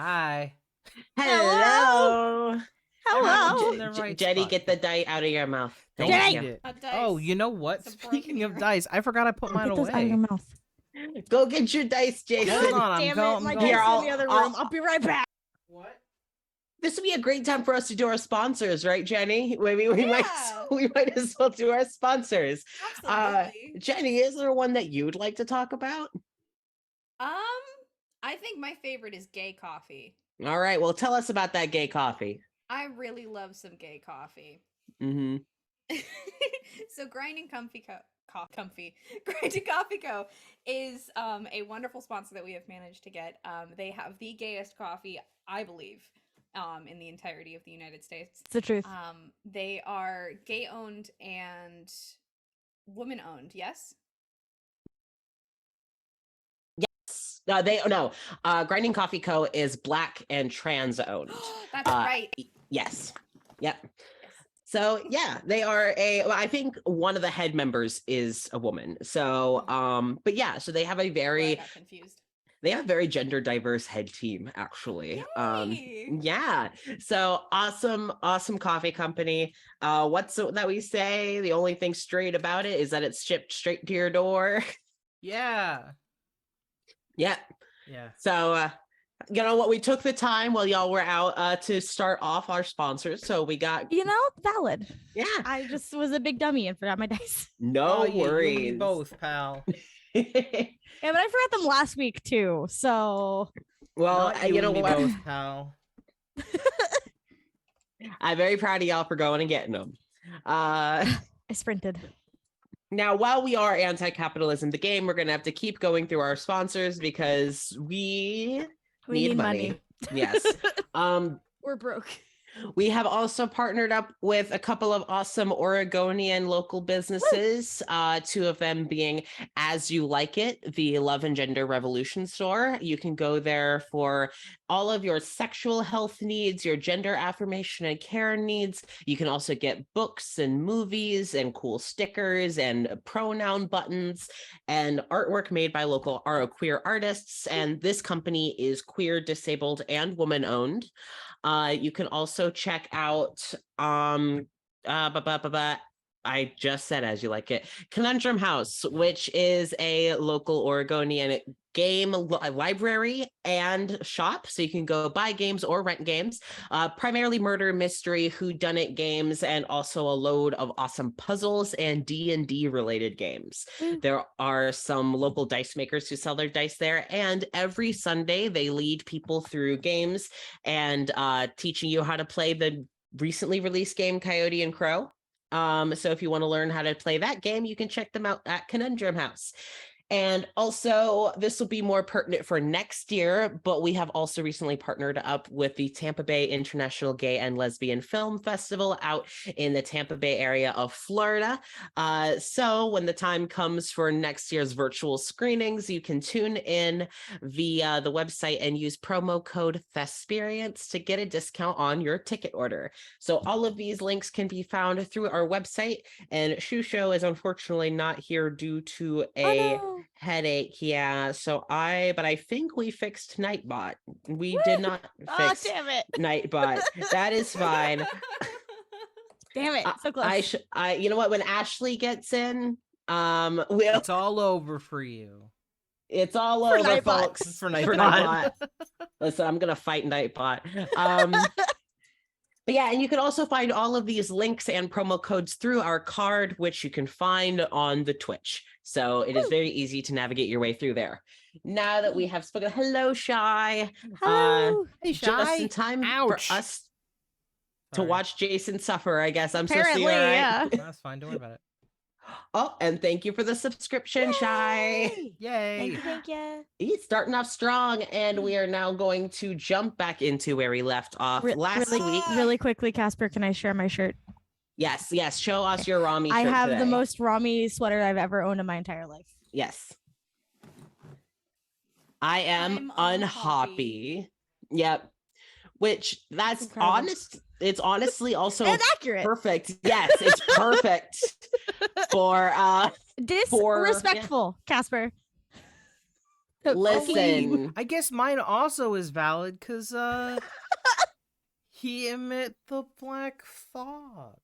Hi. Hello. Hello. In the right Jenny, spot. get the die out of your mouth. Don't Thank eat you. it. A dice. Oh, you know what? It's a broken Speaking of ear. dice, I forgot I put mine Get those out of your away. mouth. Go get your dice, Jason. Hold on, I'm Damn going. it, my I'm dice going. are in the other room. I'll- I'll be right back. What? This would be a great time for us to do our sponsors, right, Jenny? Maybe we might as well do our sponsors. Absolutely. Jenny, is there one that you'd like to talk about? I think my favorite is gay coffee. All right, well, tell us about that gay coffee. I really love some gay coffee. Mm-hmm. So Grinding Comfy Grinding Coffee Co. is a wonderful sponsor that we have managed to get. They have the gayest coffee, I believe, in the entirety of the United States. It's the truth. They are gay owned and woman owned. Yes. Grinding Coffee Co. is Black and trans owned. That's right. Yes. Yep. So yeah, they are I think one of the head members is a woman. So but yeah, so they have a I very got confused. they have a very gender diverse head team actually. Yay! Yeah. So awesome coffee company. What's it that we say? The only thing straight about it is that it's shipped straight to your door. Yeah. Yeah. Yeah. So you know what, we took the time while y'all were out to start off our sponsors. So we got Valid. yeah. I just was a big dummy and forgot my dice. No You and worries. me both, pal. Yeah, but I forgot them last week too. So Well, Not you know and me what? both, pal. I'm very proud of y'all for going and getting them. I sprinted. Now, while we are anti-capitalism, the game, we're going to have to keep going through our sponsors because we need money. Yes. We're broke. We have also partnered up with a couple of awesome Oregonian local businesses, two of them being As You Like It, the Love and Gender Revolution store. You can go there for all of your sexual health needs, your gender affirmation and care needs. You can also get books and movies and cool stickers and pronoun buttons and artwork made by local queer artists. And this company is queer, disabled, and woman owned. You can also check out I just said As You Like It, Conundrum House, which is a local Oregonian game library and shop. So you can go buy games or rent games, primarily murder, mystery, whodunit games, and also a load of awesome puzzles and D&D related games. There are some local dice makers who sell their dice there, and every Sunday they lead people through games and teaching you how to play the recently released game Coyote and Crow. So if you want to learn how to play that game, you can check them out at Conundrum House. And also, this will be more pertinent for next year, but we have also recently partnered up with the Tampa Bay International Gay and Lesbian Film Festival out in the Tampa Bay area of Florida. So when the time comes for next year's virtual screenings, you can tune in via the website and use promo code Thesperience to get a discount on your ticket order. So all of these links can be found through our website, and Shusho is unfortunately not here due to a headache. Yeah, so I think we fixed Nightbot. We did not fix damn it. Nightbot. That is fine. Damn it. So close. I you know what, when Ashley gets in, It's all over for you. it's all For over, Nightbot. folks. For Nightbot. Listen, I'm gonna fight Nightbot. But yeah, and you can also find all of these links and promo codes through our card, which you can find on the Twitch. So it is very easy to navigate your way through there. Now that we have spoken, hello, Shy. Hello. Hey, Just in time Ouch. for us to Sorry. watch Jason suffer, I guess. I'm Apparently, so sorry. yeah. That's fine. Don't worry about it. Oh, and thank you for the subscription, Shy. Yay. Thank you. He's starting off strong, and we are now going to jump back into where we left off last week. Really quickly, Casper, can I share my shirt? Yes, show us your Rami I shirt have today. the most Rami sweater I've ever owned in my entire life. Yes. I am I'm unhoppy. Yep. Which that's incredible. honest. It's honestly also And accurate. perfect. Yes, it's perfect for Disrespectful, Casper. Listen. I guess mine also is valid because he emit the black fog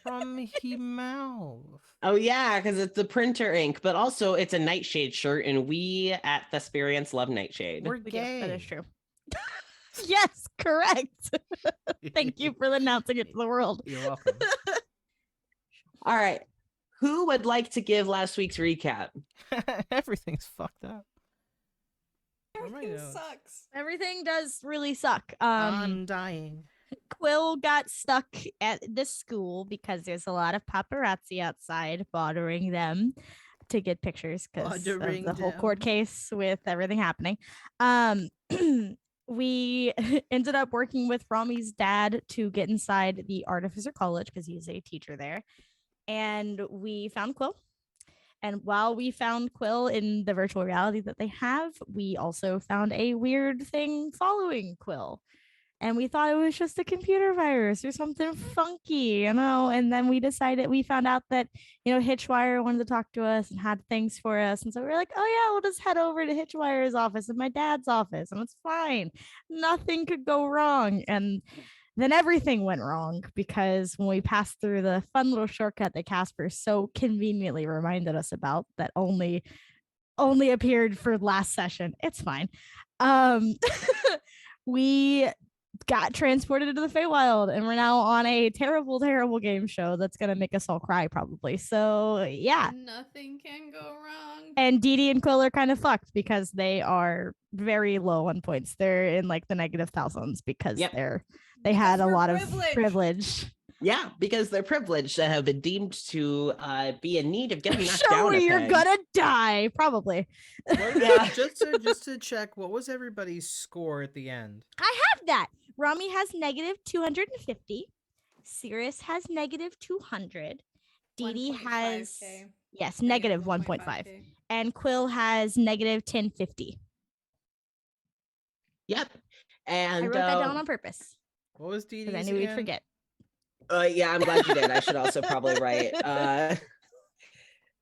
from his mouth. Oh yeah, because it's the printer ink, but also it's a Nightshade shirt, and we at Thesperience love Nightshade. We're We do. gay. That is true. Yes, correct. Thank you for announcing it to the world. You're welcome. All right. Who would like to give last week's recap? Everything's fucked up. Everything sucks. Everything does really suck. I'm dying. Quill got stuck at this school because there's a lot of paparazzi outside bothering them to get pictures because of the whole court case with everything happening. We ended up working with Rami's dad to get inside the Artificer College because he's a teacher there. And we found Quill. And while we found Quill in the virtual reality that they have, we also found a weird thing following Quill. And we thought it was just a computer virus or something funky, you know? And then we found out that, Hitchwire wanted to talk to us and had things for us. And so we were like, oh yeah, we'll just head over to Hitchwire's office and my dad's office. And it's fine. Nothing could go wrong. And then everything went wrong because when we passed through the fun little shortcut that Casper so conveniently reminded us about that only appeared for last session. It's fine. We got transported into the Feywild and we're now on a terrible, terrible game show that's gonna make us all cry probably. So yeah. Nothing can go wrong. And Dee Dee and Quill are kind of fucked because they are very low on points. They're in like the negative thousands because they had a lot of privilege. Yeah, because they're privileged and have been deemed to be in need of getting knocked show down. Where you're gonna die, probably. Yeah. just to check, what was everybody's score at the end? I have that. Rami has negative 250. Cirrus has negative 200. Dee Dee has negative 1.5. And Quill has negative 1050. Yep. And I wrote that down on purpose. What was Dee Dee's? I knew we'd forget. Yeah, I'm glad you did. I should also probably write.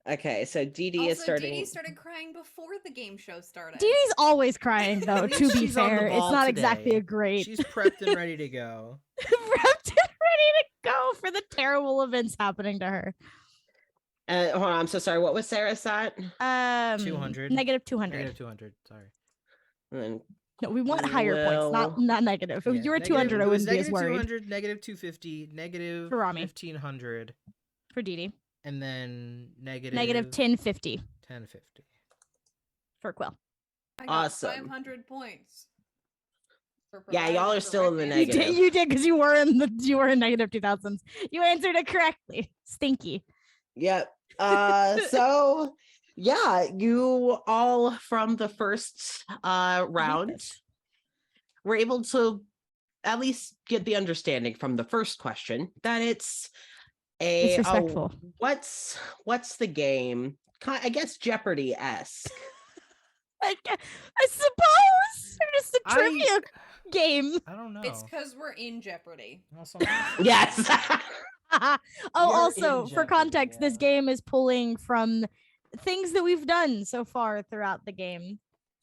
Okay, so Dee Dee is starting. Dee Dee started crying before the game show started. Dee Dee's always crying, though, to be She's on the fair. It's ball not today. exactly a great. She's prepped and ready to go. Prepped and ready to go for the terrible events happening to her. Hold on, I'm so sorry. What was Sarah's at? 200. Negative 200. Negative 200. Sorry. And No, we want higher points, not negative. If you were 200, I wouldn't be as worried. 200, negative 250, negative For Rami. 1500. For Dee Dee. And then negative 1050. 1050. For Quill. I got Awesome. 500 points. Yeah, y'all are still in the negative. You did because you were in negative 2000s. You answered it correctly. Stinky. Yep. So yeah, you all from the first round were able to at least get the understanding from the first question that it's respectful. What's the game? I guess Jeopardy-esque. I suppose. Or just a trivia game. I don't know. It's because we're in Jeopardy. Yes. Also, for context, this game is pulling from things that we've done so far throughout the game,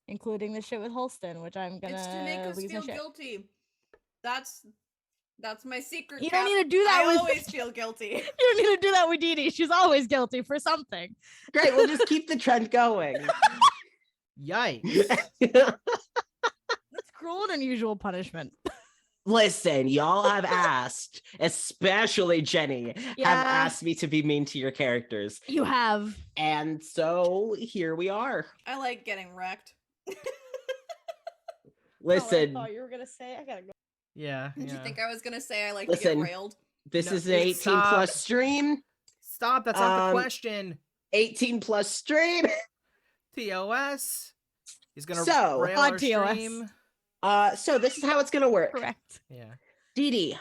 including the shit with Holston, which I'm gonna. It's to make us feel guilty. That's my secret. You don't need to do that. I always feel guilty. You don't need to do that with Dee Dee. She's always guilty for something. Great. We'll just keep the trend going. Yikes. That's cruel and unusual punishment. Listen, y'all have asked, especially Jenny, have asked me to be mean to your characters. You have. And so here we are. I like getting wrecked. Listen. Oh, I thought you were gonna say I gotta go. Yeah. Did you think I was gonna say I like Listen, to get railed? This is an 18 plus stream. Stop, that's not the question. 18 plus stream. TOS. He's gonna rail on our TOS. stream. So this is how it's gonna work. Correct. Yeah. Dee Dee,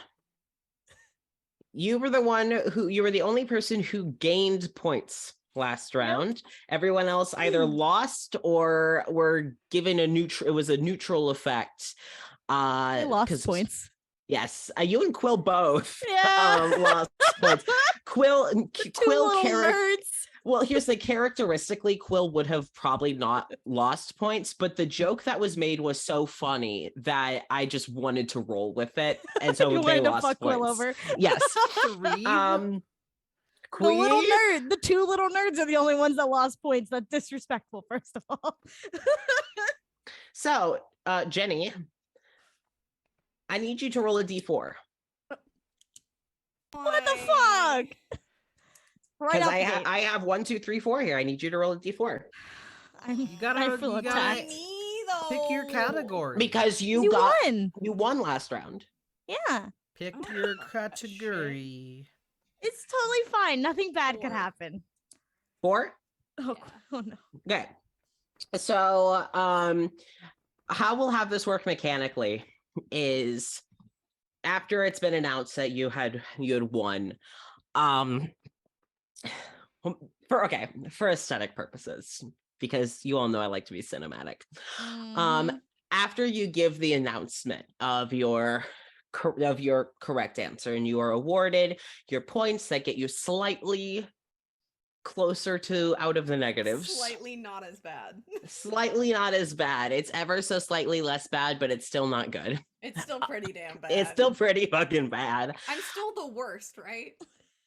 you were the only person who gained points last round. Everyone else either lost or were given it was a neutral effect. I lost points. Yes, you and Quill both Yeah. lost points. Quill nerds. Well, here's the characteristically, Quill would have probably not lost points, but the joke that was made was so funny that I just wanted to roll with it, and so You they wanted to lost fuck Quill points. over. Yes. Three? The little nerd, the two little nerds are the only ones that lost points. That's disrespectful, first of all. So, Jenny, I need you to roll a d4. What the fuck? Right Because out the gate. I have 1, 2, 3, 4 here. I need you to roll a d4. I feel attacked. Pick your category. Because you won last round. Yeah. Pick Oh, your shit. category. It's totally fine. Nothing bad could 4. happen. 4? Oh, Yeah. oh no. Okay. So, how we'll have this work mechanically is after it's been announced that you had won, for aesthetic purposes, because you all know I like to be cinematic. Mhm. After you give the announcement of your correct answer, and you are awarded your points that get you slightly closer to out of the negatives. Slightly not as bad. Slightly not as bad. It's ever so slightly less bad, but it's still not good. It's still pretty damn bad. It's still pretty fucking bad. I'm still the worst, right?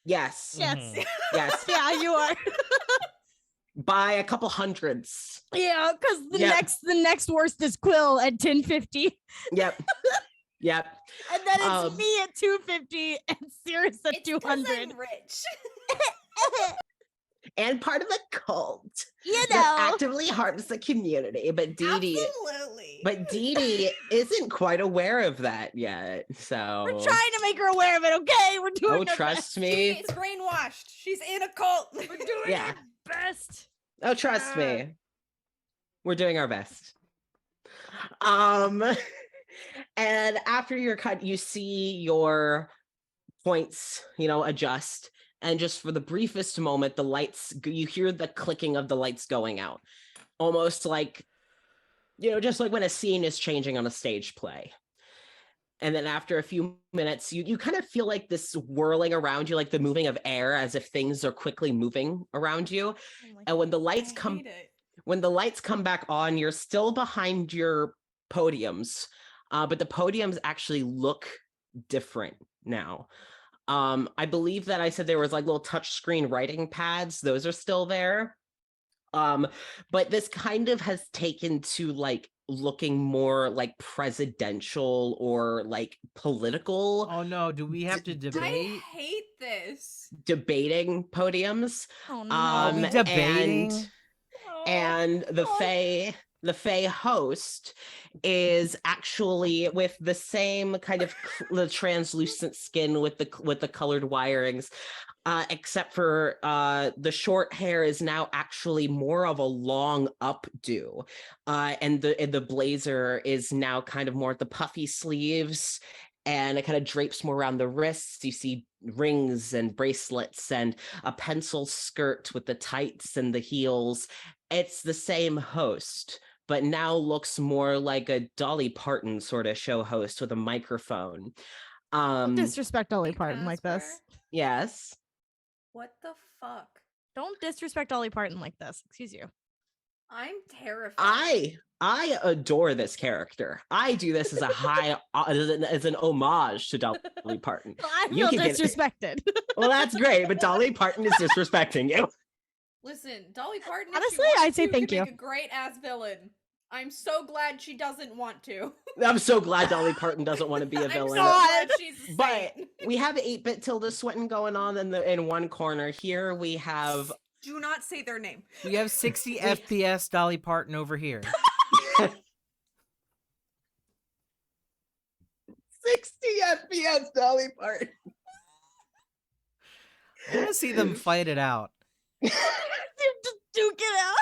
Yes. Yes. Mhm. Yes. Yeah, you are. By a couple hundreds. Yeah, because the Yep. next worst is Quill at 1050. Yep. Yep. And then it's Um, me at 250 and Cirrus at It's 'cause 200. I'm rich. And part of a cult You that know. actively harms the community. But Dee Absolutely. Dee isn't quite aware of that yet. So We're trying to make her aware of it, okay? We're doing our trust best. me. She's brainwashed. She's in a cult. We're doing Yeah. our best. Oh, trust Ah. me. We're doing our best. And after your cut, you see your points, adjust. And just for the briefest moment, the lights, you hear the clicking of the lights going out. Almost like, just like when a scene is changing on a stage play. And then after a few minutes, you kind of feel like this whirling around you, like the moving of air, as if things are quickly moving around you. And when the lights come back on, you're still behind your podiums, but the podiums actually look different now. I believe that I said there was like little touch screen writing pads. Those are still there. But this kind of has taken to like looking more like presidential or like political. Oh no, do we have to debate? I hate this. Debating podiums. Oh no. Are we debating? And the Fae host is actually with the same kind of the translucent skin with the colored wirings, except for the short hair is now actually more of a long updo, and the blazer is now kind of more at the puffy sleeves, and it kind of drapes more around the wrists. You see rings and bracelets and a pencil skirt with the tights and the heels. It's the same host, but now looks more like a Dolly Parton sort of show host with a microphone. Don't disrespect Dolly Hey, Parton like this. Casper, Yes. What the fuck? Don't disrespect Dolly Parton like this. Excuse you. I'm terrified. I adore this character. I do this as a as an homage to Dolly Parton. Well, I You feel can get- disrespected. Well, that's great, but Dolly Parton is disrespecting you. Listen, Dolly Parton. Honestly, if she I'd say wants to, thank can you. Make a great ass villain. I'm so glad she doesn't want to. I'm so glad Dolly Parton doesn't want to be a I'm so villain. glad she's a But saint. we have 8-bit Tilda Swinton going on in one corner. Here we have Do not say their name. We have 60 FPS Dolly Parton over here. 60 FPS Dolly Parton. I want to see them fight it out. Just duke it out.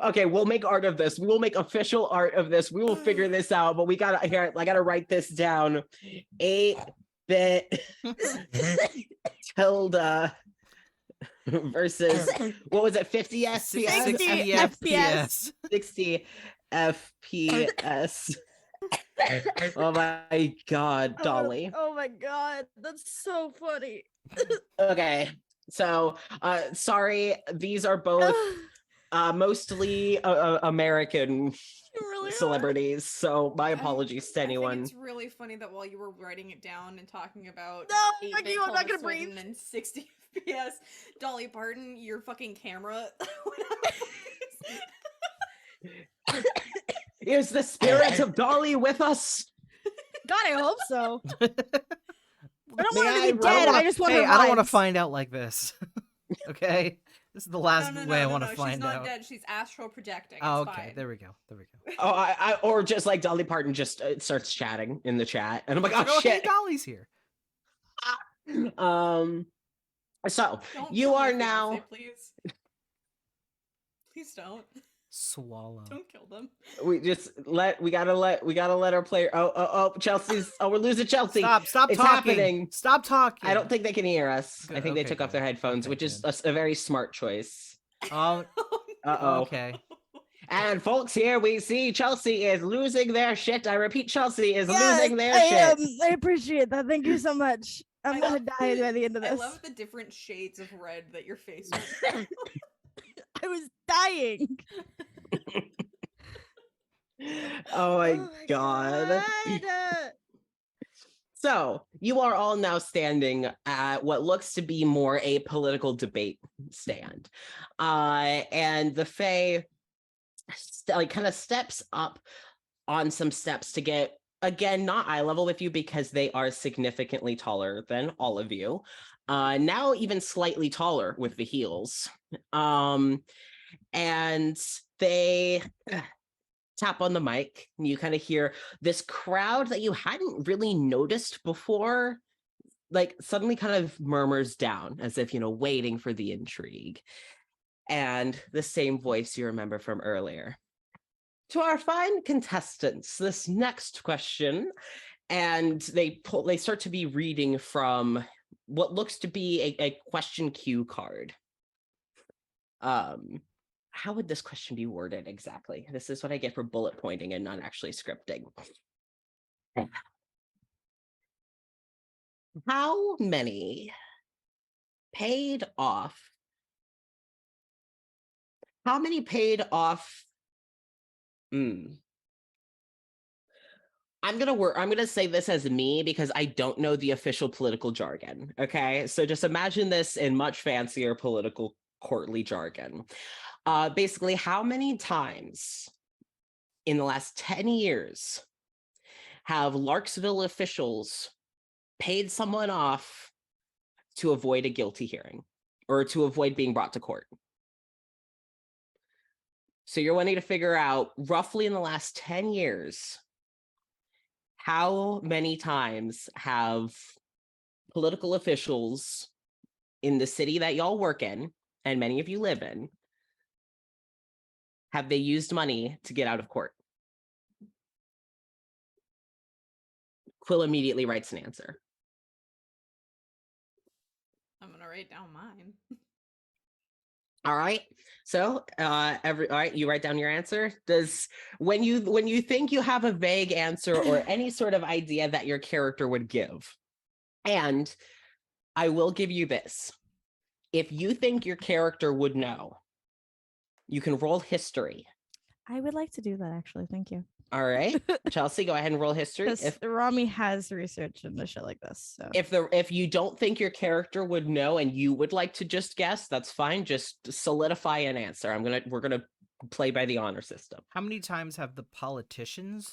Okay, we'll make art of this. We will make official art of this. We will figure this out, but I gotta write this down. 8-bit Tilda versus what was it? 50 FPS? 60 FPS. 60 FPS. Oh my god, Dolly. Oh my god, that's so funny. Okay. So, sorry, these are both mostly American really celebrities. So, my apologies to I think anyone. it's really funny that while you were writing it down and talking about No, 8-bit fuck you, I'm not gonna breathe. Tilda Swinton and 60 FPS, Dolly Parton, your fucking camera went out of focus. Is the spirit of Dolly with us? God, I hope so. I don't May want her I to be dead. wanna- I just want hey, her I don't want to vibes. find out like this. Okay, this is the last way I want to She's find not out. dead. She's astral projecting. Oh, It's okay. fine. There we go. Oh, I or just like Dolly Parton just starts chatting in the chat, and I'm like, oh Hey, shit. Dolly's here. So Don't you kill my are fiancé, now. please. Please don't. Swallow. Don't kill them. We gotta let our player. Oh, Chelsea's. Oh, we're losing Chelsea. Stop It's talking. happening. Stop talking. I don't think they can hear us. Good, I think they okay, took off their good. headphones, Okay, which is good. a very smart choice. Oh, Uh-oh. okay. And folks, here we see Chelsea is losing their shit. I repeat, Chelsea is losing their shit. I appreciate that. Thank you so much. I'm I gonna love- die by the end of I this. love the different shades of red that your face was. I was dying. Oh my god. So you are all now standing at what looks to be more a political debate stand. And the Fae kind of steps up on some steps to get, again, not eye level with you because they are significantly taller than all of you. Now even slightly taller with the heels. And they tap on the mic, and you kind of hear this crowd that you hadn't really noticed before, like suddenly kind of murmurs down as if, waiting for the intrigue. And the same voice you remember from earlier. To our fine contestants, this next question, and they start to be reading from what looks to be a question cue card. How would this question be worded exactly? This is what I get for bullet pointing and not actually scripting. How many paid off? How many paid off? I'm gonna say this as me because I don't know the official political jargon. Okay, so just imagine this in much fancier political courtly jargon. Basically, how many times in the last 10 years have Larksville officials paid someone off to avoid a guilty hearing or to avoid being brought to court? So you're wanting to figure out roughly in the last 10 years, how many times have political officials in the city that y'all work in, and many of you live in, have they used money to get out of court? Quill immediately writes an answer. I'm gonna write down mine. All right. So, all right, you write down your answer. Does when you think you have a vague answer or any sort of idea that your character would give, and I will give you this. If you think your character would know, you can roll history. I would like to do that actually. Thank you. All right, Chelsea, go ahead and roll history. Because Rami has research into shit like this. So If you don't think your character would know and you would like to just guess, that's fine. Just solidify an answer. We're gonna play by the honor system. How many times have the politicians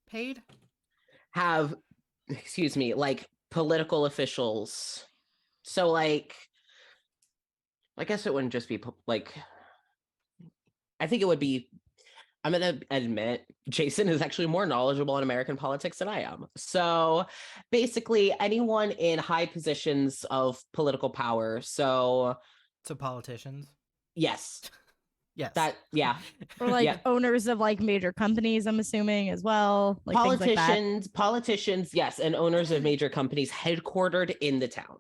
paid? Like political officials. So like, I guess it wouldn't just be like, I think it would be, I'm going to admit, Jason is actually more knowledgeable in American politics than I am. So basically anyone in high positions of political power. So politicians? yes. Yes. Yeah. or like Yeah. owners of like major companies, I'm assuming as well. Like things like that. Politicians, yes, and owners of major companies headquartered in the town,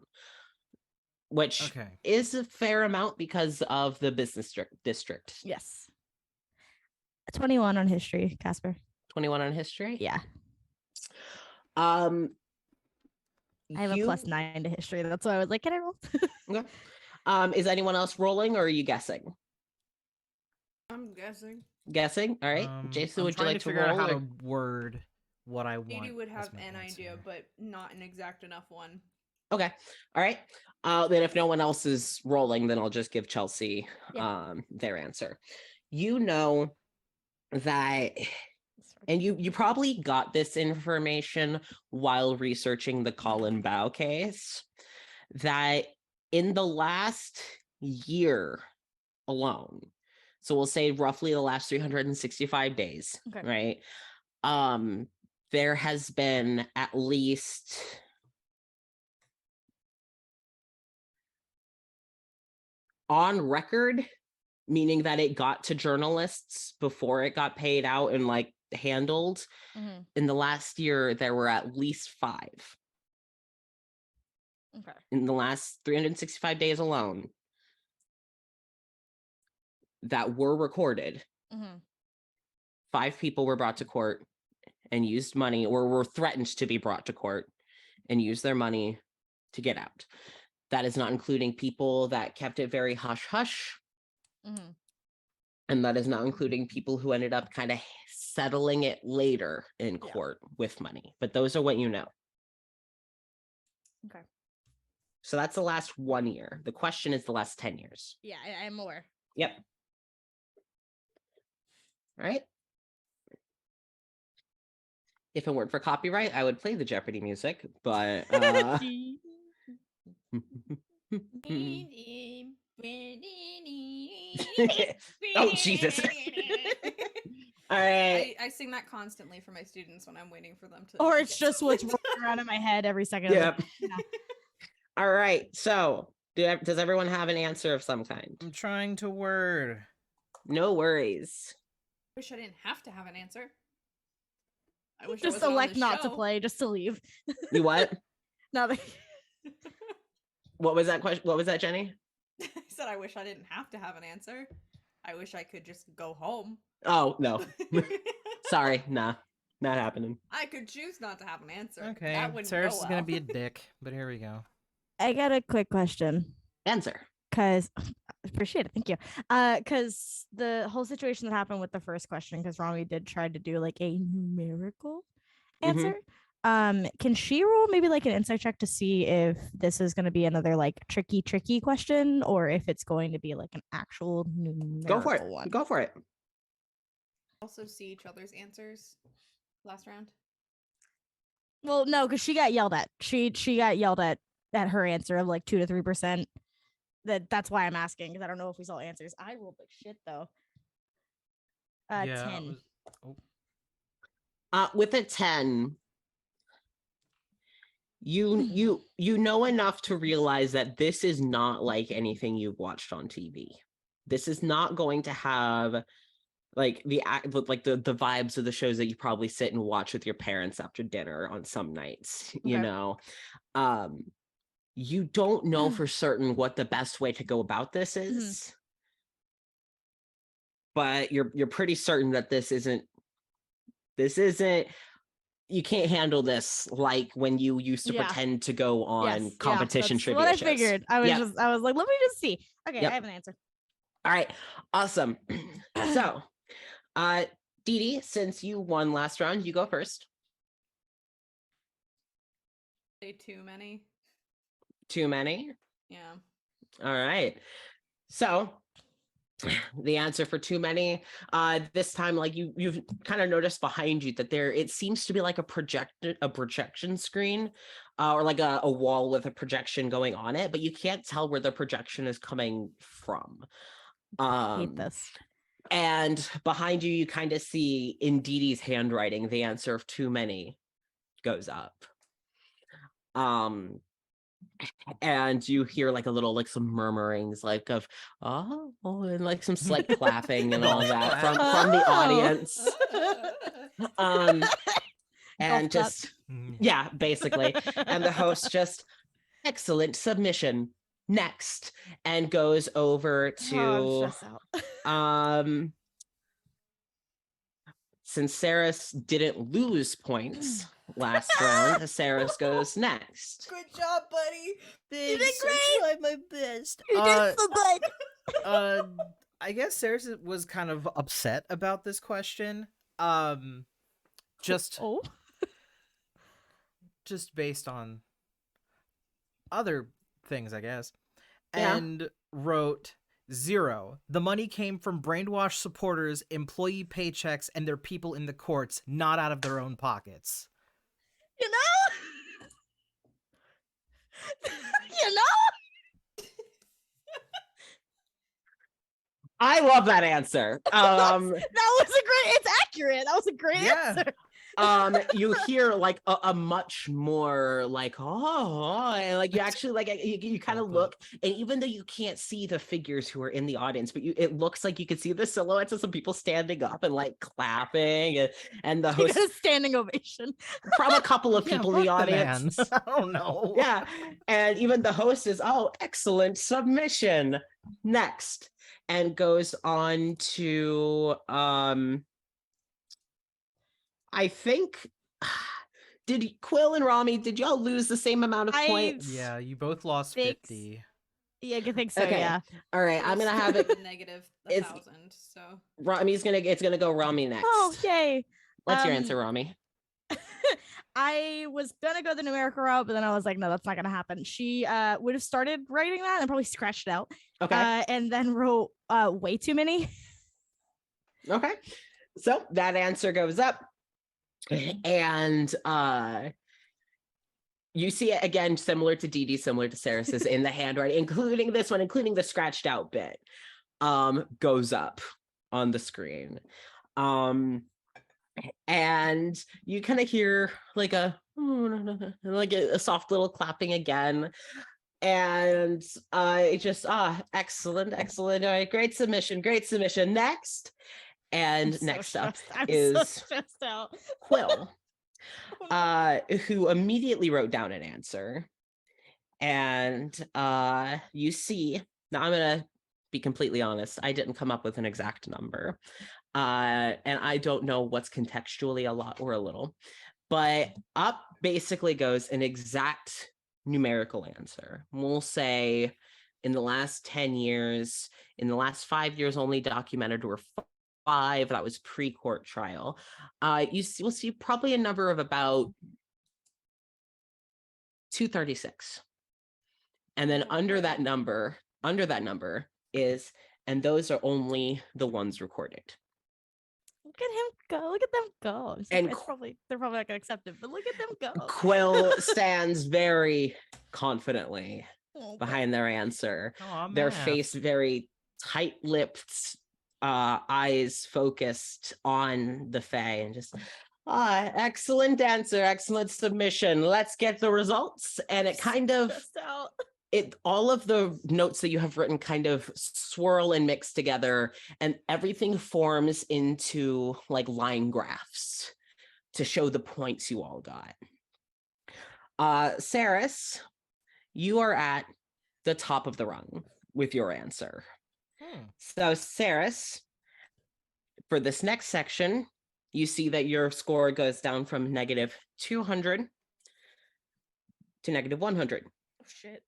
which is a fair amount because of the business district. Yes. 21 on history, Casper. 21 on history? Yeah. I have a +9 to history. That's why I was like, can I roll? Okay. Is anyone else rolling or are you guessing? I'm guessing. Guessing? All right. Jason, I'm would you trying like to to figure out roll? how or- to word what I want. Edie would as have my an idea, answer. but not an exact enough one. Okay. All right. Then if no one else is rolling, then I'll just give Chelsea their answer. You know that, and you probably got this information while researching the Colin Bow case, that in the last year alone, so we'll say roughly the last 365 days, Okay. right? There has been at least on record, meaning that it got to journalists before it got paid out and like handled. Mhm. In the last year, there were at least 5. Okay. In the last 365 days alone that were recorded. Mhm. 5 people were brought to court and used money, or were threatened to be brought to court and used their money to get out. That is not including people that kept it very hush hush. Mhm. And that is not including people who ended up kind of settling it later in Yeah. court with money. But those are what you know. Okay. So that's the last 1 year. The question is the last 10 years. Yeah, I'm aware. Yep. All right. If it weren't for copyright, I would play the Jeopardy music, but oh Jesus. All right. I sing that constantly for my students when I'm waiting for them to. Or it's get just what's something rolling around in my head every second. Of Yep. the, All right. So does everyone have an answer of some kind? I'm trying to word. No worries. Wish I didn't have to have an answer. I wish I just wasn't on select the not to show. play, just to leave. You what? Nothing. What was that question? What was that, Jenny? I said I wish I didn't have to have an answer. I wish I could just go home. Oh, no. Sorry. Nah. Not happening. I could choose not to have an answer. Okay, That wouldn't Terrace go is well. gonna be a dick, but here we go. I got a quick question. Answer. Because appreciate it, thank you. Because the whole situation that happened with the first question, because Rami did try to do like a numerical answer. Can she roll maybe like an insight check to see if this is going to be another like tricky question, or if it's going to be like an actual numerical Go for it. one? Go for it. Also see each other's answers last round. Well, no, because she got yelled at. She got yelled at her answer of like 2 to 3%. That's why I'm asking, because I don't know if we saw answers. I rolled like shit though. 10. With a 10, you know enough to realize that this is not like anything you've watched on TV. This is not going to have like the vibes of the shows that you probably sit and watch with your parents after dinner on some nights, you Okay. know. You don't know for certain what the best way to go about this is. But you're pretty certain that this isn't you can't handle this like when you used to pretend to go on competition trivia what I shows. figured. I was like, let me just see. Okay, Yep. I have an answer. All right, awesome. So, Dee Dee, since you won last round, you go first. Say too many. Too many? Yeah. All right. So, the answer for too many, this time, like you've kind of noticed behind you that it seems to be like a projection screen, or like a wall with a projection going on it, but you can't tell where the projection is coming from. I hate this. And behind you, you kind of see in Dee Dee's handwriting, the answer of too many goes up. And you hear like a little like some murmurings like of and like some slight clapping and all that from the audience. And just basically, and the host just excellent submission, next, and goes over to Since Saris didn't lose points last round, Saris goes next. Good job, buddy. Thanks, did I tried my best. You did so good. I guess Sarah was kind of upset about this question. Just Oh. just based on other things, I guess. Yeah. And wrote 0. The money came from brainwashed supporters, employee paychecks, and their people in the courts, not out of their own pockets. You know? You know? I love that answer. That was a great, it's accurate. That was a great Yeah. answer. You hear like a much more like and like you actually like you kind of look, and even though you can't see the figures who are in the audience, but it looks like you can see the silhouettes of some people standing up and like clapping, and the You host got a standing ovation. from a couple of people in the fuck audience. man. I don't know. Yeah, and even the host is, oh, excellent submission. Next, and goes on to I think, did Quill and Rami, did y'all lose the same amount of points? Yeah, you both lost Thanks. 50. Yeah, I think so. Okay. Yeah. All right, I'm gonna have it. negative It's- 1,000. So It's gonna go Rami next. Oh, yay. What's your um, answer, Rami? I was gonna go the numerical route, but then I was like, no, that's not gonna happen. She would have started writing that and probably scratched it out. Okay. And then wrote way too many. Okay. So that answer goes up. And you see it again, similar to Dee Dee, similar to Saris's in the handwriting, including this one, including the scratched out bit, goes up on the screen. And you kind of hear like a soft little clapping again. And excellent. All right, great submission. Next. And next up is so stressed out. Quill, who immediately wrote down an answer. And you see, now I'm gonna be completely honest, I didn't come up with an exact number. And I don't know what's contextually a lot or a little, but up basically goes an exact numerical answer. We'll say in the last 10 years, in the last 5 years only documented were 5, that was pre-court trial. We'll see probably a number of about 236. And then under that number is, and those are only the ones recorded. Look at him go. Look at them go. And they're probably not gonna accept it, but look at them go. Quill stands very confidently Oh, behind their answer. Oh, Their math. face very tight-lipped, eyes focused on the Fae, and just excellent answer, excellent submission. Let's get the results. And it kind of stressed out. all of the notes that you have written kind of swirl and mix together, and everything forms into like line graphs to show the points you all got. Saris, you are at the top of the rung with your answer. So Saris, for this next section, you see that your score goes down from -200 to -100. Oh shit.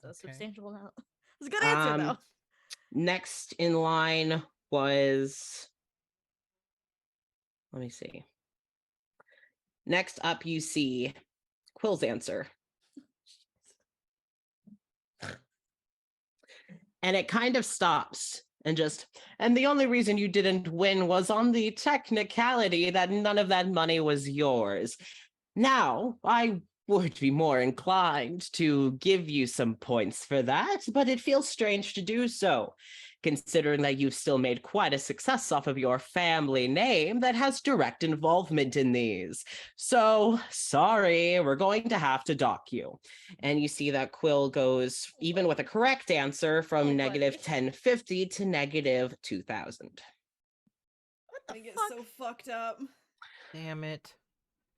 That's a Okay. substantial amount. It's a good answer though. Next in line was, let me see. Next up, you see Quill's answer. And it kind of stops and the only reason you didn't win was on the technicality that none of that money was yours. Now, I would be more inclined to give you some points for that, but it feels strange to do so, considering that you've still made quite a success off of your family name that has direct involvement in these. So, sorry, we're going to have to dock you. And you see that Quill goes, even with a correct answer, from Oh, buddy. -1050 to -2000. What I the get fuck? so fucked up. Damn it.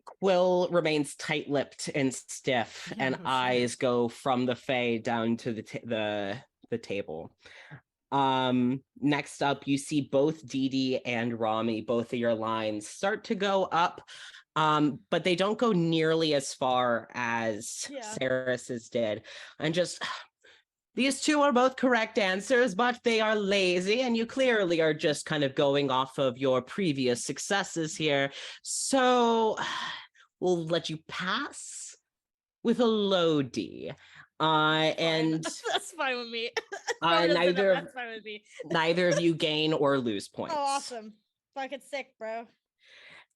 Quill remains tight-lipped and stiff, and Oh, shit. eyes go from the Fae down to the table. Next up, you see both Dee Dee and Rami, both of your lines start to go up, but they don't go nearly as far as Saris's did. And just, these two are both correct answers, but they are lazy, and you clearly are just kind of going off of your previous successes here. So we'll let you pass with a low D. And that's fine with me. neither That's fine with me. neither of you gain or lose points. Oh, awesome. Fucking sick, bro.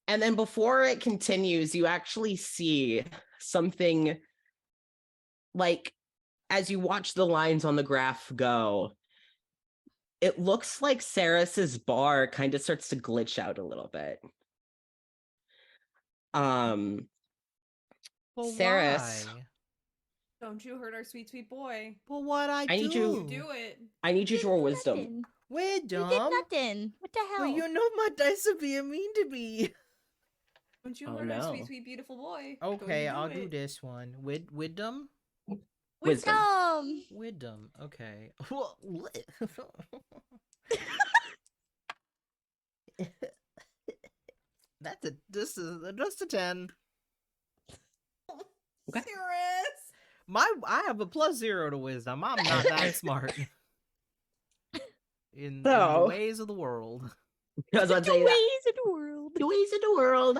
And then before it continues, you actually see something like, as you watch the lines on the graph go, it looks like Saris's bar kind of starts to glitch out a little bit. Well, Saris, why? Don't you hurt our sweet, sweet boy. Well, what I need do? you- Do it. I need you to roll wisdom. Nothing. Wisdom. You did nothing. What the hell? Well, you know my dice are being mean to me. Don't you Oh, hurt our no. sweet, sweet, beautiful boy. Don't Okay, you I'll do it. this one. Wisdom? Wisdom. Wisdom. Okay. Well, what? This is just a 10. Okay. Serious? I have a +0 to wisdom. I'm not that smart. In the So- ways of the world. I was about to The say that. ways of the world. The ways of the world.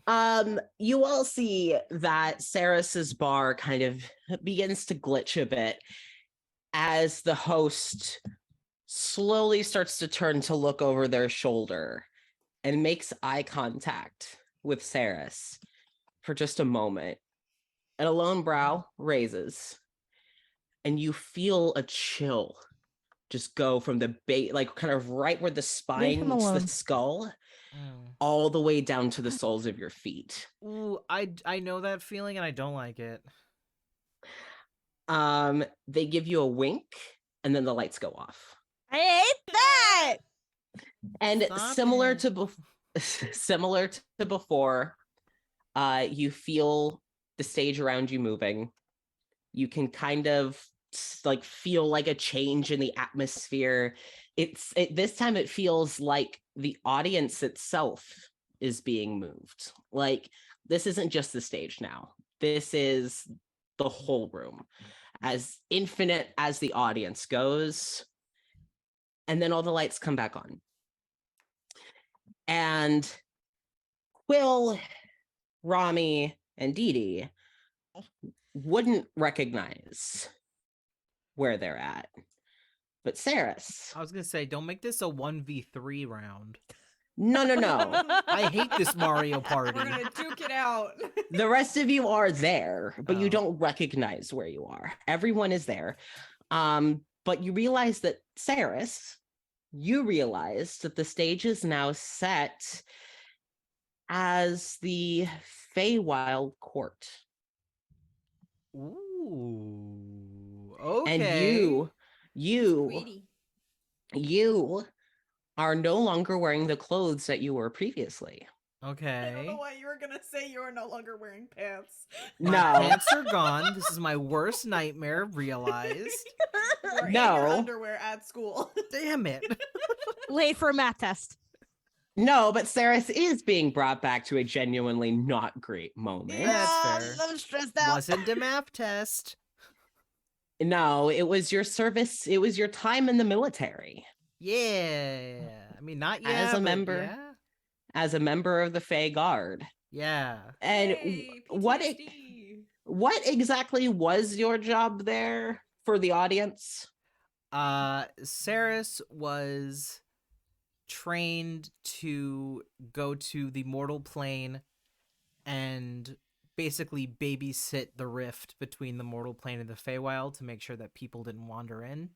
Mm-mm. You all see that Saris's bar kind of begins to glitch a bit as the host slowly starts to turn to look over their shoulder and makes eye contact with Saris for just a moment. And a lone brow raises, and you feel a chill just go from the base, like kind of right where the spine him meets the alone. skull, Mm. all the way down to the soles of your feet. Ooh, I know that feeling and I don't like it. They give you a wink, and then the lights go off. I hate that. And Stop similar it. to similar to before, you feel the stage around you moving. You can kind of like feel like a change in the atmosphere. This time it feels like the audience itself is being moved. Like, this isn't just the stage now. This is the whole room, as infinite as the audience goes. And then all the lights come back on. And Quill, Rami, and Dee Dee wouldn't recognize where they're at. But Saris, I was gonna say, don't make this a 1v3 round. no. I hate this Mario Party. We're gonna duke it out. The rest of you are there, but you Oh. don't recognize where you are. Everyone is there. But you realize that Saris, you realize that the stage is now set as the Feywild court. Ooh. Okay. And you Sweetie. are no longer wearing the clothes that you were previously. I don't Okay. know why you were gonna say you are no longer wearing pants. My No. pants are gone. This is my worst nightmare realized. You're in No. your underwear at school. Damn it. Late for a math test. No, but Saris is being brought back to a genuinely not great moment. That's fair. I'm stressed out. Wasn't a math test. No, it was your service. It was your time in the military Yeah. I mean, not yet. As a but member. Yeah. as a member of the Fey Guard. Yeah. And Hey, what PTSD. what exactly was your job there for the audience? Saris was trained to go to the mortal plane and basically babysit the rift between the mortal plane and the Feywild to make sure that people didn't wander in.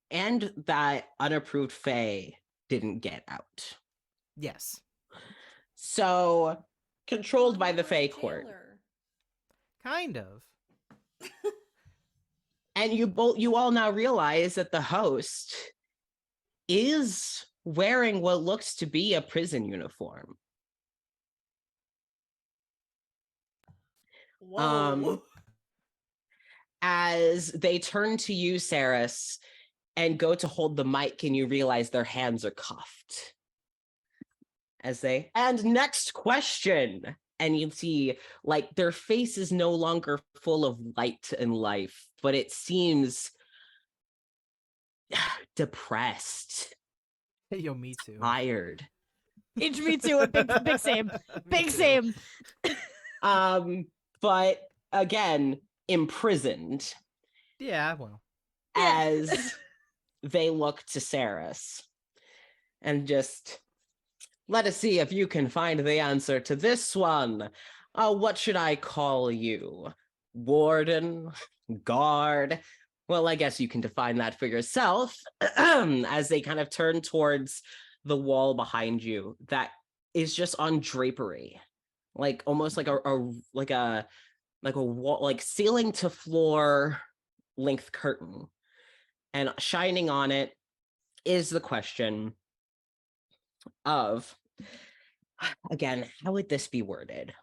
And that unapproved Fey didn't get out. Yes. So controlled by You the were a Fey court. jailer. Kind of. And you all now realize that the host is wearing what looks to be a prison uniform. Whoa. As they turn to you, Saris, and go to hold the mic, and you realize their hands are cuffed. And next question. And you see, like, their face is no longer full of light and life, but it seems depressed, Yo, me too. tired. Me too. A big same. Me Big too. same. But again, imprisoned Yeah, well. Yeah. as they look to Saris and just let us see if you can find the answer to this one. What should I call you? Warden? Guard? Well, I guess you can define that for yourself. As they kind of turn towards the wall behind you that is just on drapery, like almost like a wall, like ceiling to floor length curtain, and shining on it is the question of, again, how would this be worded?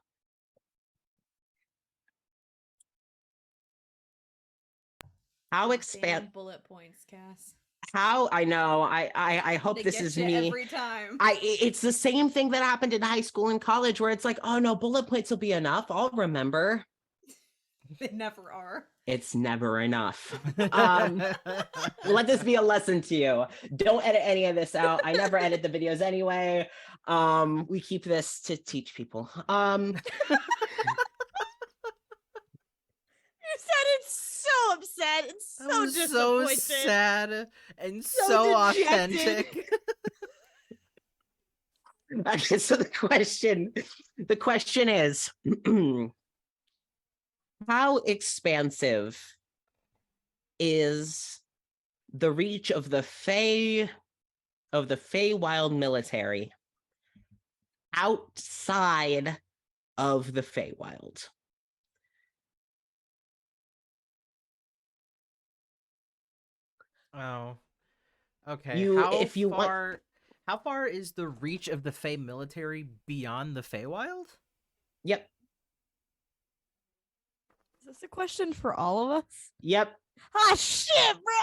How Damn bullet points, Cass. How I know I hope They this get is you me. every time. It's the same thing that happened in high school and college where it's like, oh no, bullet points will be enough. I'll remember. They never are. It's never enough. Let this be a lesson to you. Don't edit any of this out. I never edit the videos anyway. We keep this to teach people. You sounded so upset and That so was disappointed. so sad and So so dejected. authentic. Okay, so the question is, how expansive is the reach of the Feywild military outside of the Feywild? Oh. Okay. You- how if you want- far how far is the reach of the Fey military beyond the Feywild? Yep. Is this a question for all of us? Yep. Ah, shit, bro.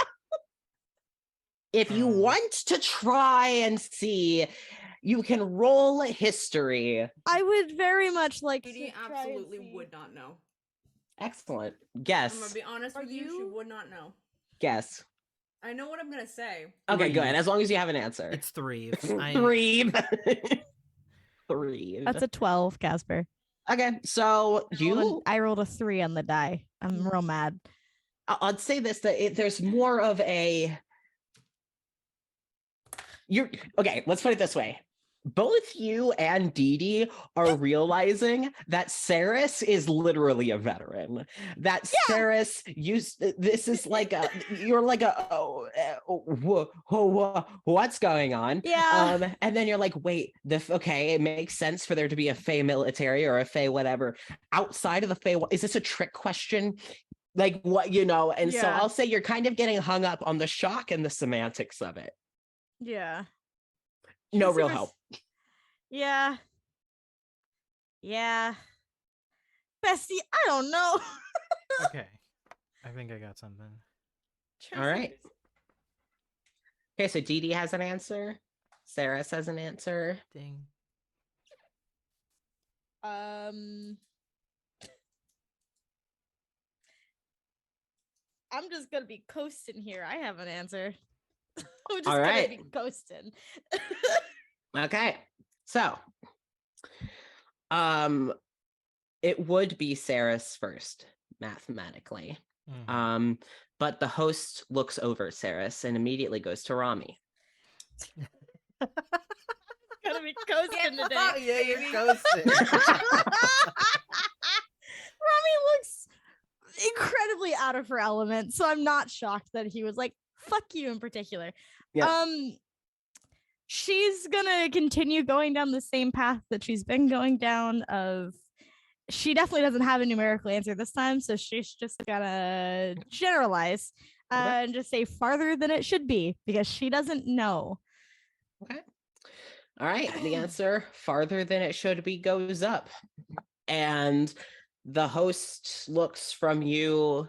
If you want to try and see, you can roll history. I would very much like to Katie try and absolutely see. would not know. Excellent. I'm Guess. gonna be honest Are with you, she you- would not know. Guess. I know what I'm gonna say. Okay, good. Three. As long as you have an answer. It's three. Three. Three. That's a 12, Casper. Okay, so I rolled a 3 on the die. I'm real mad. I'd say this, that there's more of a okay, let's put it this way. Both you and Dee Dee are realizing that Saris is literally a veteran. That Saris this is like you're like what's going on? Yeah. And then you're like, wait, okay, it makes sense for there to be a Fey military or a Fey whatever outside of the Fey. Is this a trick question? Like what, and so Yeah. I'll say you're kind of getting hung up on the shock and the semantics of it. Yeah. No Guess it real was- help. Yeah. Yeah. Bestie, I don't know. Okay. I think I got something. All right. Okay, so Dee Dee has an answer. Sarah has an answer. Ding. I'm just gonna be coasting here. I have an answer. I'm just All right. gonna be coasting. Okay. So, it would be Sarah's first mathematically. Mhm. But the host looks over Saris and immediately goes to Rami. Gonna be coasting today. Oh, yeah, you're ghosting. Rami looks incredibly out of her element, so I'm not shocked that he was like, fuck you in particular. Yeah. She's gonna continue going down the same path that she's been going down of she definitely doesn't have a numerical answer this time, so she's just gonna generalize and just say farther than it should be because she doesn't know. Okay. All right. The answer, farther than it should be, goes up. And the host looks from you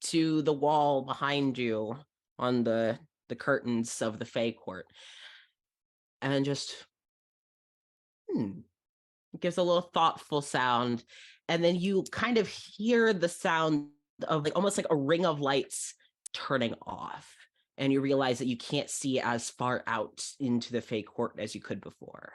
to the wall behind you on the the curtains of the Fae Court, and just gives a little thoughtful sound, and then you kind of hear the sound of like almost like a ring of lights turning off, and you realize that you can't see as far out into the Fae Court as you could before.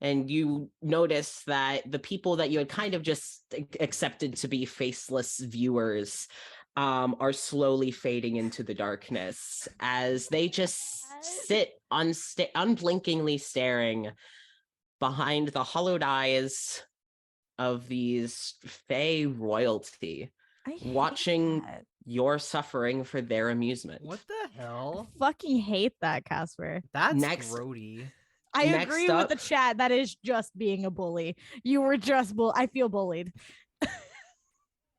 And you notice that the people that you had kind of just accepted to be faceless viewers are slowly fading into the darkness as they just sit unblinkingly staring behind the hollowed eyes of these Fae royalty, I hate watching that. your suffering for their amusement. What the hell? Fucking hate that, Casper. That's Next- grody. I Next agree with the up- chat. That is just being a bully. You were just I feel bullied.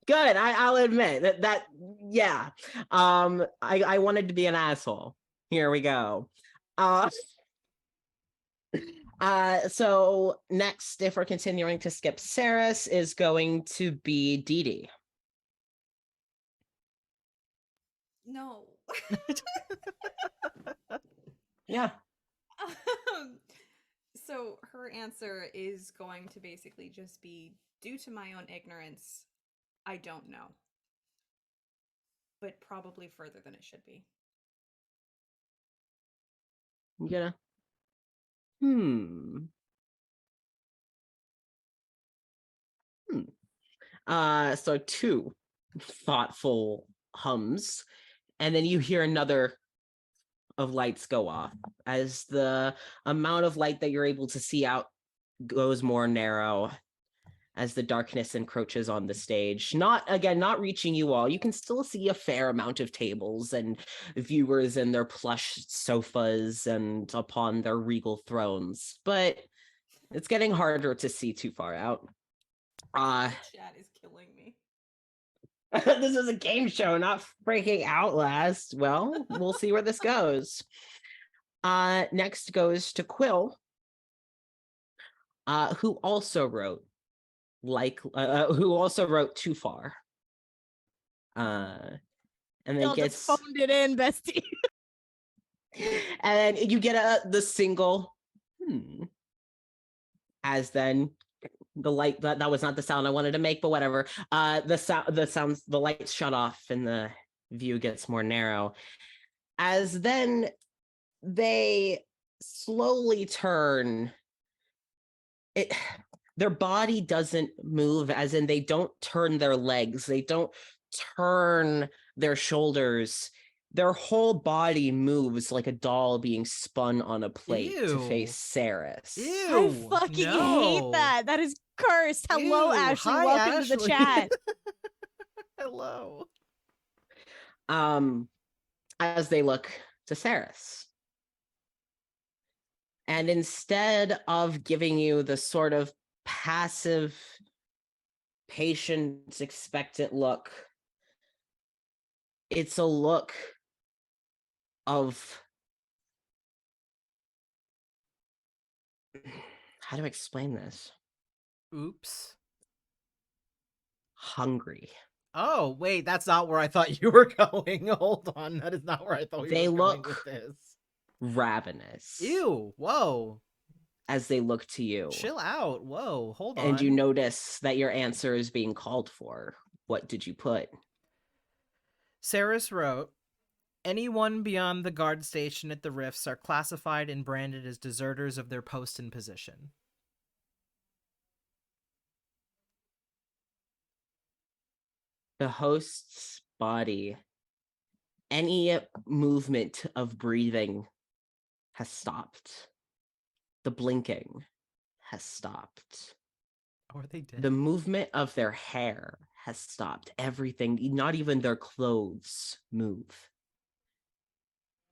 Good, I'll admit that yeah. I wanted to be an asshole. Here we go. So next, if we're continuing to skip Saris, is going to be Dee Dee. No. Yeah. So her answer is going to basically just be, due to my own ignorance, I don't know. But probably further than it should be. I'm gonna. So 2 thoughtful hums, and then you hear another of lights go off as the amount of light that you're able to see out goes more narrow as the darkness encroaches on the stage. Not reaching you all. You can still see a fair amount of tables and viewers in their plush sofas and upon their regal thrones, but it's getting harder to see too far out. The chat is killing me. This is a game show, not freaking Outlast. Well, we'll see where this goes. Next goes to Quill, who also wrote Too Far. And then Y'all just phoned it in, bestie. and then you get the single as then the light that was not the sound I wanted to make, but whatever. The lights shut off and the view gets more narrow. As then they slowly turn. Their body doesn't move, as in they don't turn their legs, they don't turn their shoulders. Their whole body moves like a doll being spun on a plate to face Saris. Ew. I fucking hate that. That is cursed. Hello, Ew. Ashley. Hi, Welcome to the Ashley. chat. Hello. As they look to Saris. And instead of giving you the sort of passive, patient, expectant look, it's a look of, how do I explain this? Oops. Hungry. Oh, wait, that's not where I thought you were going. Hold on. That is not where I thought They you were going look with this. Ravenous. Ew. Whoa. As they look to you. Chill out. Whoa. Hold on. And you notice that your answer is being called for. What did you put? Saris wrote, anyone beyond the guard station at the rifts are classified and branded as deserters of their post and position. The host's body, any movement of breathing has stopped. The blinking has stopped. Oh, are they dead? The movement of their hair has stopped. Everything, not even their clothes, move.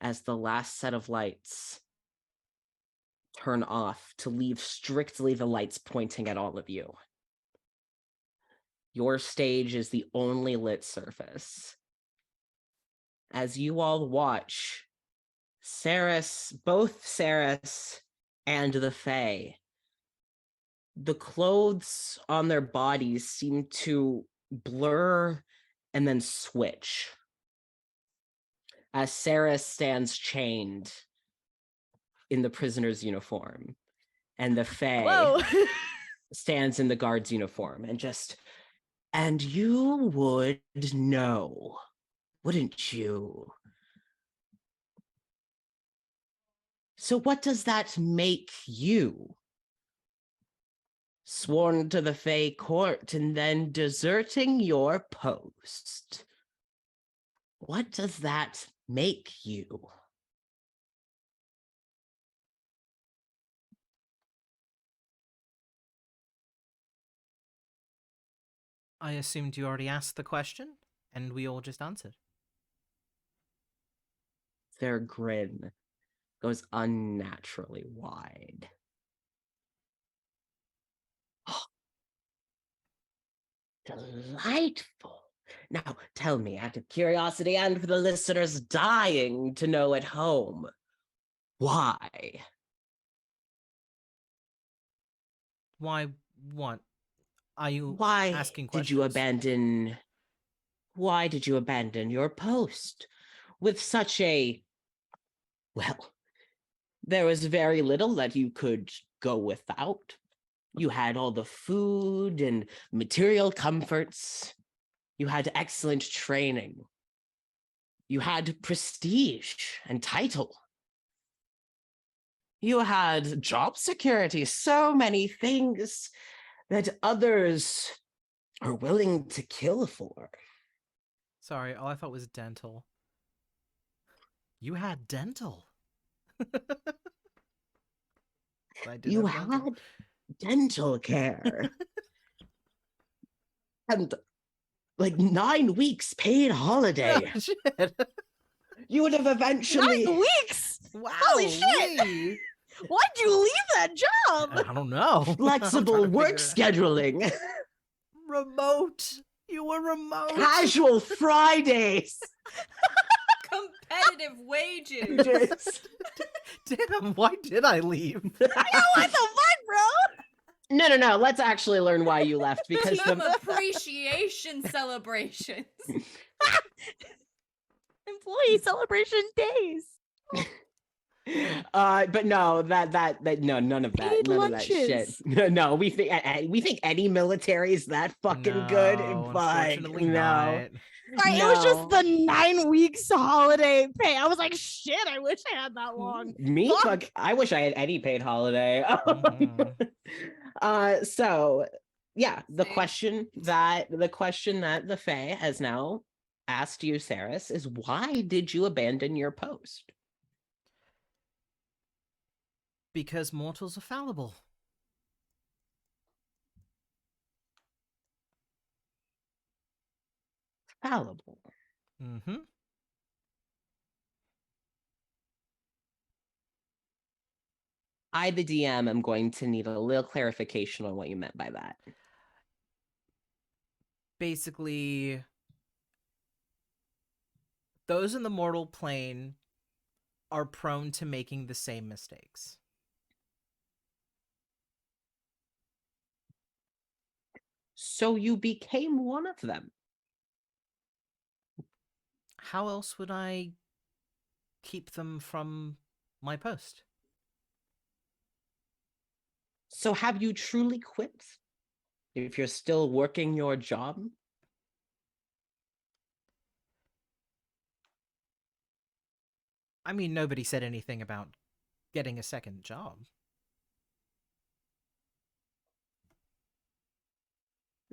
As the last set of lights turn off to leave strictly the lights pointing at all of you. Your stage is the only lit surface. As you all watch, both Saris and the Fae, the clothes on their bodies seem to blur and then switch. as Sarah stands chained in the prisoner's uniform, and the Fae Whoa. stands in the guard's uniform, and you would know, wouldn't you? So what does that make you? Sworn to the Fae court and then deserting your post. What does that make you? I assumed you already asked the question, and we all just answered. Their grin goes unnaturally wide. Delightful. Now, tell me, out of curiosity and for the listeners dying to know at home, why? Why? What? Are you Why asking did you questions? why did you abandon your post with such a, well, there was very little that you could go without. You had all the food and material comforts. You had excellent training. You had prestige and title. You had job security, so many things that others are willing to kill for. Sorry, all I thought was dental. You had dental. I did You have dental. had dental care. And like 9 weeks paid holiday. Oh, shit. You would have eventually 9 weeks. Wow. Holy shit. Why'd you leave that job? I don't know. flexible I'm trying to work figure it scheduling, out. Remote. You were remote. casual Fridays. Competitive wages. Damn, why did I leave? Yo, what the fuck, bro? No. Let's actually learn why you left because Team the appreciation celebrations. Employee celebration days. but no, that no, none of that, Paid none of that shit. lunches. No, we think any military is that fucking good, No, but unfortunately no. not. Sorry, it was just No. the 9 weeks holiday pay. I was like, shit, I wish I had that long. Me, Fuck. I wish I had any paid holiday. Mhm. So yeah, the Same. question that the Fae has now asked you, Saris, is why did you abandon your post? Because mortals are fallible. Fallible. Mm-hmm. I, the DM, am going to need a little clarification on what you meant by that. Basically, those in the mortal plane are prone to making the same mistakes. So you became one of them. How else would I keep them from my post? So have you truly quit? If you're still working your job? I mean, nobody said anything about getting a second job.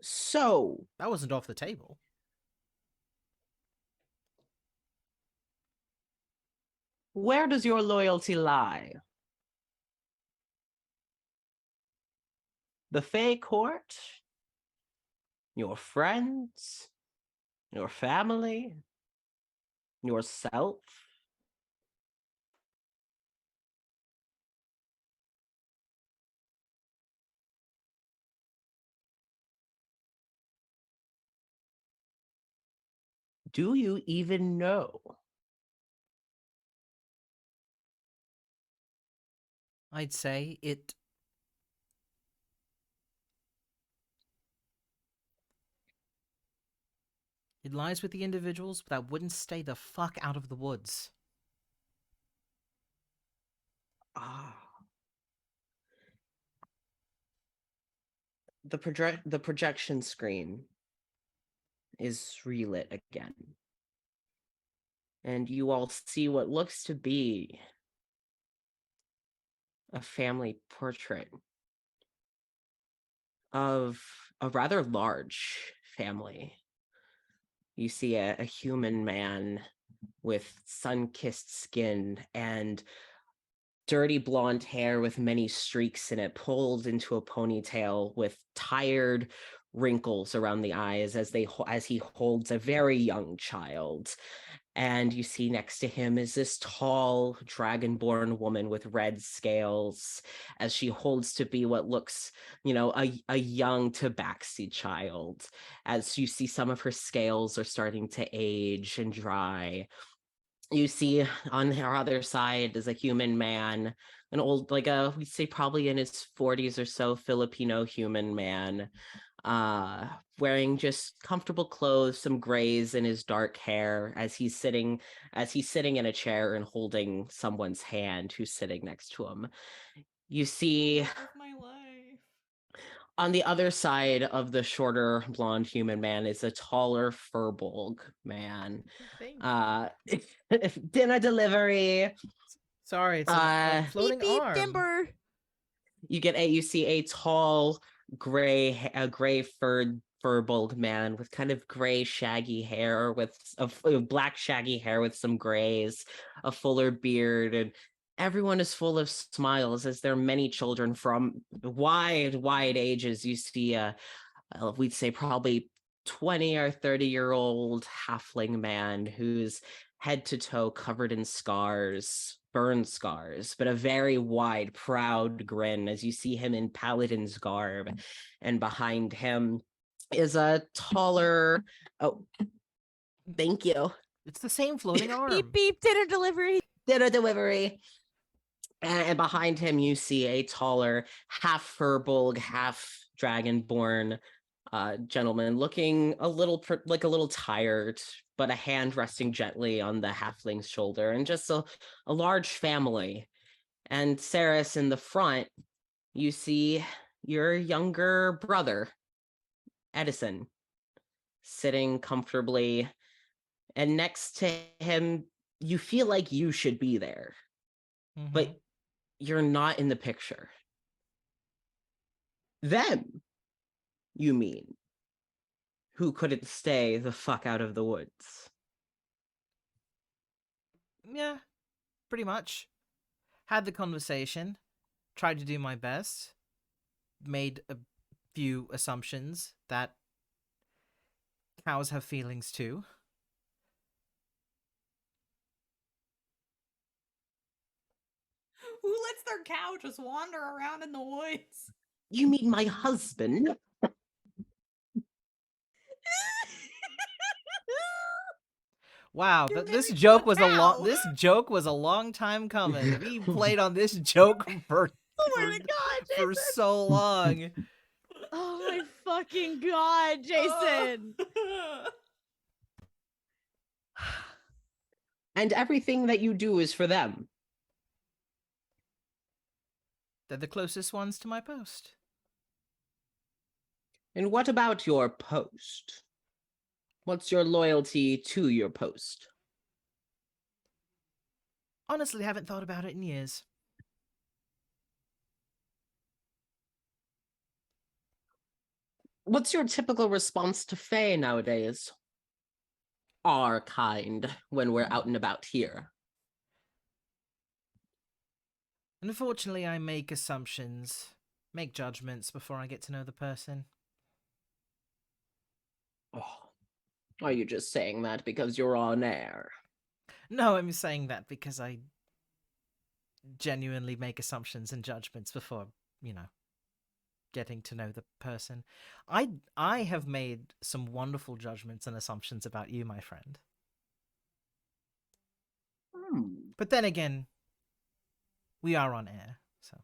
So That wasn't off the table. where does your loyalty lie? The Fae Court? Your friends? Your family? Yourself? Do you even know? I'd say it It lies with the individuals that wouldn't stay the fuck out of the woods. Ah. The projection screen is relit again. And you all see what looks to be a family portrait of a rather large family. You see a human man with sun-kissed skin and dirty blonde hair with many streaks in it, pulled into a ponytail with tired wrinkles around the eyes as he holds a very young child. And you see next to him is this tall dragonborn woman with red scales as she holds to be what looks, a young tabaxi child. As you see some of her scales are starting to age and dry. You see on her other side is a human man, an old, we'd say probably in his 40s or so, Filipino human man, wearing just comfortable clothes, some grays in his dark hair as he's sitting in a chair and holding someone's hand who's sitting next to him. You see Love of my life. on the other side of the shorter blonde human man is a taller furbolg man. Dinner delivery. Sorry, it's a Beep floating beep arm. timber. You see a tall gray furbolg man with kind of gray shaggy hair with a black shaggy hair with some grays, a fuller beard, and everyone is full of smiles as there are many children from wide ages. You see we'd say probably 20 or 30-year-old halfling man who's head to toe covered in burn scars, but a very wide, proud grin as you see him in paladin's garb. And behind him is a taller, oh, thank you. It's the same floating arm. Beep beep dinner delivery. Dinner delivery. And behind him, you see a taller, half furbolg, half dragonborn gentleman, looking a little tired, but a hand resting gently on the halfling's shoulder, and just a large family. And Saris in the front, you see your younger brother, Edison, sitting comfortably, and next to him, you feel like you should be there, but you're not in the picture. Them, you mean, who couldn't stay the fuck out of the woods. Yeah, pretty much. Had the conversation, tried to do my best, made a few assumptions that cows have feelings too. Who lets their cow just wander around in the woods? You mean my husband? Wow, You're this married to joke a was cow. this joke was a long time coming. We played on this joke for Oh my god, for Jason. so long. Oh my fucking god, Jason. And everything that you do is for them. They're the closest ones to my post. And what about your post? What's your loyalty to your post? Honestly, haven't thought about it in years. What's your typical response to Fae nowadays? Our kind, when we're out and about here. Unfortunately, I make assumptions, make judgments before I get to know the person. Oh, are you just saying that because you're on air? No, I'm saying that because I genuinely make assumptions and judgments before, getting to know the person. I have made some wonderful judgments and assumptions about you, my friend. But then again, we are on air, so.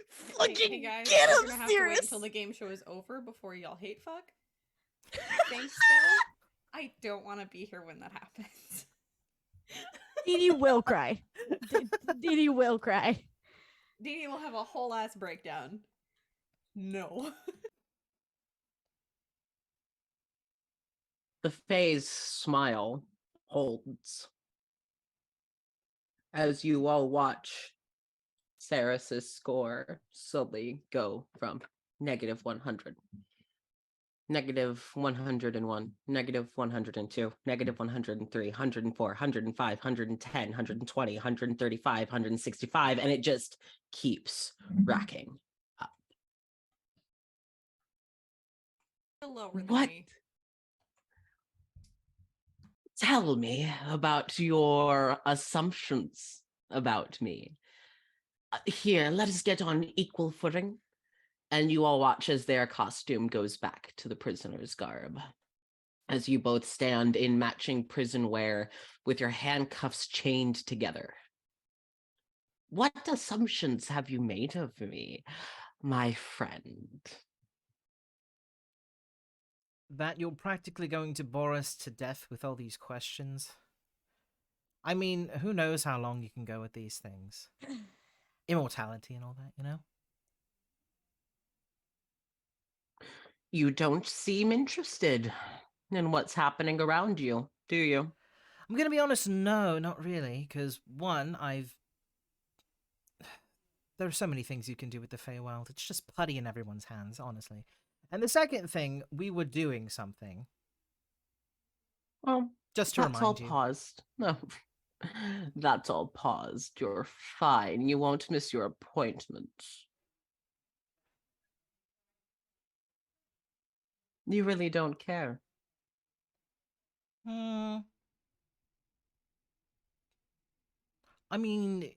Fucking hey guys, get we're him gonna have to wait serious. until the game show is over before y'all hate fuck. Thanks, though. I don't want to be here when that happens. Dee Dee will cry. Dee Dee will cry. Dee Dee will have a whole ass breakdown. No. The Fae's smile holds as you all watch Saris's score slowly go from -100, -101, -102, -103, 104, 105, 110, 120, 135, 165, and it just keeps racking up. Lower than What? me. Tell me about your assumptions about me. Here, let us get on equal footing. And you all watch as their costume goes back to the prisoner's garb. As you both stand in matching prison wear with your handcuffs chained together. What assumptions have you made of me, my friend? That you're practically going to bore us to death with all these questions. I mean, who knows how long you can go with these things? Immortality and all that, you know? You don't seem interested in what's happening around you, do you? I'm gonna be honest, no, not really, because one, there are so many things you can do with the Feywild. It's just putty in everyone's hands, honestly. And the second thing, we were doing something. Well, Just to that's all remind you. paused. No, that's all paused. You're fine. You won't miss your appointment. You really don't care. I mean,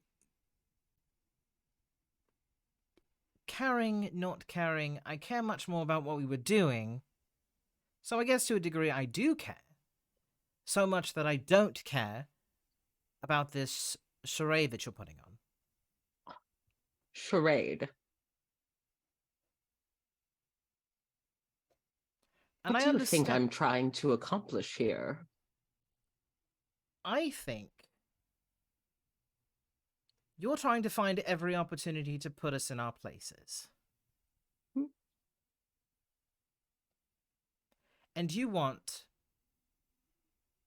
caring, not caring, I care much more about what we were doing. So I guess to a degree I do care. So much that I don't care about this charade that you're putting on. Charade. And What I do you think understand. I'm trying to accomplish here? I think you're trying to find every opportunity to put us in our places. Hmm? And you want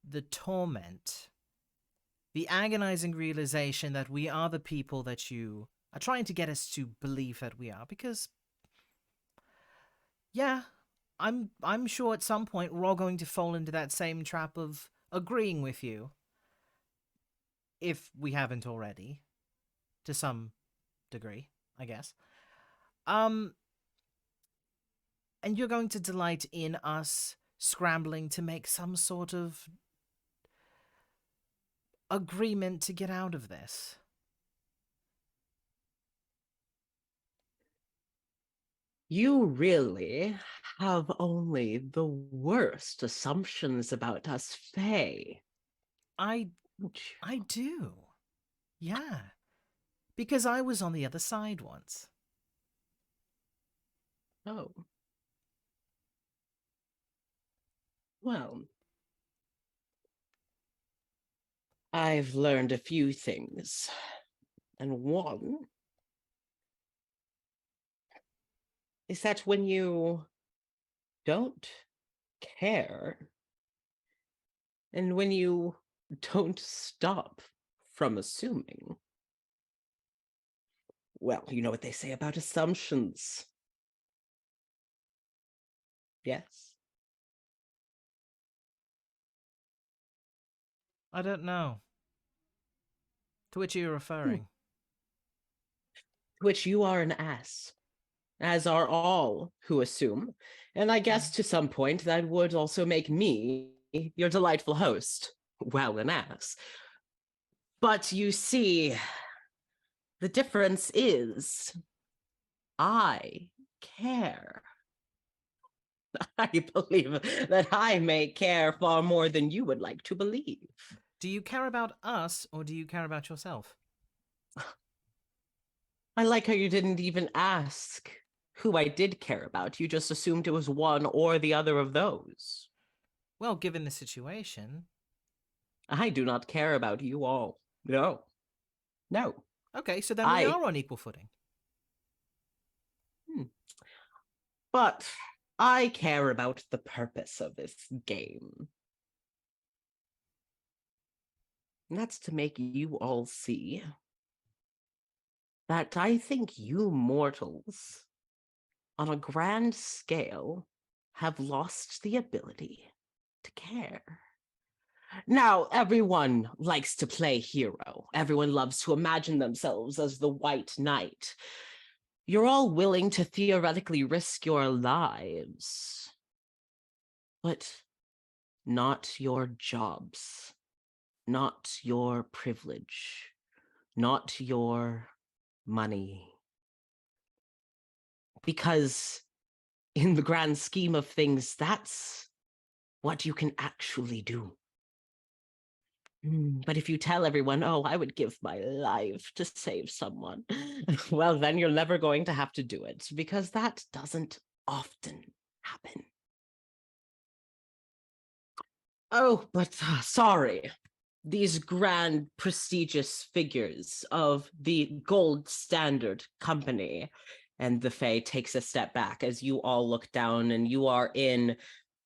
the torment, the agonizing realization that we are the people that you are trying to get us to believe that we are, because yeah, I'm sure at some point we're all going to fall into that same trap of agreeing with you, if we haven't already, to some degree, I guess. And you're going to delight in us scrambling to make some sort of agreement to get out of this. You really have only the worst assumptions about us, Fae. I Don't you? I do. Yeah. Because I was on the other side once. Oh. Well, I've learned a few things. And one is that when you don't care, and when you don't stop from assuming, well, you know what they say about assumptions. Yes? I don't know. To which are you referring? To which you are an ass, as are all who assume. And I guess to some point that would also make me your delightful host. Well, an ass. But you see, the difference is I care. I believe that I may care far more than you would like to believe. Do you care about us, or do you care about yourself? I like how you didn't even ask who I did care about. You just assumed it was one or the other of those. Well, given the situation. I do not care about you all. No. No. Okay, so then we are on equal footing. But I care about the purpose of this game. And that's to make you all see that I think you mortals, on a grand scale, have lost the ability to care. Now, everyone likes to play hero. Everyone loves to imagine themselves as the White Knight. You're all willing to theoretically risk your lives, but not your jobs, not your privilege, not your money. Because in the grand scheme of things, that's what you can actually do. But if you tell everyone, oh, I would give my life to save someone, well, then you're never going to have to do it, because that doesn't often happen. Oh, but sorry. These grand, prestigious figures of the gold standard company. And the Fae takes a step back as you all look down, and you are in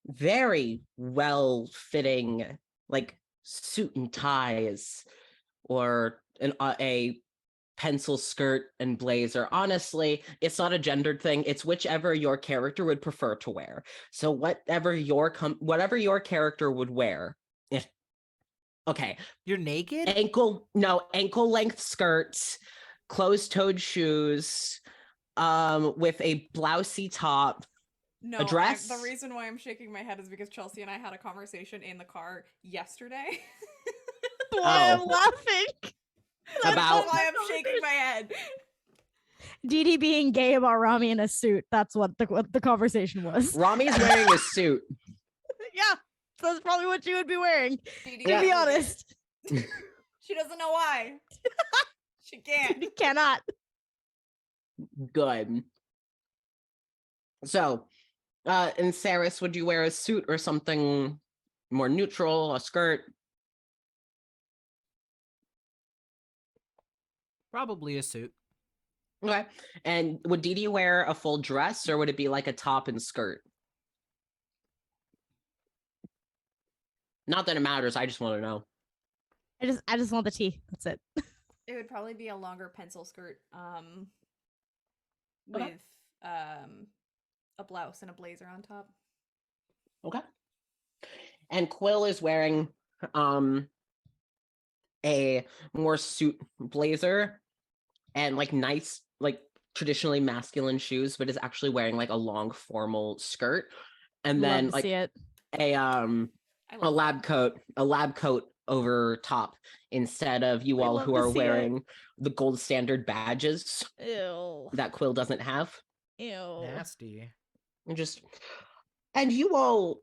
very well-fitting, like, suit and ties, or a pencil skirt and blazer. Honestly, it's not a gendered thing. It's whichever your character would prefer to wear. So whatever your character would wear. Okay. You're naked? Ankle length skirts, closed-toed shoes, with a blousey top. No, A dress? the reason why I'm shaking my head is because Chelsea and I had a conversation in the car yesterday. Why I'm Oh. laughing. That's About- why I'm shaking my head. Dee Dee being gay about Rami in a suit. That's what the conversation was. Rami's wearing a suit. Yeah, that's probably what she would be wearing. Dee Dee To Yeah. be doesn't- honest, She doesn't know why. She can't. you cannot. Good. So, and Saris, would you wear a suit or something more neutral, a skirt? Probably a suit. Okay. And would Dee Dee wear a full dress, or would it be like a top and skirt? Not that it matters. I just want to know. I just want the tea. That's it. It would probably be a longer pencil skirt, Okay. with a blouse and a blazer on top. Okay. And Quill is wearing a more suit blazer and like nice, like traditionally masculine shoes, but is actually wearing like a long formal skirt. And Love then to like see it. a I love lab coat over top, instead of you We all love who to are see it. wearing the gold standard badges Ew. that Quill doesn't have. Ew. Nasty. And you all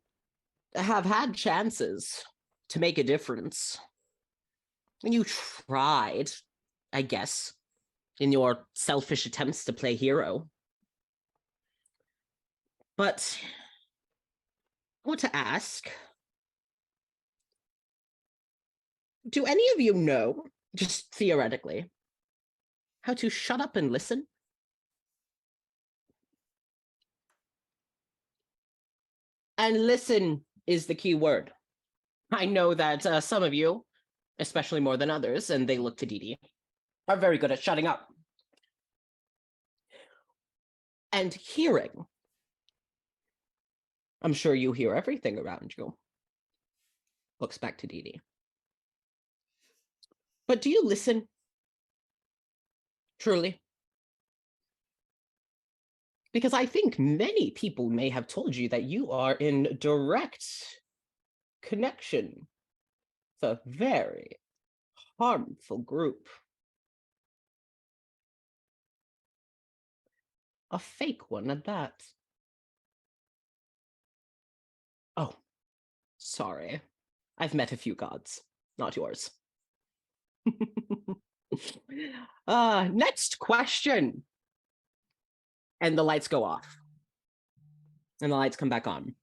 have had chances to make a difference. And you tried, I guess, in your selfish attempts to play hero. But I want to ask, do any of you know, just theoretically, how to shut up and listen? And listen is the key word. I know that some of you, especially more than others, and they look to Dee Dee, are very good at shutting up. And hearing. I'm sure you hear everything around you. Looks back to Dee Dee. But do you listen? Truly? Because I think many people may have told you that you are in direct connection with a very harmful group. A fake one at that. Oh, sorry. I've met a few gods, not yours. Next question. and the lights go off. And the lights come back on.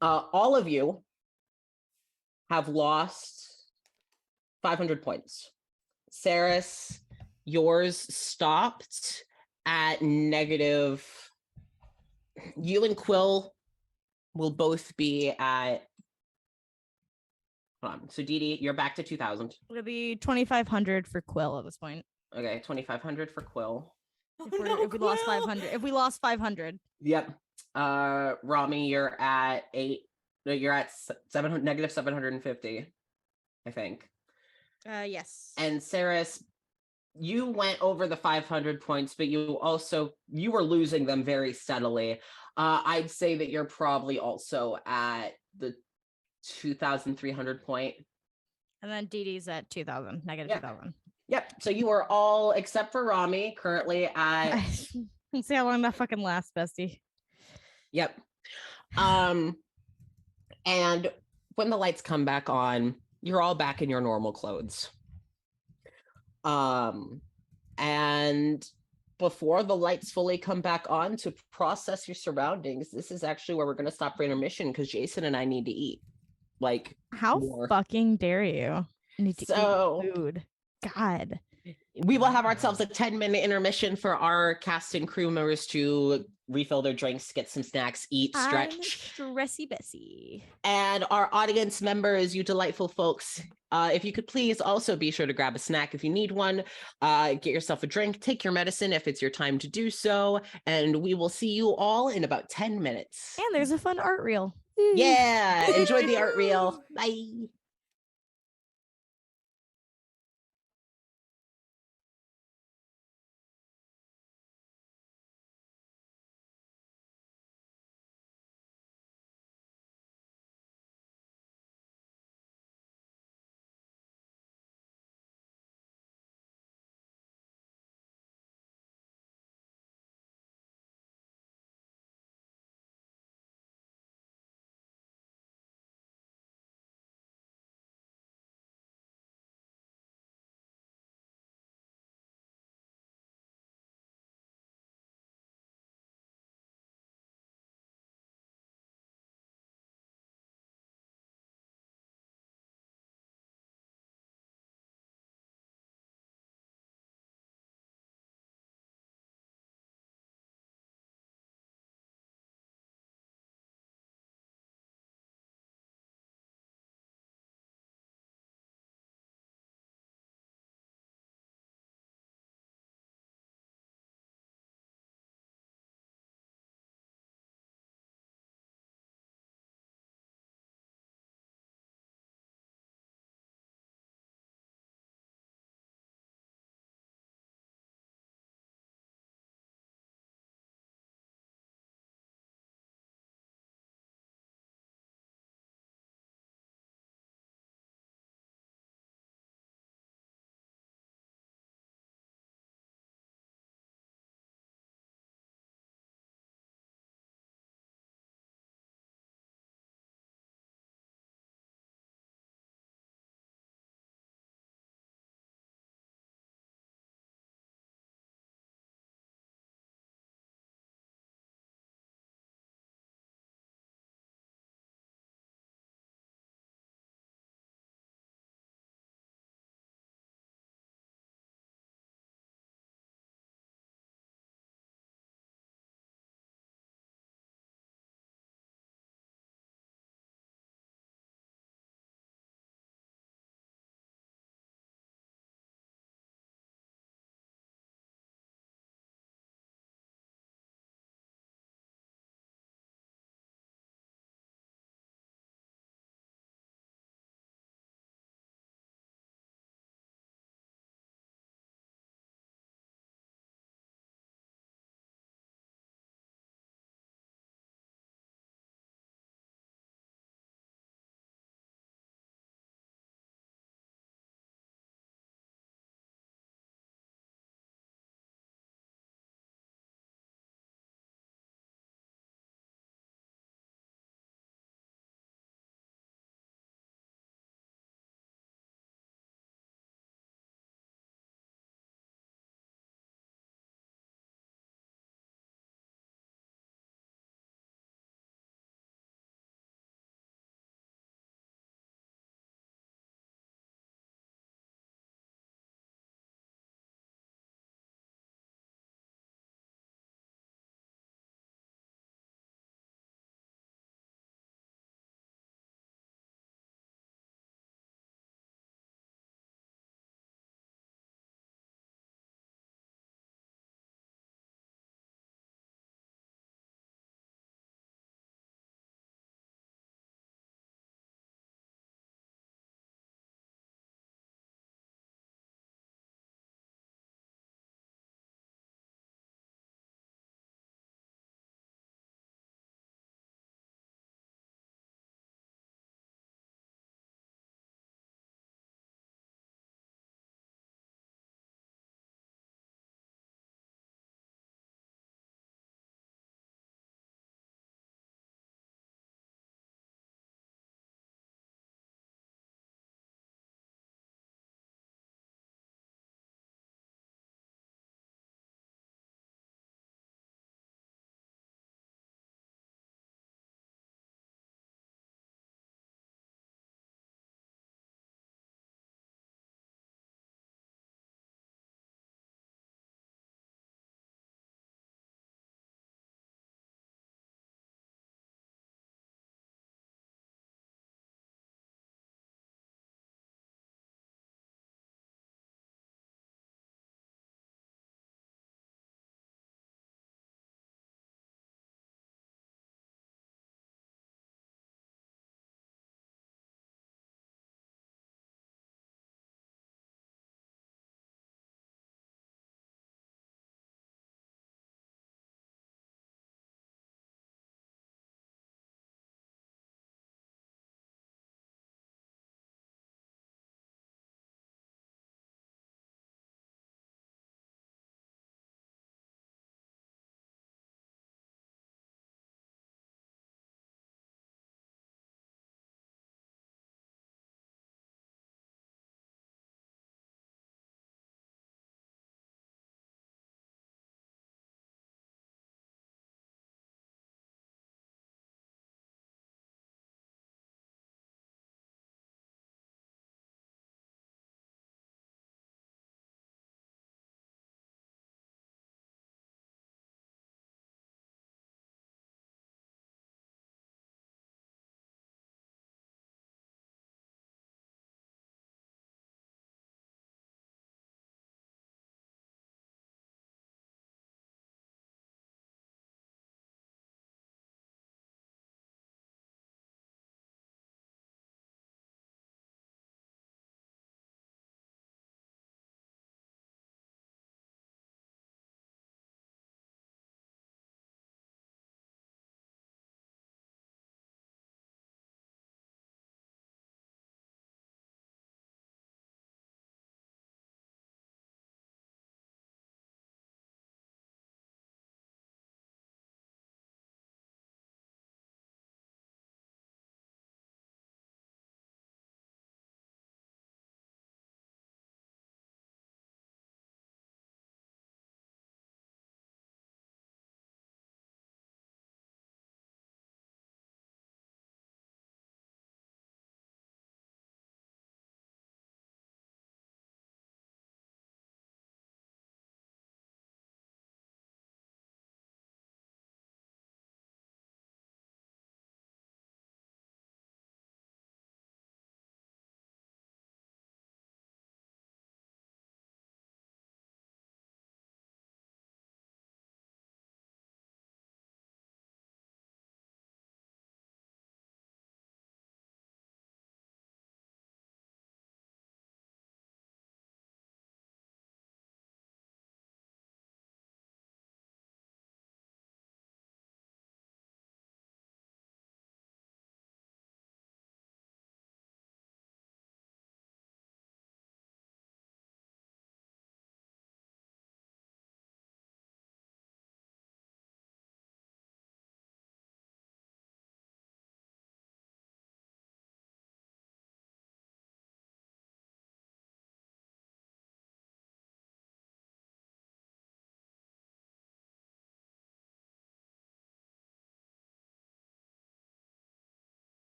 All of you have lost 500 points. Saris, yours stopped at negative. You and Quill will both be at. Hold on. So Dee Dee, you're back to 2,000. It'll be 2,500 for Quill at this point. Okay, 2,500 for Quill. If we lost 500. If we lost 500. Yep. Rami, you're at 8. No, you're at 700, negative 750, I think. Yes. And Saris, you went over the 500 points, but you were losing them very steadily. I'd say that you're probably also at the 2,300 point. And then Dee Dee's at 2,000, negative Yeah. 2,000. Yep. So you are all, except for Rami, currently at. Let's see how long that fucking lasts, bestie. Yep. And when the lights come back on, you're all back in your normal clothes. And before the lights fully come back on to process your surroundings, this is actually where we're going to stop for intermission because Jason and I need to eat. Like, how more. fucking dare you? I need to eat food. God. We will have ourselves a 10-minute intermission for our cast and crew members to refill their drinks, get some snacks, eat, stretch. I'm stressy Bessie. And our audience members, you delightful folks, if you could please also be sure to grab a snack if you need one, get yourself a drink, take your medicine if it's your time to do so, and we will see you all in about 10 minutes. And there's a fun art reel. Yeah, enjoy the art reel. Bye.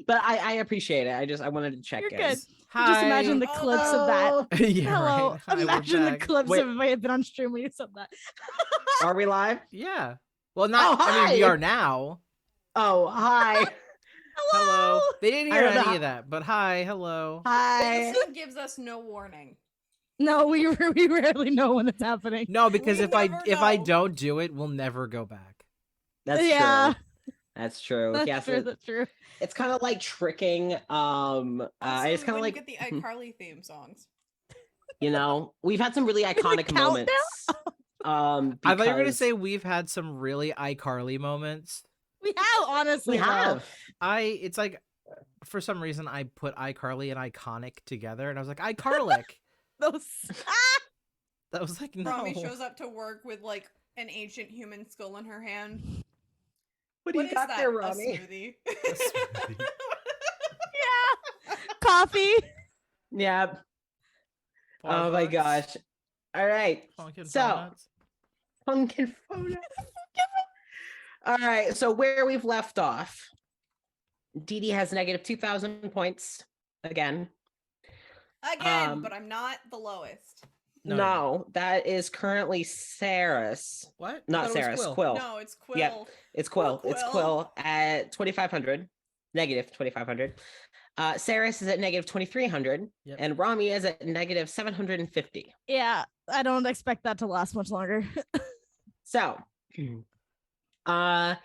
But I appreciate it. I wanted to check You're in. good. Hi. Just imagine the clips of that. Oh, Yeah, Hello. right. Hi, we're Imagine the back. clips Wait. of if I had been on stream when you said that. are we live? Yeah. Well, not. Oh, I mean, we hi! are now. Oh, hi. Hello. They didn't I hear don't know any how- of that, but hi, hello. Hi. Bethesda gives us no warning. No, we rarely know when it's happening. No, because We if I never know. don't do it, we'll never go back. That's Yeah. true. That's true. That's Yes, true. That's true. it's kind of like tricking. It's Also, kind of when like you get the iCarly theme songs. we've had some really iconic countdown? moments. I thought you were gonna Because say we've had some really iCarly moments. We have, honestly. we have. It's like, for some reason, I put iCarly and iconic together, and I was like, iCarlic. Those. That was like, no. Romy shows up to work with like an ancient human skull in her hand. What do you is got that? there, A Romy? smoothie. smoothie. Yeah. Coffee. Yeah. Oh my Starbucks, gosh. All right. Pumpkin So- donuts. Pumpkin photo. All right. So where we've left off, Dee Dee has negative 2,000 points again. Again, but I'm not the lowest. No, No, you're not. that is currently Saris. What? I Not thought it was Saris, Quill. Quill. No, it's Quill. Yep. It's Poor Quill. It's Quill. Quill at 2,500, negative 2,500. Saris is at negative 2,300, Yep. and Rami is at negative 750. Yeah, I don't expect that to last much longer. So, the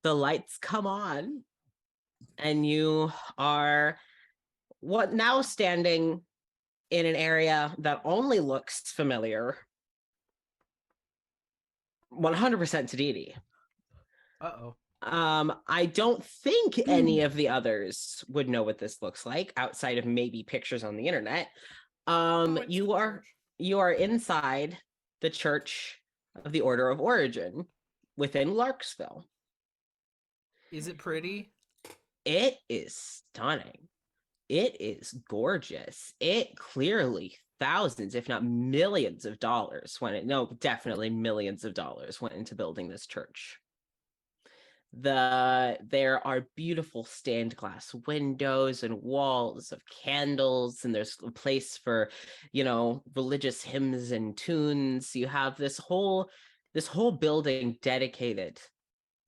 lights come on, and you are now standing in an area that only looks familiar 100% to Dee Dee. Uh-oh. I don't think any of the others would know what this looks like outside of maybe pictures on the internet. Oh, it's You the are church. you are inside the Church of the Order of Origin within Larksville. Is it pretty? It is stunning. It is gorgeous. It clearly thousands, if not millions of dollars definitely millions of dollars went into building this church. There are beautiful stained glass windows and walls of candles, and there's a place for, religious hymns and tunes. You have this whole building dedicated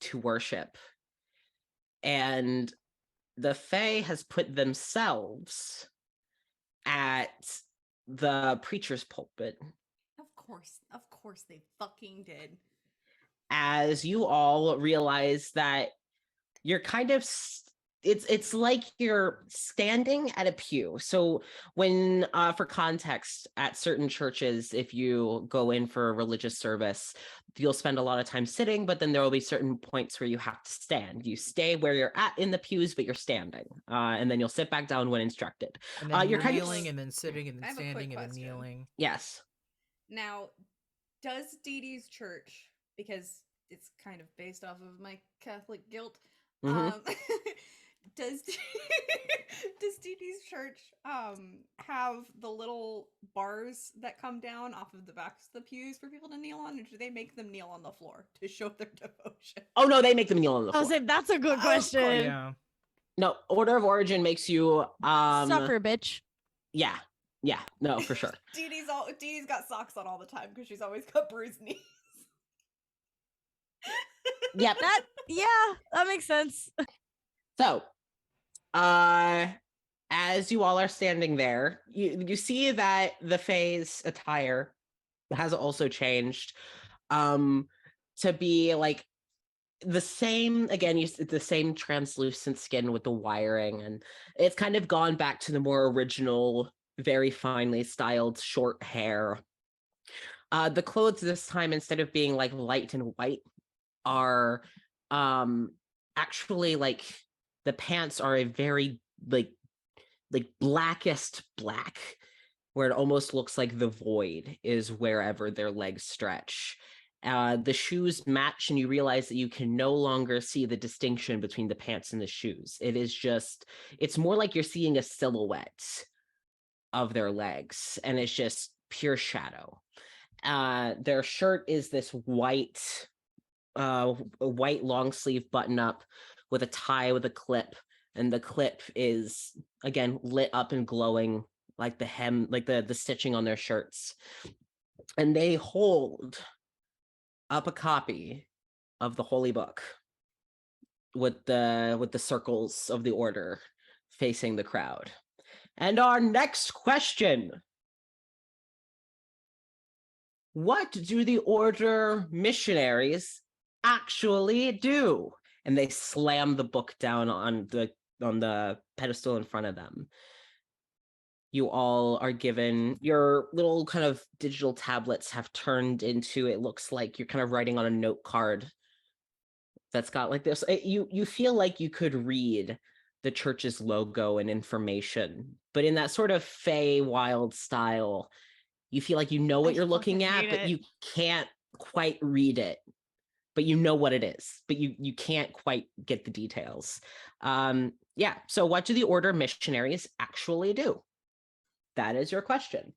to worship. And the Fae has put themselves at the preacher's pulpit. Of course they fucking did. As you all realize that you're kind of it's like you're standing at a pew. So when for context, at certain churches, if you go in for a religious service, you'll spend a lot of time sitting, but then there will be certain points where you have to stand. You stay where you're at in the pews, but you're standing, and then you'll sit back down when instructed. And then You're you're kind of- kneeling, and then sitting, and I then have a quick standing, and then question. kneeling. Yes. Now, does Dee Dee's church, because it's kind of based off of my Catholic guilt, Mhm. does does Dee Dee's church have the little bars that come down off of the backs of the pews for people to kneel on, or do they make them kneel on the floor to show their devotion? Oh no, they make them kneel on the I floor. was like, that's a good Of course. question. Yeah. No, Order of Origin makes you Suffer, bitch. Yeah, no, for sure. Dee Dee's got socks on all the time because she's always got bruised knees. Yep. That makes sense. So, as you all are standing there, you see that the Fae's attire has also changed, to be like the same. Again, the same translucent skin with the wiring, and it's kind of gone back to the more original, very finely styled short hair. The clothes this time, instead of being like light and white, are actually like the pants are a very like blackest black, where it almost looks like the void is wherever their legs stretch. The shoes match, and you realize that you can no longer see the distinction between the pants and the shoes. It's more like you're seeing a silhouette of their legs, and it's just pure shadow. Their shirt is this white long sleeve button up with a tie with a clip and the clip is again lit up and glowing like the hem, like the stitching on their shirts. And they hold up a copy of the holy book with the circles of the order facing the crowd. And our next question: what do the order missionaries actually do? And they slam the book down on the pedestal in front of them. You all are given your little kind of digital tablets have turned into, it looks like you're kind of writing on a note card that's got like this. You feel like you could read the church's logo and information, but in that sort of Fey wild style. You feel like you know what you're looking at, but you can't quite read it. But you know what it is, but you can't quite get the details. Yeah, so what do the order missionaries actually do? That is your question.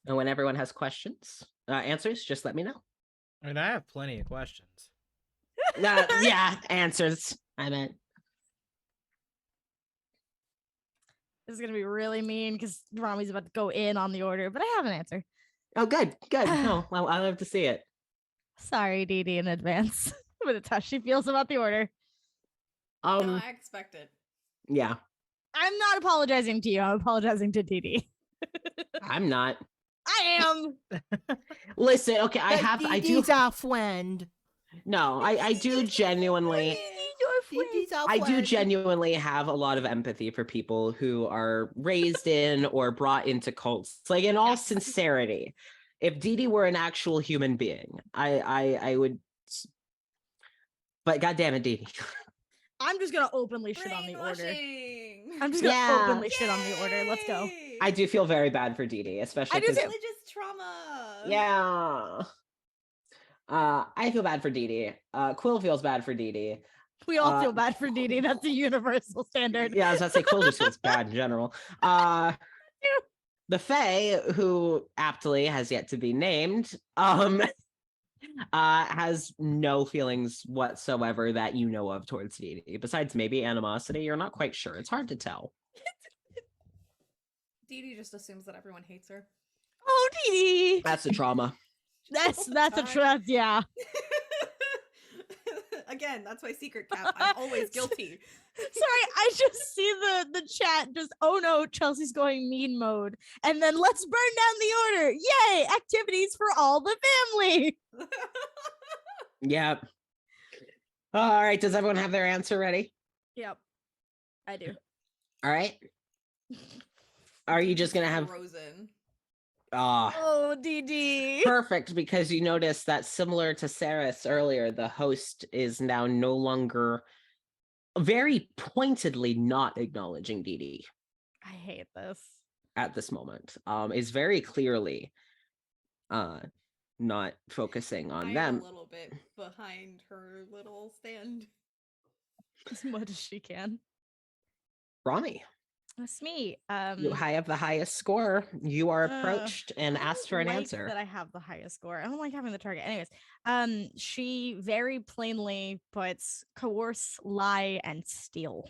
And when everyone has questions, answers, just let me know. I mean, I have plenty of questions. Yeah, answers, I meant. This is gonna be really mean because Rami's about to go in on the order, but I have an answer. Oh, good. No, well, I love to see it. Sorry, Dee Dee, in advance. But it's how she feels about the order. No, I expect it. Yeah. I'm not apologizing to you. I'm apologizing to Dee Dee. I'm not. I am. Listen, okay, I do. our friend. No, I do genuinely. I do genuinely have a lot of empathy for people who are raised in or brought into cults. Like, in all sincerity, if Dee Dee were an actual human being, I would. But goddamn it, Dee Dee. I'm just gonna openly shit on the order. Brainwashing. I'm just gonna openly shit on the order. Let's go. I do feel very bad for Dee Dee, especially I do too. Religious trauma. Yeah. I feel bad for Dee Dee. Quill feels bad for Dee Dee. We all feel bad for Dee Dee. That's a universal standard. Yeah, I was about to say Quill just feels bad in general. The Fae, who aptly has yet to be named, has no feelings whatsoever that you know of towards Dee Dee. Besides maybe animosity, you're not quite sure. It's hard to tell. Dee Dee just assumes that everyone hates her. Oh, Dee Dee. That's the trauma. That's a trust. Yeah. Again, that's my secret cap. I'm always guilty. Sorry, I just see the chat just, oh no, Chelsea's going mean mode. And then let's burn down the order. Yay, activities for all the family. Yep. All right, does everyone have their answer ready? Yep, I do. All right. Are you just going to have... Frozen. Oh, Dee Dee. Perfect, because you notice that similar to Saris earlier, the host is now no longer very pointedly not acknowledging Dee Dee. I hate this. At this moment, is very clearly not focusing on them. A little bit behind her little stand. As much as she can. Rami. That's me. You have the highest score. You are approached and asked for an answer. That I have the highest score. I don't like having the target. Anyways, she very plainly puts coerce, lie, and steal.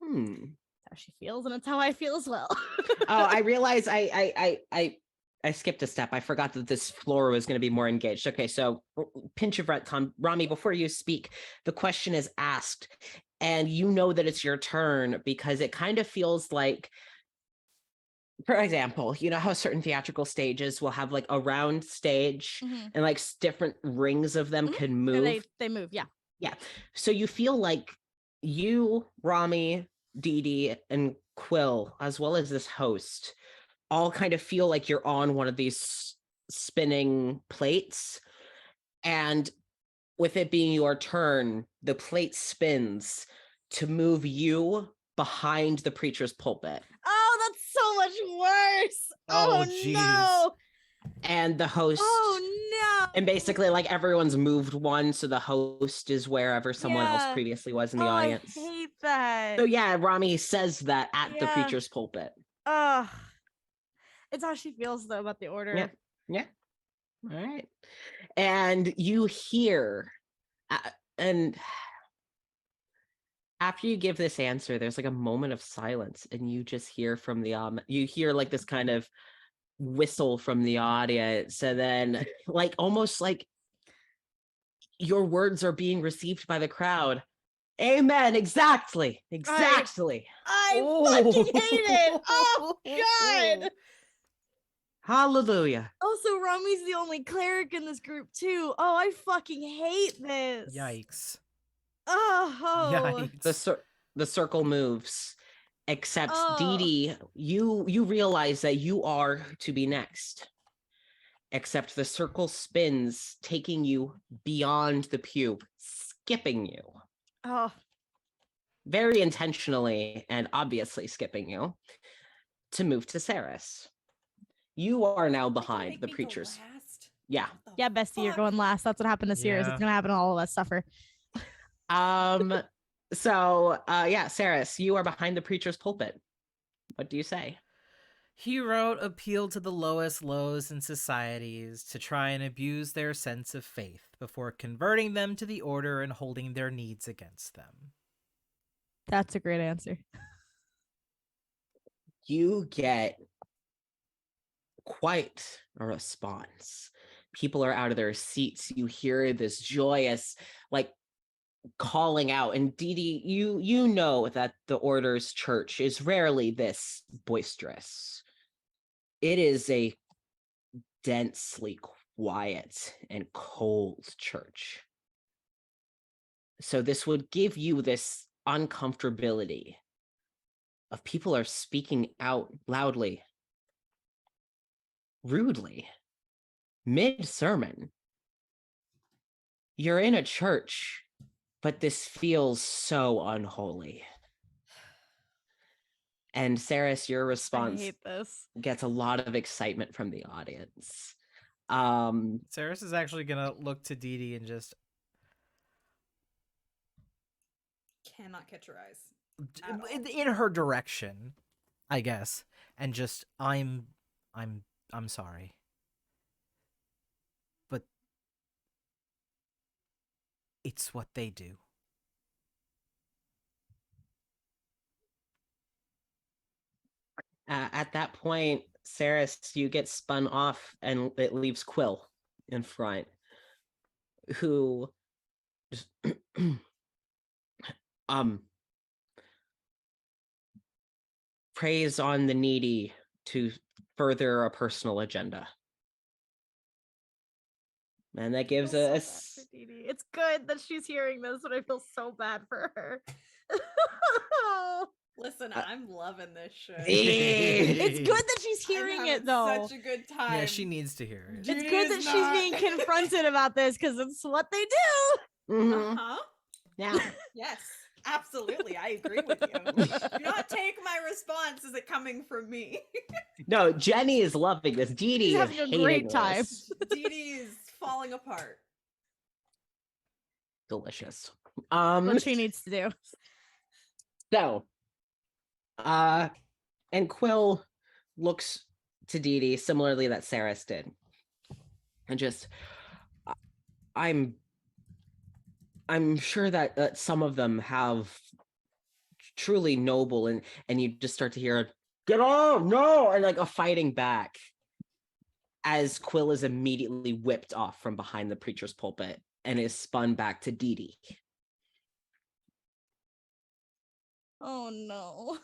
That's how she feels, and it's how I feel as well. I realize I skipped a step. I forgot that this floor was going to be more engaged. Okay, so pinch of retcon. Rami, before you speak, the question is asked, and you know that it's your turn because it kind of feels like, for example, you know how certain theatrical stages will have like a round stage and like different rings of them can move? And they move, yeah. Yeah. So you feel like you, Rami, Dee Dee, and Quill, as well as this host, all kind of feel like you're on one of these spinning plates, and with it being your turn, the plate spins to move you behind the preacher's pulpit. Oh, that's so much worse. Oh, no. And the host. Oh no. And basically, like, everyone's moved one, so the host is wherever someone else previously was in the audience. I hate that. So yeah, Rami says that at the preacher's pulpit. It's how she feels though about the order. Yeah. Yeah. All right. And you hear, and after you give this answer, there's like a moment of silence, and you just hear from the you hear like this kind of whistle from the audience, and then like almost like your words are being received by the crowd. Amen. Exactly. Exactly. I fucking hate it. Oh god. Hallelujah. Also, Rami's the only cleric in this group too. Oh, I fucking hate this. Yikes. Oh. Yikes. The circle moves, except Oh. Dee Dee, you realize that you are to be next. Except the circle spins, taking you beyond the pew, skipping you. Oh. Very intentionally and obviously skipping you to move to Saris. You are now behind the preachers. Yeah. Yeah, Bestie, you're going last. That's what happened this year. It's gonna happen to all of us. Suffer. So yeah, Saris, you are behind the preacher's pulpit. What do you say? He wrote appeal to the lowest lows in societies to try and abuse their sense of faith before converting them to the order and holding their needs against them. That's a great answer. You get quite a response. People are out of their seats. You hear this joyous, like, calling out. And Dee Dee, you know that the Order's church is rarely this boisterous. It is a densely quiet and cold church. So this would give you this uncomfortability of people are speaking out loudly, rudely, mid-sermon. You're in a church, but this feels so unholy. And Saris, your response gets a lot of excitement from the audience. Saris is actually gonna look to Dee Dee and just cannot catch her eyes in her direction, I guess, and just I'm sorry, but it's what they do. At that point, Saris, you get spun off, and it leaves Quill in front, who just preys on the needy to further a personal agenda. And that gives us It's good that she's hearing this, but I feel so bad for her. Listen, I'm loving this shit. It's good that she's hearing it though. Such a good time. Yeah, she needs to hear it. It's good that she's being confronted about this because it's what they do. Mm-hmm. Uh-huh. Yeah. Yes, absolutely. I agree with you. Do not take my response as it coming from me. No, Jenny is loving this. Dee Dee is having a great time. Dee Dee is falling apart. Delicious. What she needs to do. So, and Quill looks to Dee Dee similarly that Saris did, and just, I'm sure that some of them have truly noble, and you just start to hear, "Get off, no!" and like a fighting back, as Quill is immediately whipped off from behind the preacher's pulpit and is spun back to Dee Dee. Oh no.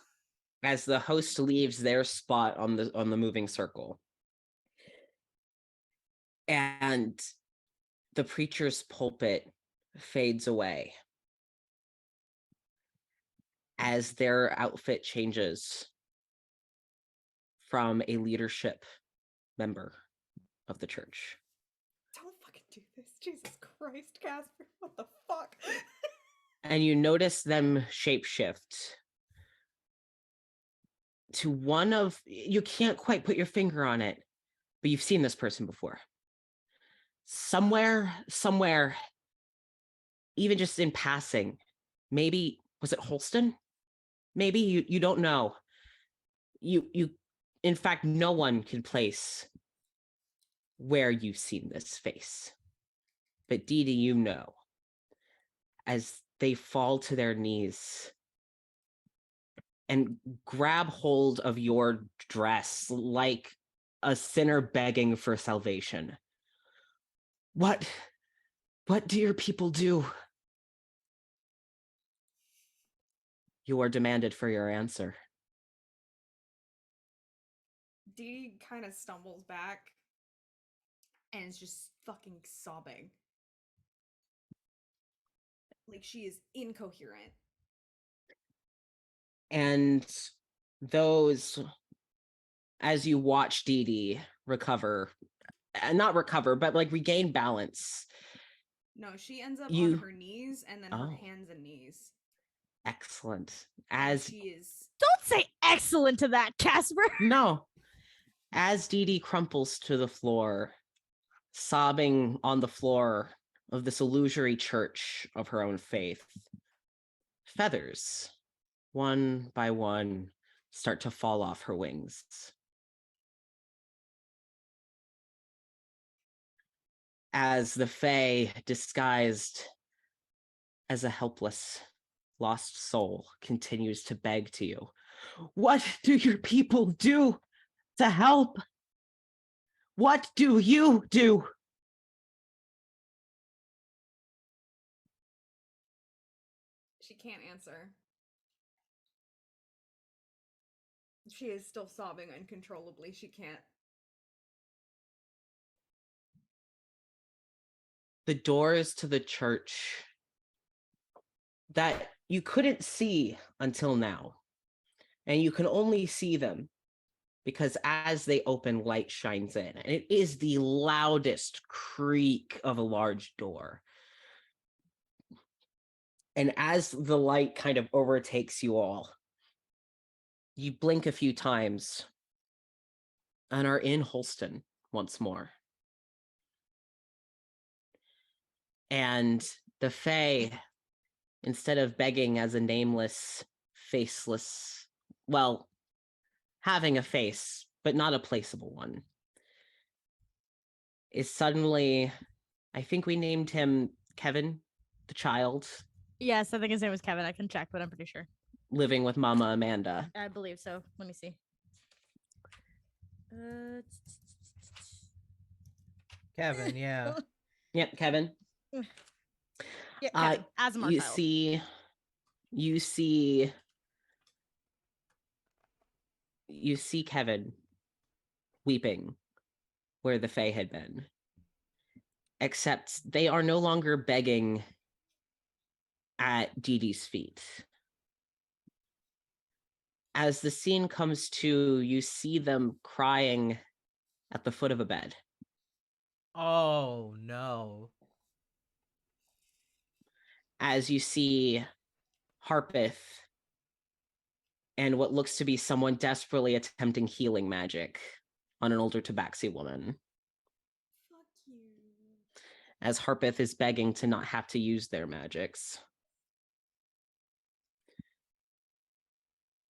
As the host leaves their spot on the moving circle. And the preacher's pulpit fades away as their outfit changes from a leadership member of the church. Don't fucking do this. Jesus Christ, Casper. What the fuck? And you notice them shapeshift to one of, you can't quite put your finger on it, but you've seen this person before. Somewhere, even just in passing. Maybe, was it Holston? Maybe, you don't know. you in fact, no one can place where you've seen this face. But Dee Dee, you know, as they fall to their knees and grab hold of your dress like a sinner begging for salvation. What do your people do? You are demanded for your answer. Dee kind of stumbles back and is just fucking sobbing. Like she is incoherent. And those, as you watch Dee Dee recover, not recover, but like regain balance. No, she ends up You- on her knees and then her Oh. hands and knees. Excellent. And As she is Don't say excellent to that, Casper. no, as Dee Dee crumples to the floor, sobbing on the floor of this illusory church of her own faith, feathers, one by one, start to fall off her wings. As the Fae, disguised as a helpless, lost soul, continues to beg to you. What do your people do to help? What do you do? she can't answer. She is still sobbing uncontrollably. She can't. The doors to the church that you couldn't see until now, and you can only see them because as they open, light shines in, and it is the loudest creak of a large door. And as the light kind of overtakes you all, you blink a few times and are in Holston once more. And the Fae, instead of begging as a nameless, faceless, well, having a face, but not a placeable one, is suddenly, I think we named him Kevin, the child, Yes, I think his name was Kevin. I can check, but I'm pretty sure. living with Mama Amanda. I believe so. Let me see. Kevin, yeah. Yep, Kevin. Yeah, Kevin, as a You child. see Kevin weeping where the Fae had been. Except they are no longer begging at Dee Dee's feet. As the scene comes to, you see them crying at the foot of a bed. Oh no. As you see Harpeth and what looks to be someone desperately attempting healing magic on an older Tabaxi woman. Fuck you. As Harpeth is begging to not have to use their magics.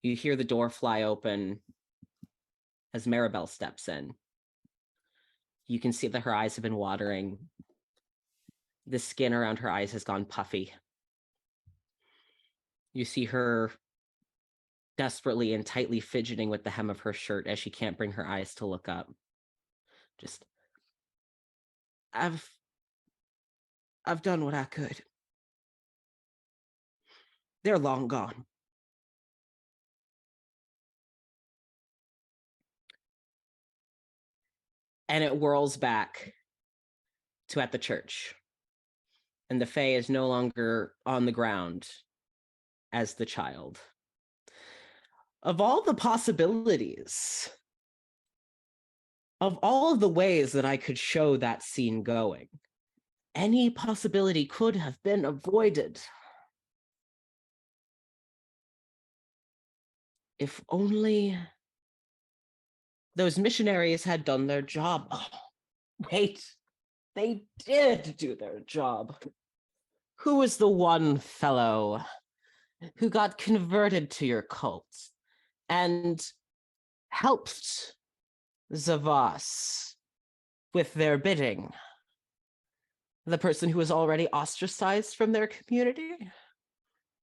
You hear the door fly open as Maribel steps in. You can see that her eyes have been watering. The skin around her eyes has gone puffy. You see her desperately and tightly fidgeting with the hem of her shirt as she can't bring her eyes to look up. Just, I've done what I could. They're long gone. And it whirls back to at the church. And the Fae is no longer on the ground as the child. Of all the possibilities, of all of the ways that I could show that scene going, any possibility could have been avoided. If only those missionaries had done their job. Oh, wait, they did do their job. Who was the one fellow who got converted to your cult? And helped Zavas with their bidding. The person who was already ostracized from their community?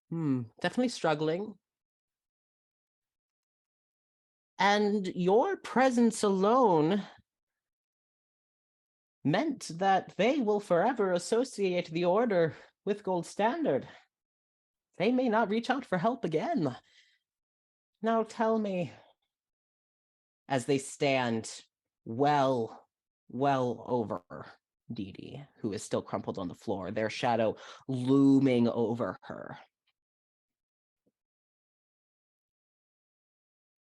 Definitely struggling. And your presence alone meant that they will forever associate the order with Gold Standard. They may not reach out for help again. Now tell me, as they stand well over Dee Dee, who is still crumpled on the floor, their shadow looming over her.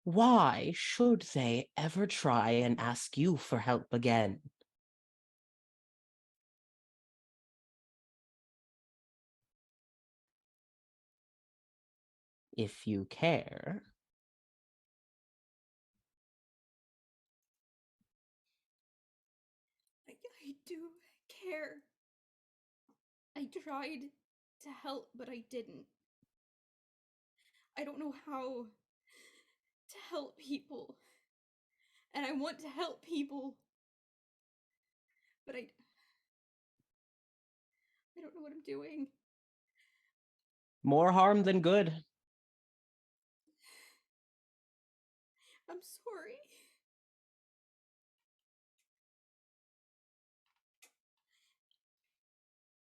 Why should they ever try and ask you for help again? If you care. I do care. I tried to help, but I didn't. I don't know how to help people. And I want to help people. But I don't know what I'm doing. More harm than good. I'm sorry.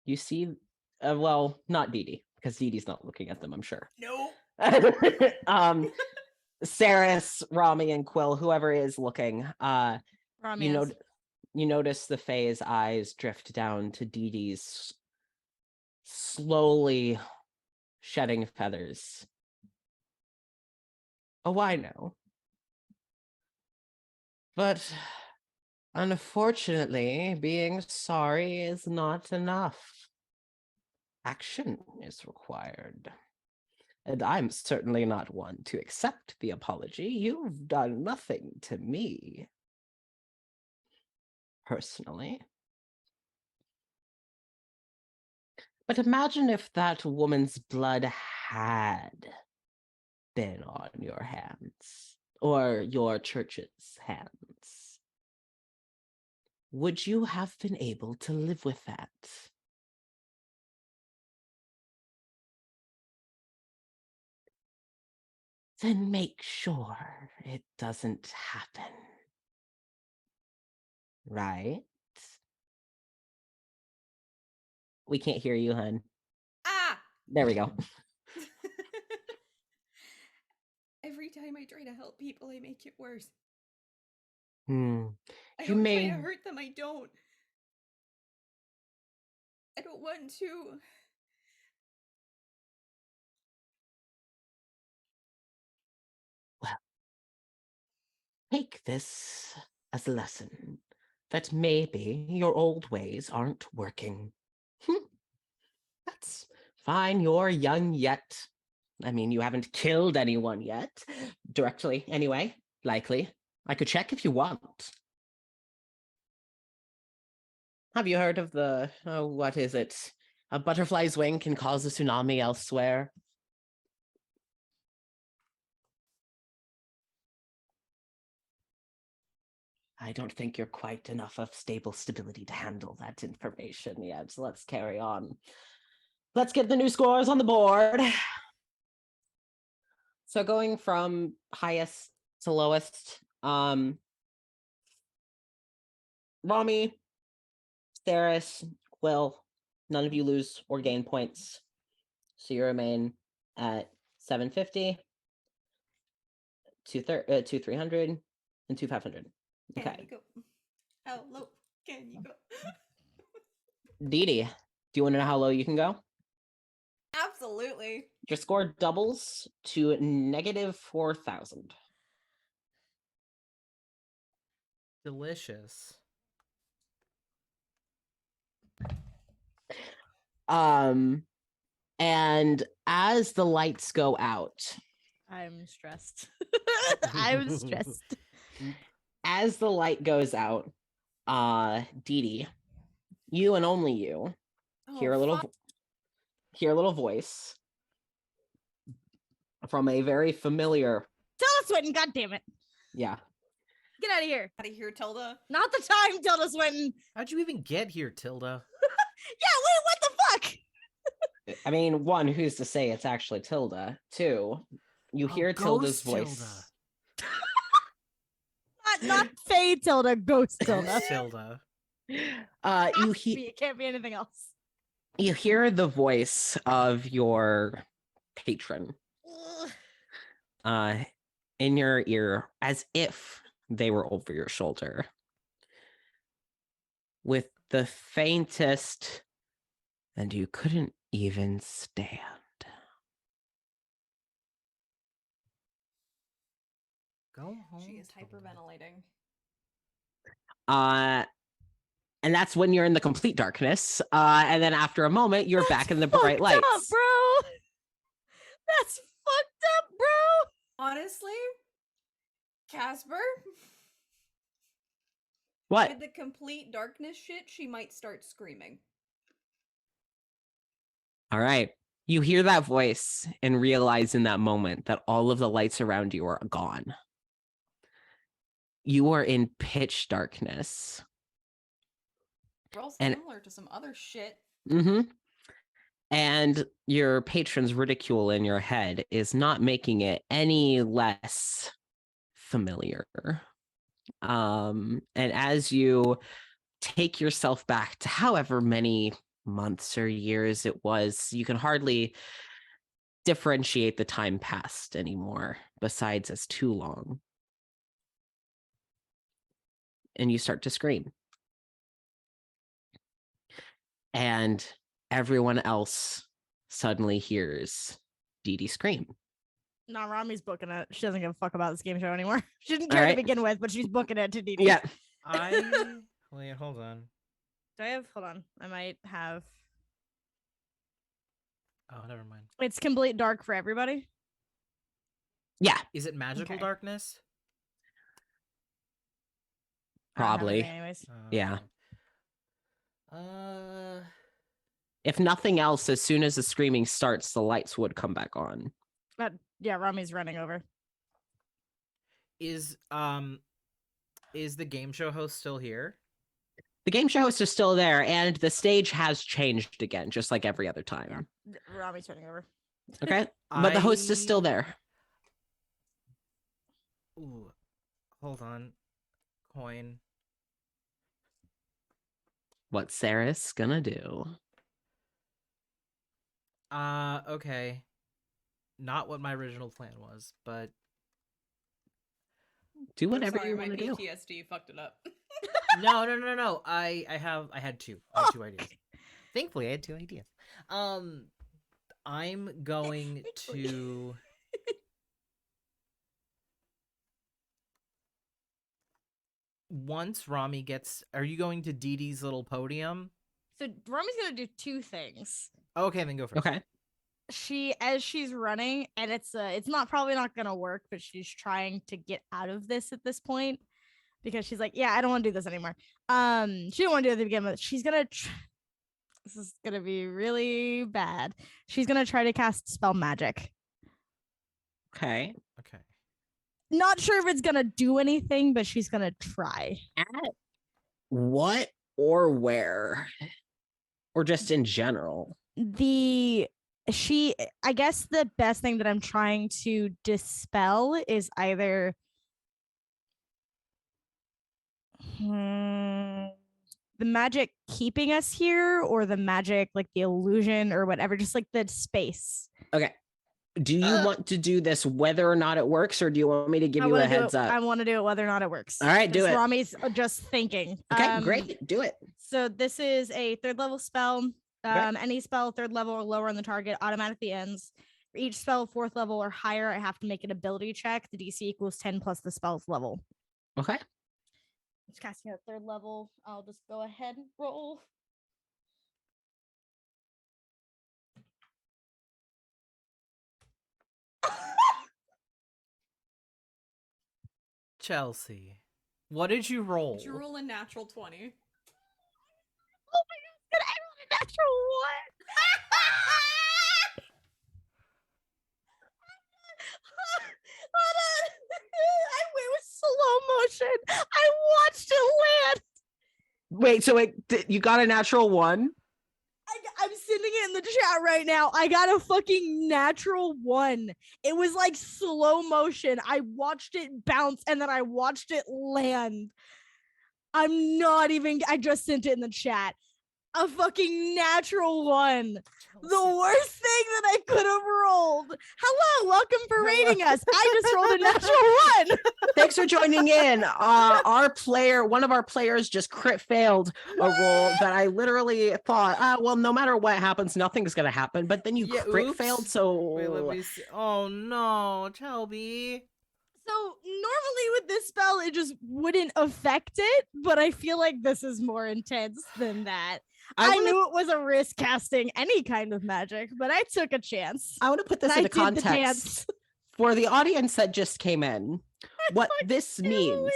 You see, well, not Dee Dee, because Dee Dee's not looking at them, I'm sure. No. Saris, Rami, and Quill, whoever is looking, Ramia's. you notice the Fae's eyes drift down to Dee Dee's, slowly shedding feathers. Oh, I know. But unfortunately, being sorry is not enough. Action is required. And I'm certainly not one to accept the apology. You've done nothing to me. Personally. But imagine if that woman's blood had been on your hands, or your church's hands. Would you have been able to live with that? Then make sure it doesn't happen. Right? We can't hear you, hun. Ah! There we go. Every time I try to help people, I make it worse. I I don't try to hurt them, I don't. I don't want to. Well, take this as a lesson that maybe your old ways aren't working. That's fine, you're young yet. I mean, you haven't killed anyone yet. Directly, anyway, likely. I could check if you want. Have you heard of the, what is it? A butterfly's wing can cause a tsunami elsewhere. I don't think you're quite enough of stable stability to handle that information yet. So let's carry on. Let's get the new scores on the board. So going from highest to lowest, Rami, Theris, Quill, none of you lose or gain points. So you remain at 750, 300, and 500. Can Okay. you go? How low can you go? Dee Dee, do you want to know how low you can go? Absolutely. Your score doubles to negative 4,000. Delicious. And as the lights go out, I'm stressed. I'm stressed. as the light goes out, Dee Dee, you and only you hear a little voice from a very familiar Tell us, Swinton, God damn it. Yeah. Get out of here. Out of here, Tilda. Not the time Tilda Swinton. How'd you even get here, Tilda? Yeah, wait, what the fuck? I mean, one, who's to say it's actually Tilda? Two, you hear Tilda's ghost voice. Tilda. Not Faye Tilda, Ghost Tilda. Ghost Tilda. It can't be anything else. You hear the voice of your patron in your ear as if they were over your shoulder with the faintest, and you couldn't even stand. Go home. She is Tilda. hyperventilating. And that's when you're in the complete darkness. And then after a moment, you're back in the bright Fucked lights. up, bro. That's fucked up, bro. Honestly, Casper, What? with the complete darkness shit, she might start screaming. All right. You hear that voice and realize in that moment that all of the lights around you are gone. You are in pitch darkness. Real And- similar to some other shit. Mm-hmm. And your patron's ridicule in your head is not making it any less familiar. And as you take yourself back to however many months or years it was, you can hardly differentiate the time passed anymore, besides as too long. And you start to scream. And everyone else suddenly hears Dee Dee scream. No, Rami's booking it. She doesn't give a fuck about this game show anymore. She didn't All care right. to begin with, but she's booking it to Didi. Yeah. Wait, hold on. Do I have? Hold on. I might have. Oh, never mind. It's complete dark for everybody. Yeah, Is it magical Okay. darkness? I don't have probably. anything anyways. Yeah. Uh, If nothing else, as soon as the screaming starts, the lights would come back on. But yeah, Rami's running over. is the game show host still here? The game show host is still there, and the stage has changed again, just like every other time. Rami's running over. Okay? But the host is still there. Ooh, hold on. Coin. What's Saris gonna do? Okay. Not what my original plan was, but Do I'm whatever sorry, you my want to do. PTSD fucked it up. no. I had two. I had two ideas. Thankfully, I had two ideas. I'm going to. Once Rami gets, are you going to Dee Dee's little podium? So Rami's gonna do two things. Okay, then go first. Okay. As she's running, and it's probably not gonna work, but she's trying to get out of this at this point because she's like, yeah, I don't want to do this anymore. She didn't want to do it at the beginning, but she's gonna. This is gonna be really bad. She's gonna try to cast spell magic. Okay. Okay. Not sure if it's gonna do anything, but she's gonna try. At what or where? Or just in general? I guess the best thing that I'm trying to dispel is either the magic keeping us here or the magic, like the illusion or whatever, just like the space. Okay. Do you want to do this whether or not it works, or do you want me to give you a heads up? I want to do it whether or not it works. All right, do it. Rami's just thinking. Okay, great. Do it. So this is a 3rd level spell. Any spell 3rd level or lower on the target automatically ends. For each spell 4th level or higher, I have to make an ability check. The DC equals 10 plus the spell's level. Okay. It's casting at 3rd level. I'll just go ahead and roll. Chelsea, what did you roll? Did you roll a natural 20? Oh my god, did I roll a natural one? Hold on. It was so motion. I watched it land. Wait, so you got a natural one? I'm sending it in the chat right now. I got a fucking natural one. It was like slow motion. I watched it bounce and then I watched it land. I'm not even, I just sent it in the chat. A fucking natural one. The worst thing that I could have rolled. Hello, welcome for rating us. I just rolled a natural one. Thanks for joining in. One of our players just crit failed a roll that I literally thought, well, no matter what happens, nothing's gonna happen. But then you crit oops. failed, so Wait, let me see. Oh no, Shelby. So normally with this spell, it just wouldn't affect it, but I feel like this is more intense than that. I knew it was a risk casting any kind of magic, but I took a chance. I want to put this into context for the audience that just came in. What this means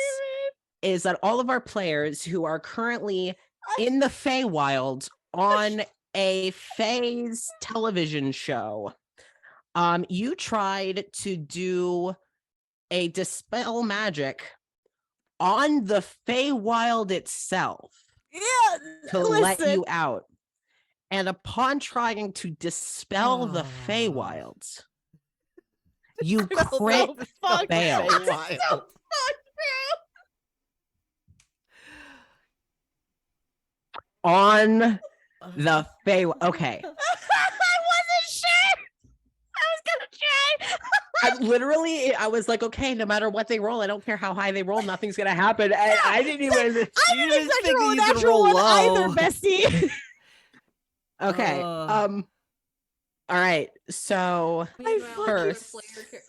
is that all of our players who are currently in the Feywild on a Fey's television show, you tried to do a dispel magic on the Feywild itself. Yeah, to let you out. And upon trying to dispel the Feywilds, you crit failed. On the Feywild. Okay. I wasn't sure. I was gonna try. I was like, okay, no matter what they roll, I don't care how high they roll, nothing's gonna happen. And I didn't even. I didn't expect to roll a natural one either, bestie. Okay. All right. So first,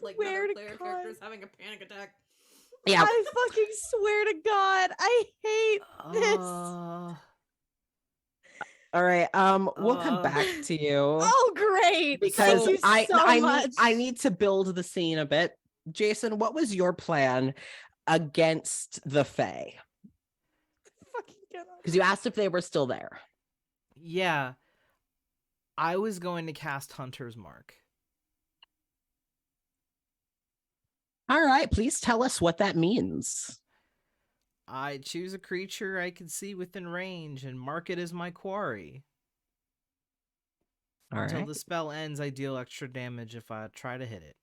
player characters having a panic attack. Yeah. I fucking swear to God, I hate this. All right. We'll come back to you. Oh, great! Because Thank you so much. I need to build the scene a bit. Jason, what was your plan against the Fae? Because you asked if they were still there. Yeah. I was going to cast Hunter's Mark. All right, please tell us what that means. I choose a creature I can see within range and mark it as my quarry. Until the spell ends, I deal extra damage if I try to hit it.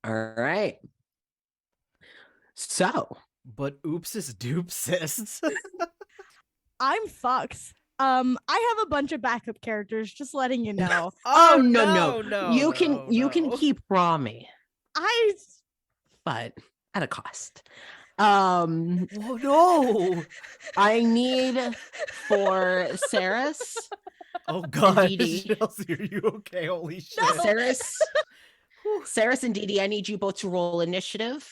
All right. So. But oopsis doopsis. I'm fucked. I have a bunch of backup characters, just letting you know. Oh, no. You can keep Rami. But at a cost. Oh no! I need for Saris. Oh god, Chelsea, are you okay? Holy shit! No. Saris and Didi, I need you both to roll initiative.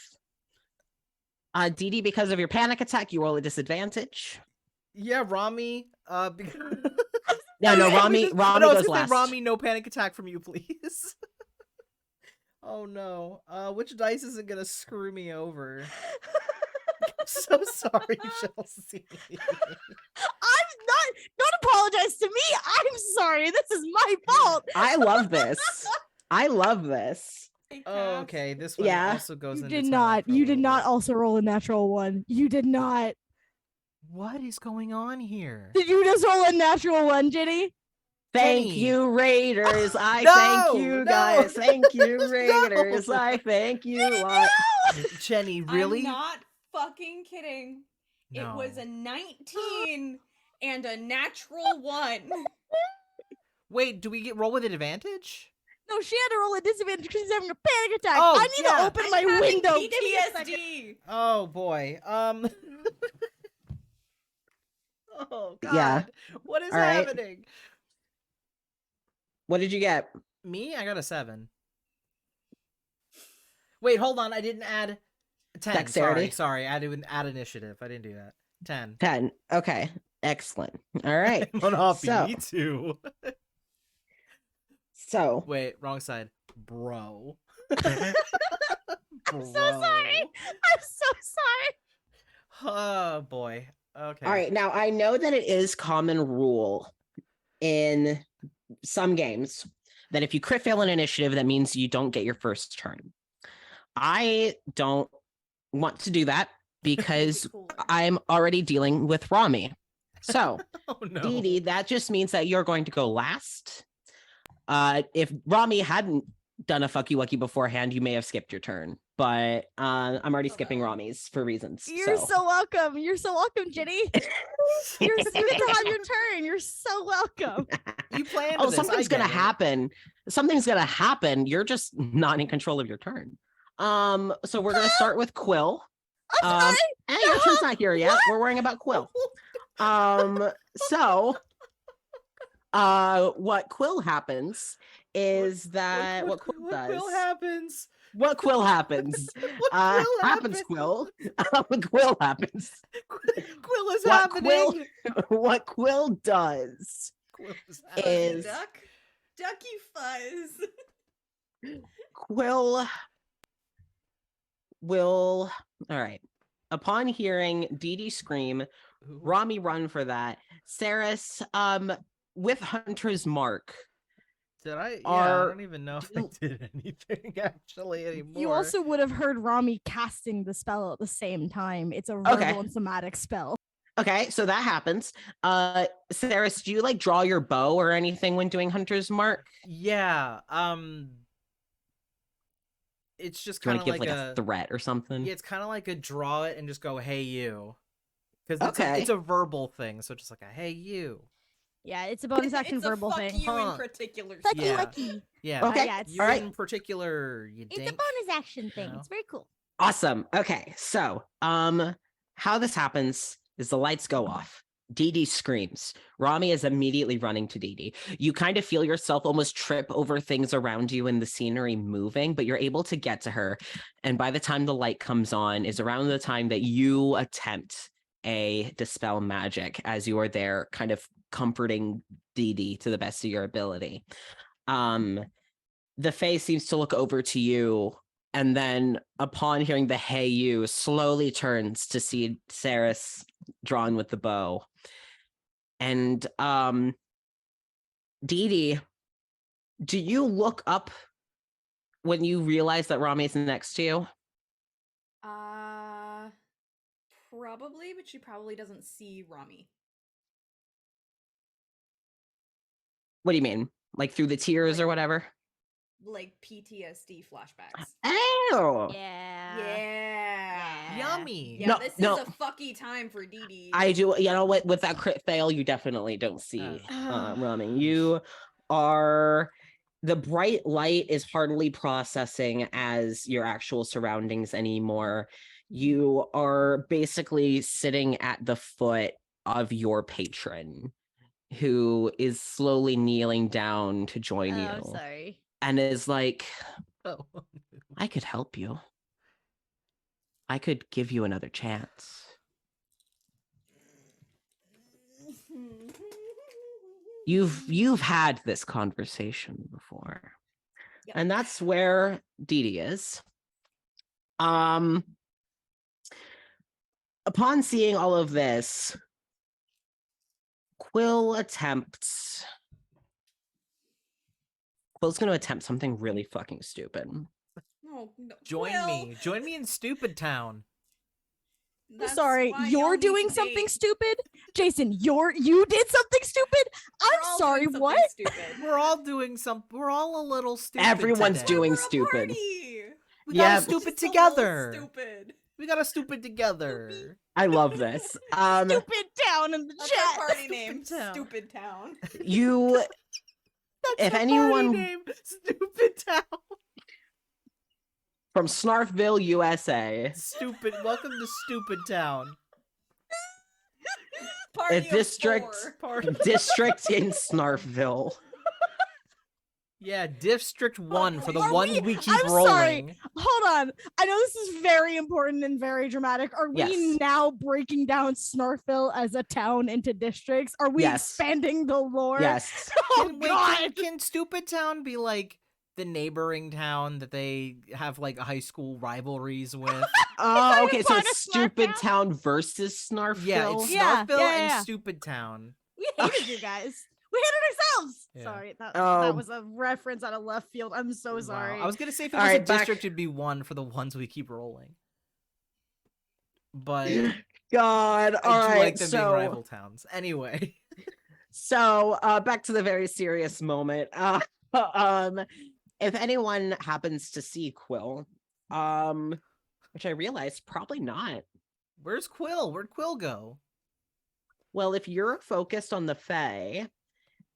Didi, because of your panic attack, you roll a disadvantage. Yeah, Rami. No, Rami goes last. Rami, no panic attack from you, please. Oh no. Which dice isn't gonna screw me over? I'm so sorry, Chelsea. Don't apologize to me. I'm sorry. This is my fault. I love this. Oh, okay. This one also goes into You did not also roll a natural one. You did not. What is going on here? Did you just roll a natural one, Jenny? Thank you, Raiders. Thank you, guys. Thank you, Raiders. I thank you. Jenny, really? I'm not fucking kidding. No. It was a 19 and a natural 1. Wait, do we roll with an advantage? No, she had to roll a disadvantage because she's having a panic attack. Oh, I need to open my window. PTSD. Oh boy. Oh god. Yeah. What is happening? Right. What did you get? Me? I got a 7. Wait, hold on. I didn't add 10. Dexterity. Sorry. I didn't add initiative. I didn't do that. 10. 10. Okay. Excellent. All right. Me too. So. Wait, wrong side. Bro. I'm so sorry. Oh boy. Okay. All right. Now I know that it is common rule in some games that if you crit fail an initiative, that means you don't get your first turn. I don't want to do that because Cooler. I'm already dealing with Rami. So, Oh no. Dee Dee, that just means that you're going to go last. If Rami hadn't done a fucky wucky beforehand, you may have skipped your turn. But I'm already skipping Rami's for reasons. You're so welcome. You're so welcome, Jenny. You get to have your turn. You're so welcome. You planned Oh, this. something's gonna happen. Something's gonna happen. You're just not in control of your turn. So we're gonna start with Quill. I'm sorry. And your turn's not here yet. We're worrying about Quill. So what Quill happens is that what Quill does. Quill happens. What Quill happens? Happens, Quill. What Quill happens? Quill is What happening. What Quill does Quill is is Ducky fuzz. Quill will. All right. Upon hearing Dee Dee scream, Rami run for that. Saris, with Hunter's Mark. Did I? Yeah, Are- I don't even know if I did anything actually anymore. You also would have heard Rami casting the spell at the same time. It's a verbal and somatic spell. Okay, so that happens. Saris, do you like draw your bow or anything when doing Hunter's Mark? Yeah. It's just Do you kind want of to give like like a threat or something? Yeah, it's kind of like a draw it and just go, "Hey you," because Okay. it's a verbal thing. So just like a "Hey you." Yeah, it's a bonus action It's verbal a fuck thing. you Huh. in particular. Fuck spell. you, Yeah. lucky. Yeah. Okay. Yeah, it's, You All right. in particular, you it's a dink. bonus action thing. know? It's very cool. Awesome. Okay, so how this happens is the lights go off. Dee Dee screams. Rami is immediately running to Dee Dee. You kind of feel yourself almost trip over things around you and the scenery moving, but you're able to get to her. And by the time the light comes on is around the time that you attempt a dispel magic as you are there kind of comforting Dee Dee to the best of your ability. The Fae seems to look over to you, and then upon hearing the "Hey you," slowly turns to see Saris drawn with the bow. And Dee Dee, do you look up when you realize that Rami is next to you? Probably, but she probably doesn't see Rami. What do you mean? Like through the tears or Like- whatever? Like PTSD flashbacks. Oh, Yeah. Yeah. Yummy. Yeah, No, this no. is a fucky time for Dee Dee. I do. You know what? With that crit fail, you definitely don't see Rami. You are. The bright light is hardly processing as your actual surroundings anymore. You are basically sitting at the foot of your patron, who is slowly kneeling down to join you. I'm sorry. And is like, Oh. I could help you. I could give you another chance. You've had this conversation before. Yep. And that's where Dee Dee is. Upon seeing all of this, Quill's going to attempt something really fucking stupid. No, Join Quill, me. Join me in Stupid Town. I'm that's sorry, why y'all you're need doing to something date. stupid? Jason, you did something stupid? We're I'm all sorry, doing something what? Stupid. We're all doing some. We're all a little stupid. Everyone's today. doing We're a stupid. party. We Yeah, gotta stupid Just a little together. Stupid. We gotta stupid together. I love this. Stupid down in the That's chat. our party Stupid name. Town. Stupid Town. You, That's if the party anyone name, Stupid Town. from Snarfville, USA, Stupid. Welcome to Stupid Town. Party of district- 4. Party. district in Snarfville. Yeah, District 1 for the Are ones we- we keep I'm sorry. rolling. Hold on. I know this is very important and very dramatic. Are we Yes. now breaking down Snarfville as a town into districts? Are we Yes. expanding the lore? Yes. Oh, Wait, God. can Stupid Town be like the neighboring town that they have like high school rivalries with? Oh, okay. So part it's of Stupid Snarfville? Town versus Snarfville. Yeah, it's Yeah, Snarfville yeah, yeah. and Stupid Town. We hated you guys. We hated ourselves. Yeah. Sorry, that Um, was a reference out of left field. I'm so Wow. sorry. I was gonna say if it All was right, a back- district, it'd be 1 for the ones we keep rolling. but God. All I do right. like them being rival towns. Anyway. So back to the very serious moment. If anyone happens to see Quill, which I realized probably not. Where's Quill? Where'd Quill go? Well, if you're focused on the Fae,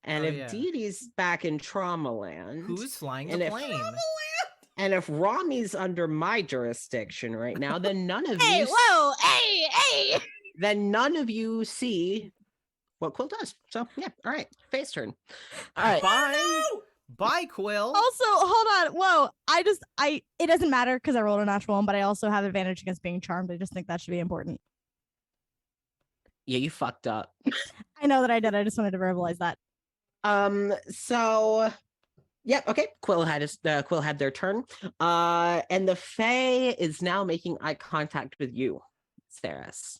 and Oh, if yeah. Dee back in Trauma Land, Who's flying and the if- plane? and if Rami's under my jurisdiction right now, then none of Hey, you whoa, hey. then none of you see what Quill does. So yeah, all right, Fae's turn. All right. Bye. Bye, Quill. Also, hold on. Whoa, it doesn't matter because I rolled a natural one, but I also have advantage against being charmed. I just think that should be important. Yeah, you fucked up. I know that I did. I just wanted to verbalize that. So yeah, okay. Quill had their turn. And the Fae is now making eye contact with you, Saris.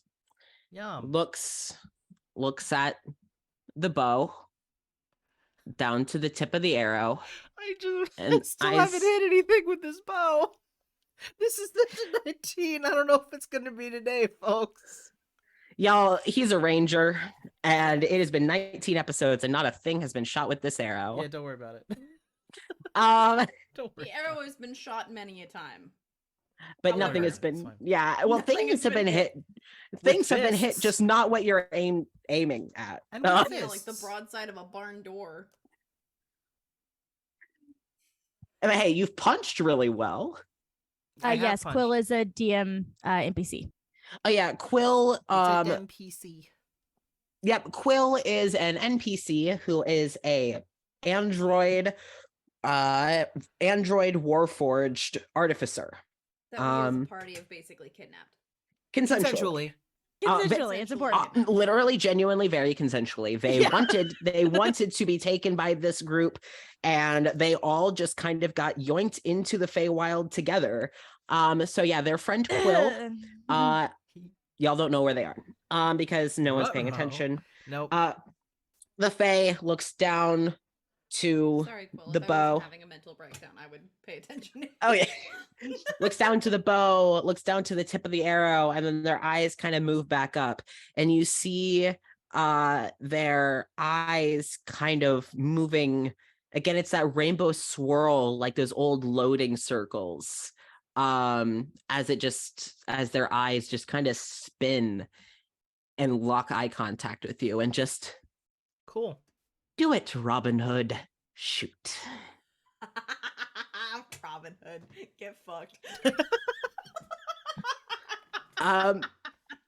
Yum. Looks at the bow, down to the tip of the arrow. I do And still eyes- haven't hit anything with this bow. This is the 19. I don't know if it's gonna be today, folks. Y'all, he's a ranger, and it has been 19 episodes, and not a thing has been shot with this arrow. Yeah, don't worry about it. Don't worry. The arrow has been shot many a time. but However, nothing has it's been. fine. Yeah, well, Nothing things has have been been hit. With Things have been hit, fists. just not what you're aiming at. And with Yeah, like the fists. broadside of a barn door. I mean, hey, you've punched really well. I have Yes, punched. Quill is a DM NPC. Oh yeah, Quill. It's an NPC. Yep, Quill is an NPC who is a android warforged artificer. That we as a Um, party have basically kidnapped. Consensually. Consensually, it's important. Literally, genuinely, very consensually. They Yeah. wanted to be taken by this group, and they all just kind of got yoinked into the Feywild together. So yeah, their friend Quill. Y'all don't know where they are. Because no one's paying Uh-oh. attention. Nope. The Fae looks down to Sorry, Quill. the If I bow. wasn't having a mental breakdown, I would pay attention. Oh yeah. Looks down to the bow, looks down to the tip of the arrow, and then their eyes kind of move back up, and you see their eyes kind of moving again. It's that rainbow swirl, like those old loading circles, as their eyes just kind of spin and lock eye contact with you, and just Cool. do it, Robin Hood. Shoot. Robin Hood, get fucked.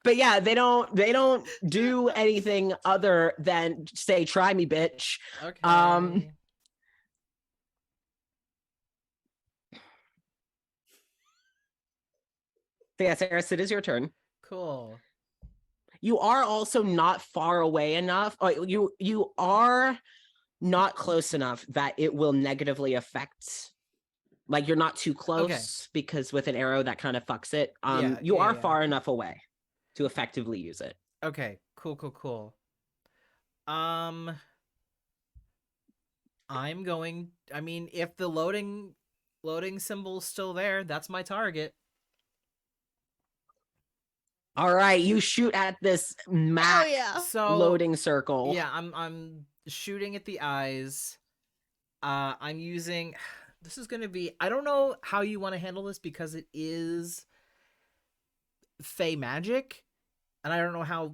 But yeah, they don't do anything other than say, "Try me, bitch." Okay. So yeah, Saris, it is your turn. Cool. You are also not far away enough. You are not close enough that it will negatively affect. Like, you're not too close because with an arrow that kind of fucks it. You are yeah. far enough away to effectively use it. Okay. Cool. I'm going. I mean, if the loading symbol's still there, that's my target. All right, you shoot at this map So loading circle. Yeah, I'm shooting at the eyes. I'm using. This is gonna be. I don't know how you want to handle this because it is Fey magic, and I don't know how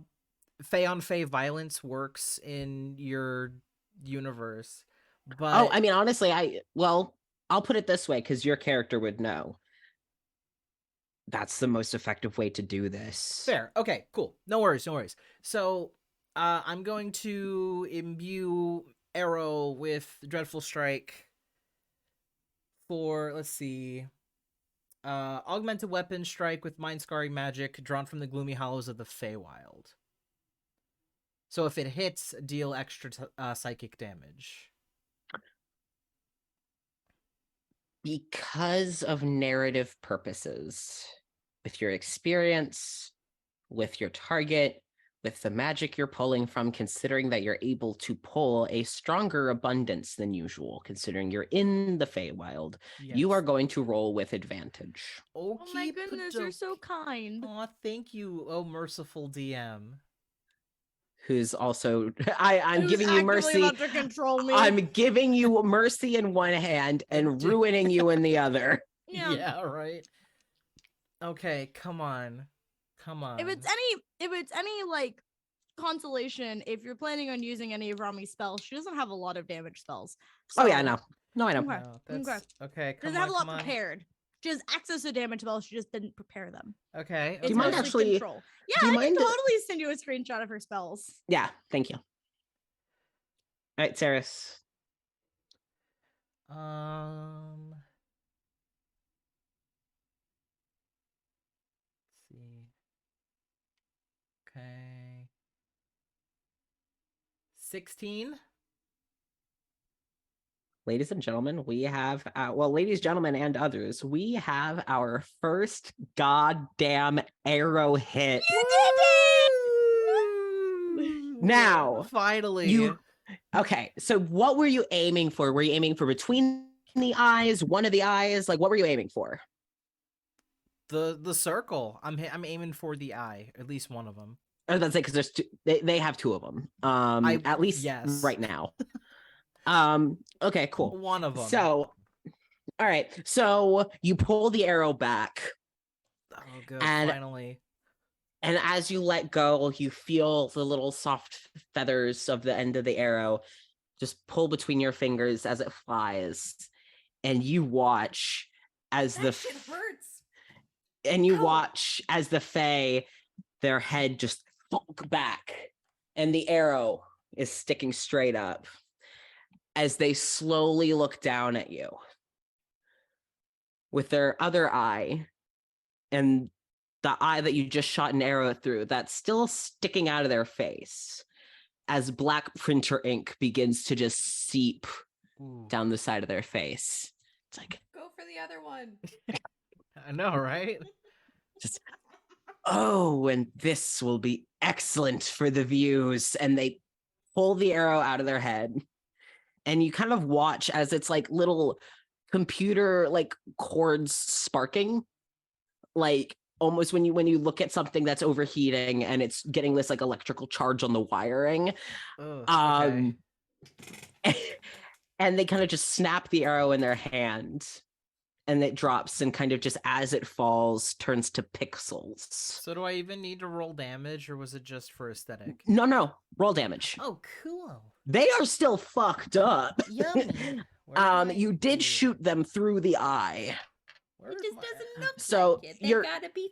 Fey on Fey violence works in your universe. But I mean, honestly, I'll put it this way because your character would know. That's the most effective way to do this. Fair. Okay, cool. No worries. So, I'm going to imbue Arrow with Dreadful Strike for, let's see, augmented weapon strike with mind scarring magic drawn from the gloomy hollows of the Feywild. So if it hits, deal extra psychic damage. Because of narrative purposes, with your experience, with your target, with the magic you're pulling from, considering that you're able to pull a stronger abundance than usual, considering you're in the Feywild, you are going to roll with advantage. Oh my goodness, you're so kind. Aw, thank you, oh merciful DM. Who's also I'm giving you mercy. About to control me. I'm giving you mercy in one hand and ruining you in the other. Yeah, right. Okay, come on. If it's any like consolation, if you're planning on using any of Rami's spells, she doesn't have a lot of damage spells. Oh yeah, So- no, I know. Okay. Okay, She doesn't have a lot prepared. She has access to damage spells. She just didn't prepare them. Okay. Do you mind mostly actually- control. Yeah, do you I can mind- totally send you a screenshot of her spells. Yeah, thank you. All right, Saris. Let's see. Okay. 16. Ladies and gentlemen, we have, ladies, gentlemen, and others, we have our first goddamn arrow hit. Now, finally. Okay, so what were you aiming for? Were you aiming for between the eyes, one of the eyes? Like, what were you aiming for? The circle. I'm aiming for the eye. At least one of them. I was about to say because there's two, they have two of them. At least yes. right now. Okay, cool. One of them. So, all right. So you pull the arrow back, Oh, good. and- Finally. and as you let go, you feel the little soft feathers of the end of the arrow just pull between your fingers as it flies, and you watch as That shit hurts. and you Ow. watch as the Fae, their head just thunk back, and the arrow is sticking straight up as they slowly look down at you with their other eye, and the eye that you just shot an arrow through, that's still sticking out of their face as black printer ink begins to just seep Ooh. down the side of their face. It's like, Go for the other one. I know, right? just, oh, and this will be excellent for the views. And they pull the arrow out of their head, and you kind of watch as it's like little computer like cords sparking, like almost when you look at something that's overheating and it's getting this like electrical charge on the wiring. Okay. And they kind of just snap the arrow in their hand, and it drops, and kind of just as it falls turns to pixels. So do I even need to roll damage, or was it just for aesthetic? No, roll damage. Oh, cool. They are still fucked up. Yummy. Where's my- You did shoot them through the eye. Where's It just my- doesn't look So like it. They you're- gotta be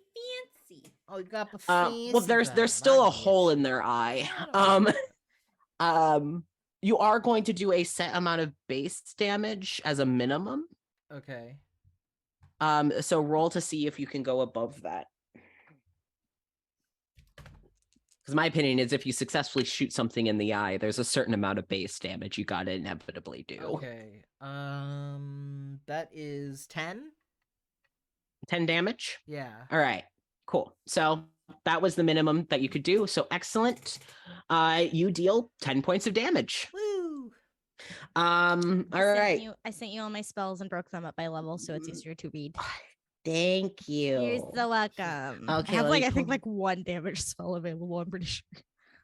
fancy. Oh, you got the Well, there's still a hole in their eye. You are going to do a set amount of base damage as a minimum. Okay. So roll to see if you can go above that. Because my opinion is if you successfully shoot something in the eye, there's a certain amount of base damage you gotta inevitably do. Okay. That is 10. 10 damage? Yeah. All right, cool. So that was the minimum that you could do. So excellent. You deal 10 points of damage. Woo. All right. I sent you all my spells and broke them up by level, so it's easier to read. Thank you. You're so welcome. Okay, I have let me I think pull- like one damage spell available. I'm pretty sure.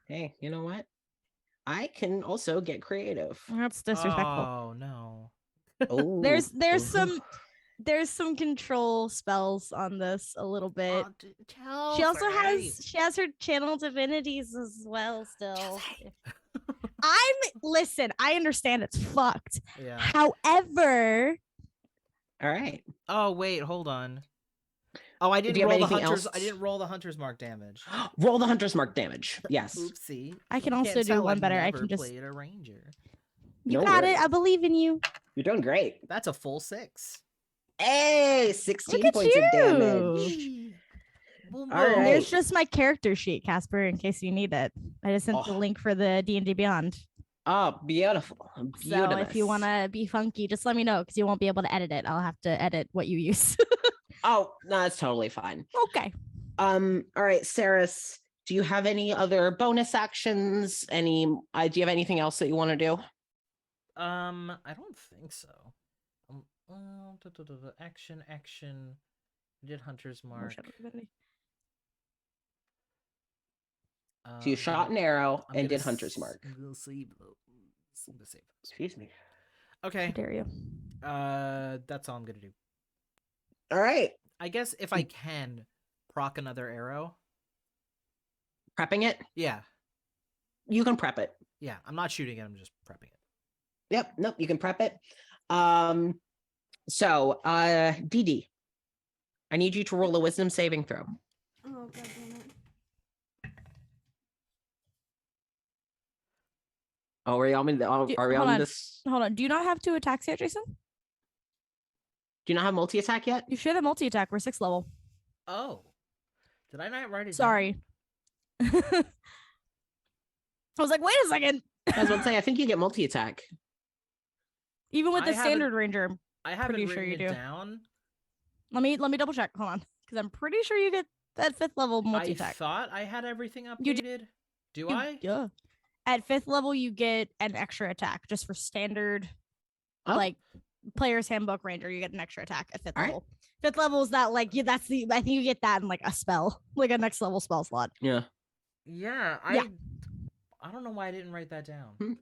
Hey, you know what? I can also get creative. That's disrespectful. Oh no. Oh, There's ooh. some control spells on this a little bit. Tell She also Frey. has her channel divinities as well still. Just Listen, I understand it's fucked. Yeah. However, All right. Oh wait, hold on. Oh, I Do you didn't have roll the anything hunters. else? I didn't roll the hunter's mark damage. Roll the hunter's mark damage. Yes. Oopsie. I can You also can't do tell one I've better. I never can just played a ranger. you No got it. worries. I believe in you. You're doing great. That's a full 6. Hey, 16 Look at points of you. damage. Boom, All boom. right. There's just my character sheet, Casper, in case you need it. I just sent the Oh. link for the D&D Beyond. Oh, beautiful. So if you want to be funky, just let me know because you won't be able to edit it. I'll have to edit what you use. Oh, no, that's totally fine. Okay. All right, Saris, do you have any other bonus actions? Do you have anything else that you want to do? I don't think so. Action. Did Hunter's Mark. So you shot an arrow I'm and gonna did Hunter's Mark. I'm gonna save those. I'm gonna save those. Excuse me. How Okay. dare you? That's all I'm gonna do. All right. I guess if I can proc another arrow. Prepping it? Yeah. You can prep it. Yeah. I'm not shooting it. I'm just prepping it. Yep. Nope. You can prep it. So, Dee Dee, I need you to roll a wisdom saving throw. Oh, God damn it. Oh, are we on hold on. this? Hold on. Do you not have 2 attacks yet, Jason? Do you not have multi-attack yet? You should have multi-attack. We're 6th level. Oh. Did I not write it down? Sorry. I was like, wait a second. I was about to say, I think you get multi-attack. Even with I the haven't- standard ranger. I haven't Pretty written sure you it do. down. Let me double check. Hold on. Because I'm pretty sure you get that 5th level I multi-attack. thought I had everything updated. You do- Do I? Yeah. At 5th level, you get an extra attack just for standard, Oh. like player's handbook ranger. You get an extra attack at 5th All right. level. 5th level is that like I think you get that in like a spell, like a next level spell slot. Yeah. Yeah. Yeah. I don't know why I didn't write that down.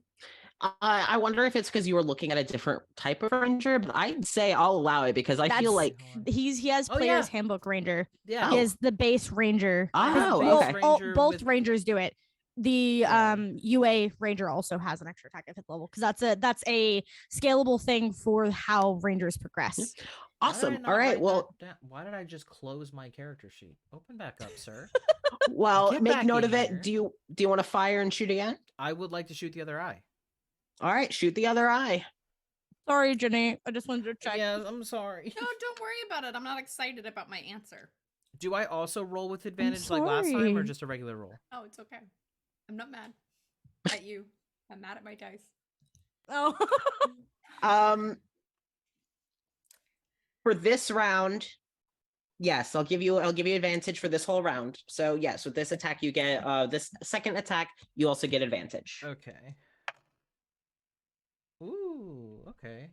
I wonder if it's because you were looking at a different type of ranger, but I'd say I'll allow it because I feel That's- like He has Oh, player's yeah. handbook ranger. Yeah. He is the base ranger. Oh, Well, okay. both with- rangers do it. The Yeah. UA ranger also has an extra attack at 5th level because that's a scalable thing for how rangers progress. Why did I awesome. not All right. write Well, that down? Why did I just close my character sheet? Open back up, sir. Get make back note in of it. here. Do you want to fire and shoot again? I would like to shoot the other eye. All right, shoot the other eye. Sorry, Jenny. I just wanted to check. Yes, I'm sorry. No, don't worry about it. I'm not excited about my answer. Do I also roll with advantage like last time, or sorry. just a regular roll? Oh, it's okay. I'm not mad at you. I'm mad at my dice. Oh. For this round, yes, I'll give you advantage for this whole round. So yes, with this attack you get this second attack, you also get advantage. Okay. Ooh, okay.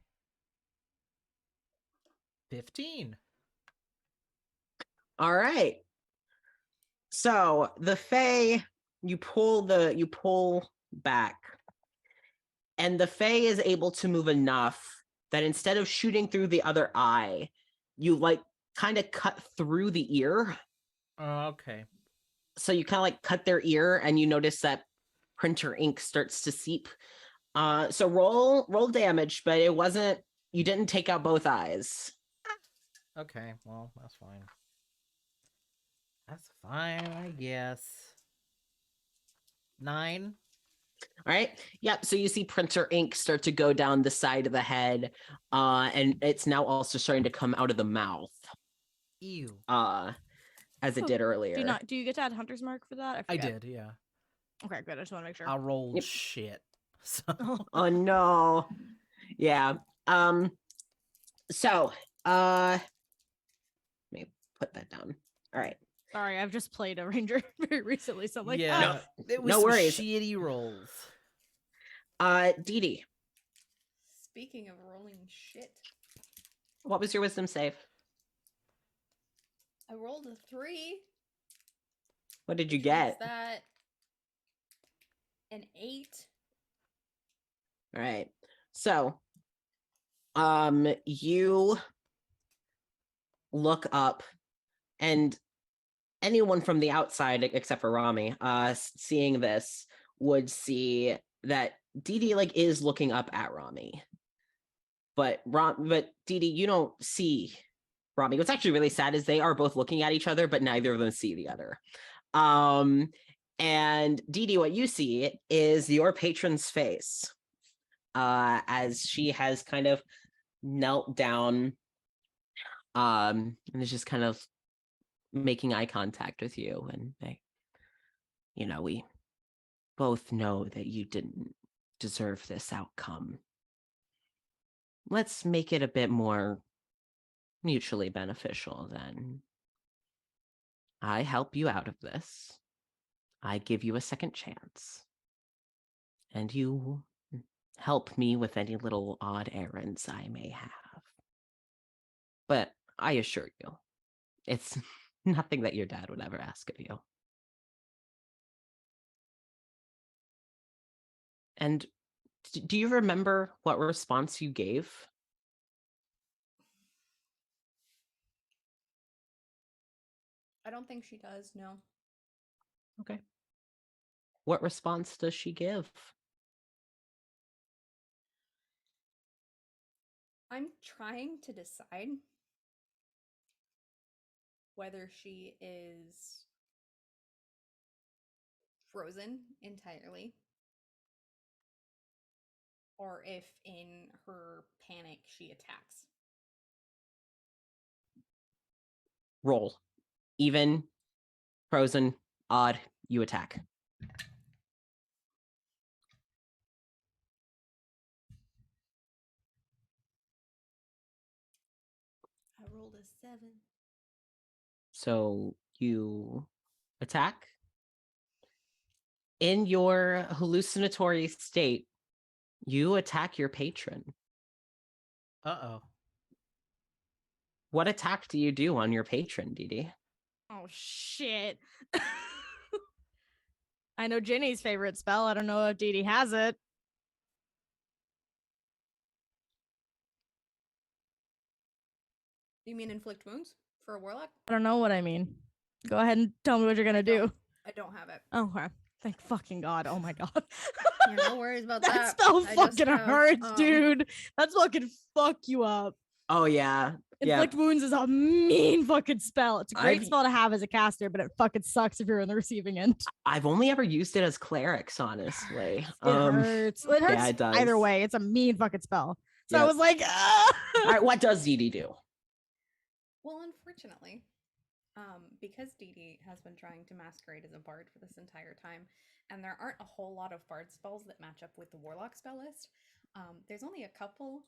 15. All right. So the Fae, you pull back, and the Fae is able to move enough that instead of shooting through the other eye, you like kind of cut through the ear. Okay. So you kind of like cut their ear, and you notice that printer ink starts to seep. So roll damage, but you didn't take out both eyes. Okay, well, that's fine. That's fine, I guess. 9. All right. Yep. So you see printer ink start to go down the side of the head, and it's now also starting to come out of the mouth, Ew. as it did earlier. Do you get to add hunter's mark for that? I forget. did, yeah. Okay, good. I just want to make sure. I'll roll Yep. shit. So. Oh no. Yeah. So, let me put that down. All right. Sorry, I've just played a ranger very recently, so I'm like, yeah, it was no some worries. shitty rolls. Dee Dee, Speaking of rolling shit, what was your wisdom save? I rolled a 3. What did you which means get? that an 8. All right. So, you look up, and anyone from the outside, except for Rami, seeing this would see that Dee Dee like is looking up at Rami, but Dee Dee, you don't see Rami. What's actually really sad is they are both looking at each other, but neither of them see the other. And Dee Dee, what you see is your patron's face, as she has kind of knelt down, and is just kind of making eye contact with you, and we both know that you didn't deserve this outcome. Let's make it a bit more mutually beneficial then. I help you out of this. I give you a second chance. And you help me with any little odd errands I may have. But I assure you, it's nothing that your dad would ever ask of you. And do you remember what response you gave? I don't think she does, no. Okay. What response does she give? I'm trying to decide whether she is frozen entirely or if in her panic she attacks. Roll. Even, frozen, odd, you attack. I rolled a 7. So you attack. In your hallucinatory state, you attack your patron. Uh-oh. What attack do you do on your patron, Dee Dee? Oh shit. I know Jenny's favorite spell. I don't know if Dee Dee has it. You mean inflict wounds for a warlock? I don't know what I mean. Go ahead and tell me what you're gonna do. I don't have it. Oh, okay. Thank fucking God. Oh my God. Yeah, no worries about that that. spell I just fucking have, hurts, dude. That's fucking fuck you up. Oh, yeah. Inflict wounds is a mean fucking spell. It's a great I've- spell to have as a caster, but it fucking sucks if you're in the receiving end. I've only ever used it as clerics, honestly. It hurts. It hurts yeah, it does. either way. It's a mean fucking spell. So I Yep. was like, All right, what does Dee Dee do? Well, unfortunately, because Dee Dee has been trying to masquerade as a bard for this entire time, and there aren't a whole lot of bard spells that match up with the warlock spell list, there's only a couple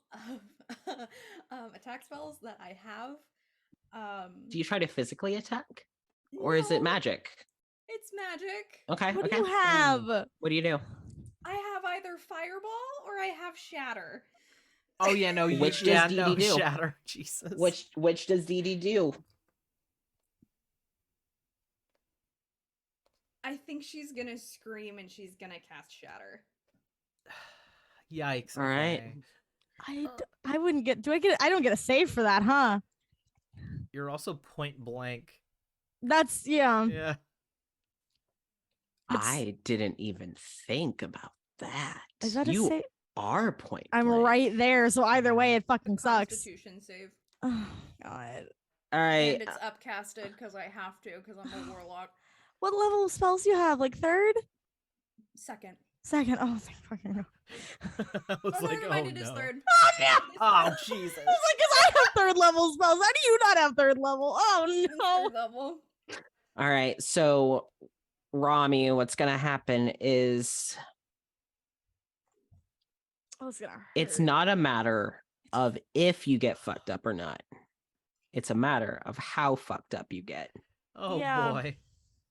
of attack spells that I have. Do you try to physically attack? Or is it No, magic? It's magic. Okay. what okay. do you have? What do you do? I have either fireball or I have shatter. Oh yeah, no, you Which does yeah, Dee no, Dee do? shatter. Jesus. Which does Dee Dee do? I think she's gonna scream and she's gonna cast shatter. Yikes. All right. okay. I wouldn't get. I don't get a save for that, huh? You're also point blank. That's yeah. Yeah. I didn't even think about that. Is that you a save? are point I'm blank. right there, so either way, it fucking sucks. Constitution save. Oh God. All right. And it's upcasted because I have to because I'm a warlock. What level of spells do you have? Like third, Second. second? Oh, thank fucking God. I was Oh, like, never mind, oh it is no. third. Oh no! Oh Jesus. I was like, 'cause I have third level spells. How do you not have third level? Oh It's no! third level. All right. So, Rami, what's gonna happen is Oh, it's gonna hurt. it's not a matter of if you get fucked up or not. It's a matter of how fucked up you get. Oh Yeah. boy.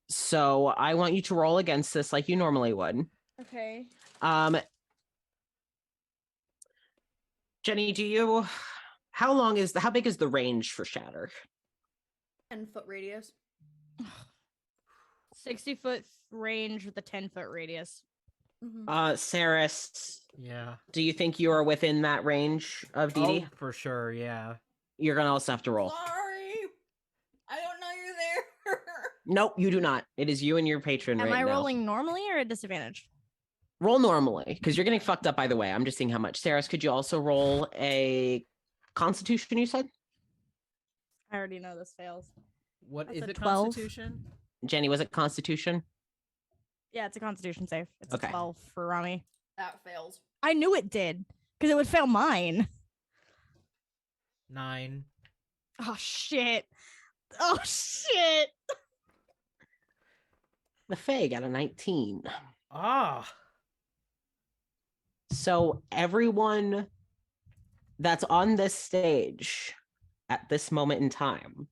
So I want you to roll against this like you normally would. Okay. Jenny, how big is the range for shatter? 10-foot radius. 60-foot range with a 10-foot radius. Saris, Yeah. do you think you are within that range of Dee Dee? Oh, for sure, yeah. You're gonna also have to roll. Sorry. I don't know you're there. Nope, you do not. It is you and your patron Am right I now. rolling normally or at disadvantage? Roll normally, because you're getting fucked up either way. I'm just seeing how much. Saris, could you also roll a Constitution, you said? I already know this fails. What That's is a it? 12. Constitution? Jenny, was it Constitution? Yeah, it's a Constitution save. It's Okay. a 12 for Rami. That fails. I knew it did because it would fail mine. 9. Oh shit! Oh shit! The Fae got a 19. Ah. So everyone that's on this stage at this moment in time,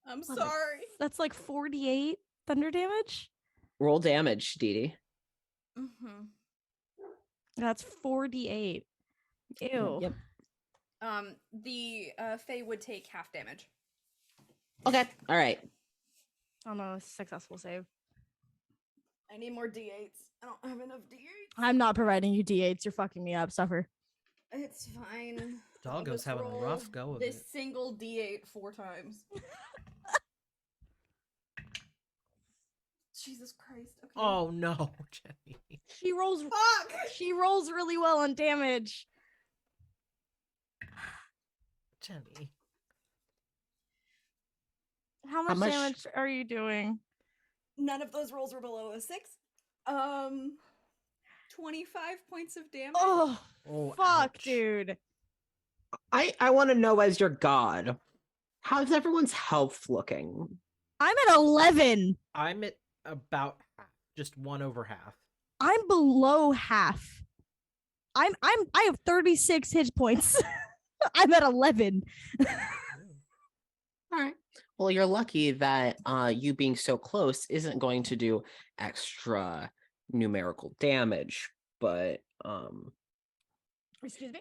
I'm Mother- sorry. That's like 48 thunder damage. Roll damage, Dee Dee. Mm-hmm. That's 48. Ew. Yep. The Fae would take half damage. Okay. All right. Oh no, successful save. I need more d8s. I don't have enough d8s. I'm not providing you D8s. You're fucking me up. Suffer. It's fine. I'll Doggo's just having a roll rough go of this it. single d8 4 times. Jesus Christ. Okay. Oh no, Jenny. She rolls. Fuck! She rolls really well on damage. Jenny. How much much- damage are you doing? None of those rolls were below a 6. 25 points of damage. Oh, Oh, fuck, ouch. dude. I want to know, as your god, how's everyone's health looking? I'm at 11. I'm at about half, just 1 over half. I'm below half. I have 36 hit points. I'm at 11. All right. Well, you're lucky that you being so close isn't going to do extra numerical damage, but Excuse me?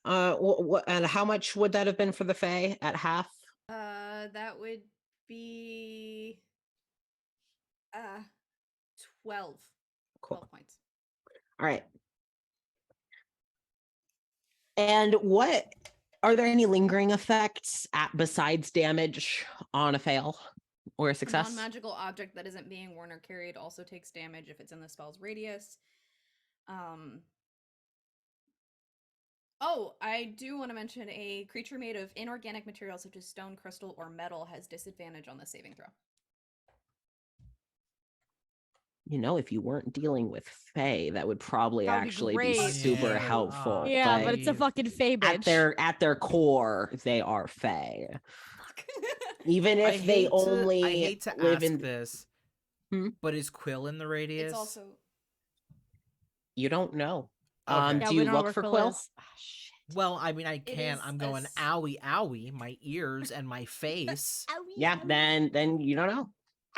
and how much would that have been for the Fae at half? That would be 12. Cool. 12 points. All right. And what are there any lingering effects besides damage on a fail or a success? Non-magical object that isn't being worn or carried also takes damage if it's in the spell's radius. Oh, I do want to mention a creature made of inorganic materials such as stone, crystal, or metal has disadvantage on the saving throw. You know, if you weren't dealing with Fae, that would probably That would be actually be great. super Yeah. helpful. Yeah, but but it's a fucking Fae bitch. at their core, they are Fae. Fuck. Even if they only I hate to live ask in this, Hmm? but is Quill in the radius? It's also you don't know. Okay. Do you look for Quill? Ah, shit. Well, I mean, I can't. is I'm a going s- owie, owie, my ears and my face. Yeah, then you don't know.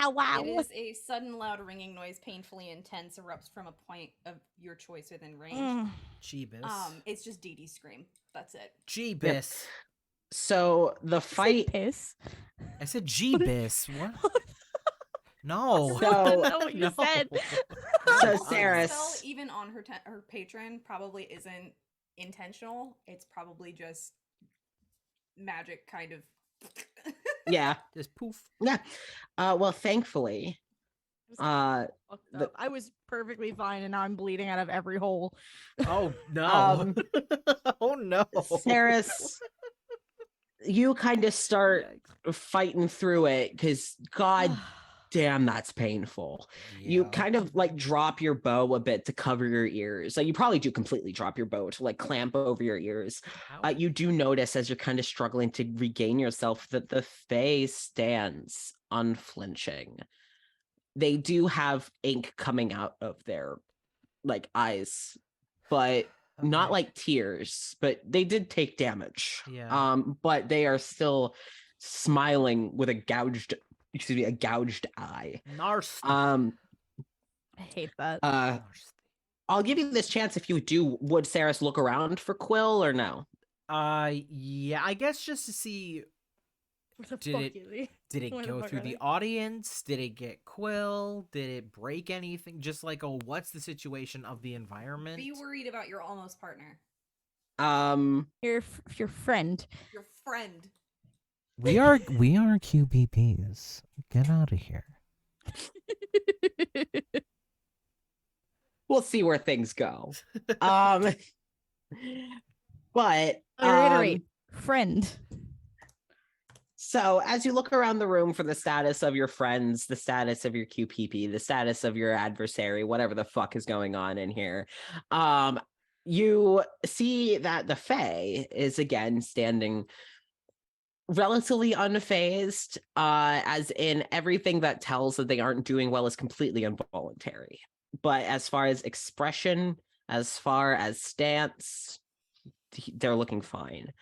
Ow, wow. It is a sudden loud ringing noise, painfully intense, erupts from a point of your choice within range. Jeebus. It's just Dee Dee's scream. That's it. Jeebus. So the fight Piss. I said Jeebus. What? No. So- Know what you said. So The Saris, spell, even on her patron, probably isn't intentional. It's probably just magic, kind of. yeah. Just poof. Well, thankfully, Fucked the- up. I was perfectly fine, and now I'm bleeding out of every hole. Oh no. Um, Oh no. Saris, you kind of start fighting through it because God damn, that's painful. You Yeah. kind of like drop your bow a bit to cover your ears. Like you probably do completely drop your bow to like clamp over your ears. Ow. You do notice as you're kind of struggling to regain yourself that the Fae stands unflinching. They do have ink coming out of their like eyes, but not Okay. like tears, but they did take damage. Yeah. But they are still smiling with a gouged eye. Narsty. I hate that. Narsty. I'll give you this chance if you do. Would Saris look around for Quill or no? Yeah, I guess just to see, Where the did fuck it- is he? did it Where the go fuck through are the they? audience? Did it get Quill? Did it break anything? Just like, oh, what's the situation of the environment? Be worried about your almost partner, Your friend. your friend. We are QBPs. Get out of here. we'll see where things go. But I'll reiterate. Friend. So as you look around the room for the status of your friends, the status of your QPP, the status of your adversary, whatever the fuck is going on in here, you see that the Fae is again standing relatively unfazed, as in everything that tells that they aren't doing well is completely involuntary. But as far as expression, as far as stance, they're looking fine.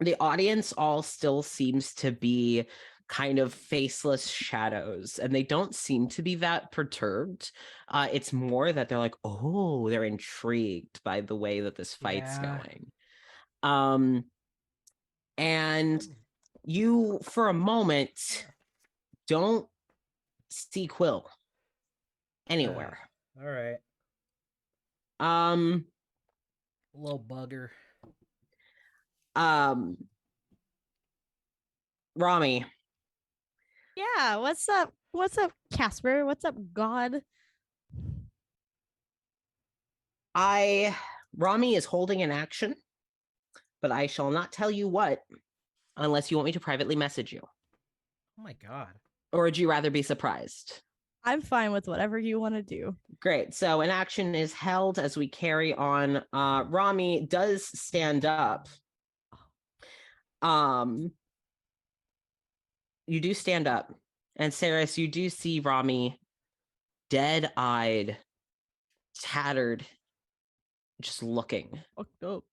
The audience all still seems to be kind of faceless shadows, and they don't seem to be that perturbed. It's more that they're like, oh, they're intrigued by the way that this fight's going. And you, for a moment, don't see Quill anywhere. All right. Little bugger. Rami. Yeah, what's up? What's up, Casper? What's up, God? Rami is holding an action, but I shall not tell you what unless you want me to privately message you. Oh my god. Or would you rather be surprised? I'm fine with whatever you want to do. Great. So an action is held as we carry on. Rami does stand up. You do stand up. And Saris, you do see Rami dead-eyed, tattered, just looking. Fucked up.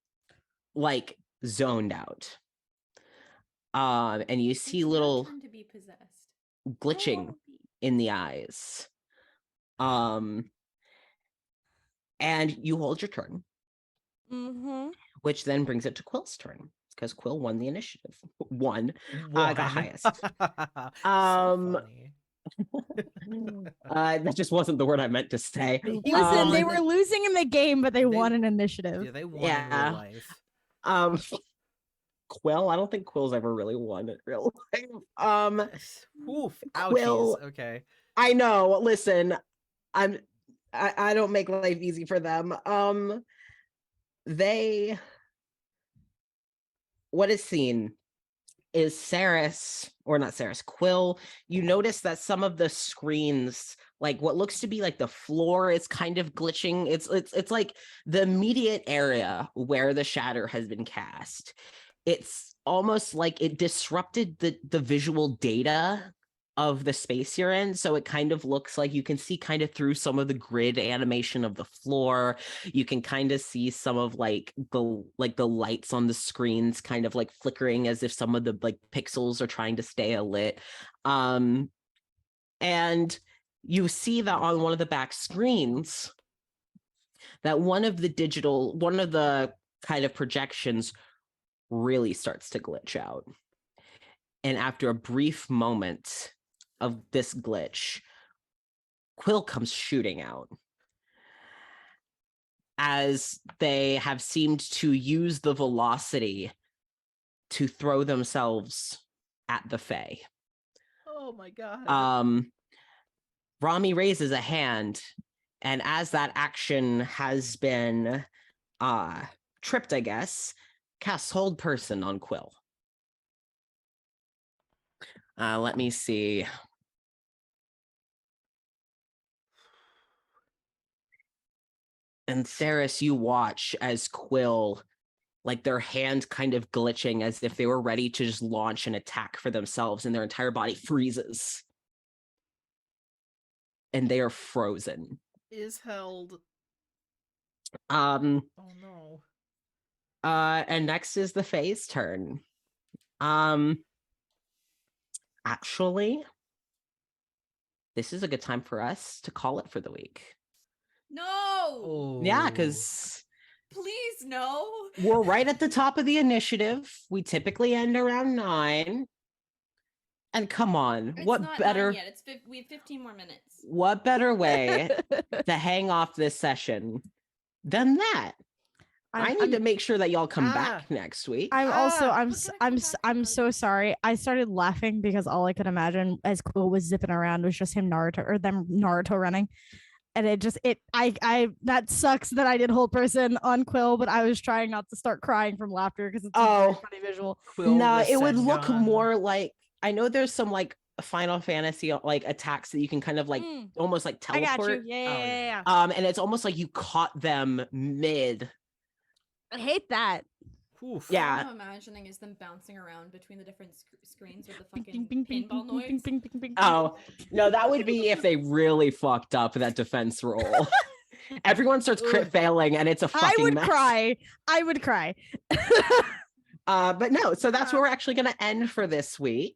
Like zoned out. And you see little to be possessed. glitching in the eyes. And you hold your turn. Mm-hmm. Which then brings it to Quill's turn. Because Quill won the initiative. Got highest. So funny. That just wasn't the word I meant to say. Listen, they were losing in the game, but they won an initiative. Yeah, they won in real life. Quill, I don't think Quill's ever really won in real life. Oof, ouchies. Quill, okay. I know. Listen, I don't make life easy for them. What is seen is Quill. You notice that some of the screens, like what looks to be like the floor, is kind of glitching. It's like the immediate area where the shatter has been cast. It's almost like it disrupted the visual data of the space you're in. So it kind of looks like you can see kind of through some of the grid animation of the floor. You can kind of see some of like the lights on the screens kind of like flickering as if some of the like pixels are trying to stay lit. And you see that on one of the back screens that one of the kind of projections really starts to glitch out. And after a brief moment of this glitch, Quill comes shooting out as they have seemed to use the velocity to throw themselves at the Fae. Oh my god. Rami raises a hand, and as that action has been tripped, I guess, casts Hold Person on Quill. Let me see. And Theris, you watch as Quill, like their hand kind of glitching as if they were ready to just launch an attack for themselves, and their entire body freezes. And they are frozen. Is held. Oh no. And next is the Fae's turn. Actually, this is a good time for us to call it for the week. No. Oh. Yeah, because Please no. we're right at the top of the initiative. We typically end around 9. And come on, It's what not better? 9 yet. We have 15 more minutes. What better way to hang off this session than that? I need to make sure that y'all come back next week. I'm so sorry. I started laughing because all I could imagine as Quill was zipping around was just them Naruto running. And that sucks that I did Hold Person on Quill, but I was trying not to start crying from laughter because it's a very funny visual. No, it would look more like, I know there's some like Final Fantasy like attacks that you can kind of like almost like teleport. I got you. Yeah. And it's almost like you caught them mid. I hate that. Oof. Yeah. What I'm imagining is them bouncing around between the different screens with the fucking pinball noise. Oh, no, that would be if they really fucked up that defense roll. Everyone starts crit failing and it's a fucking mess. I would cry. But no, so that's where we're actually going to end for this week.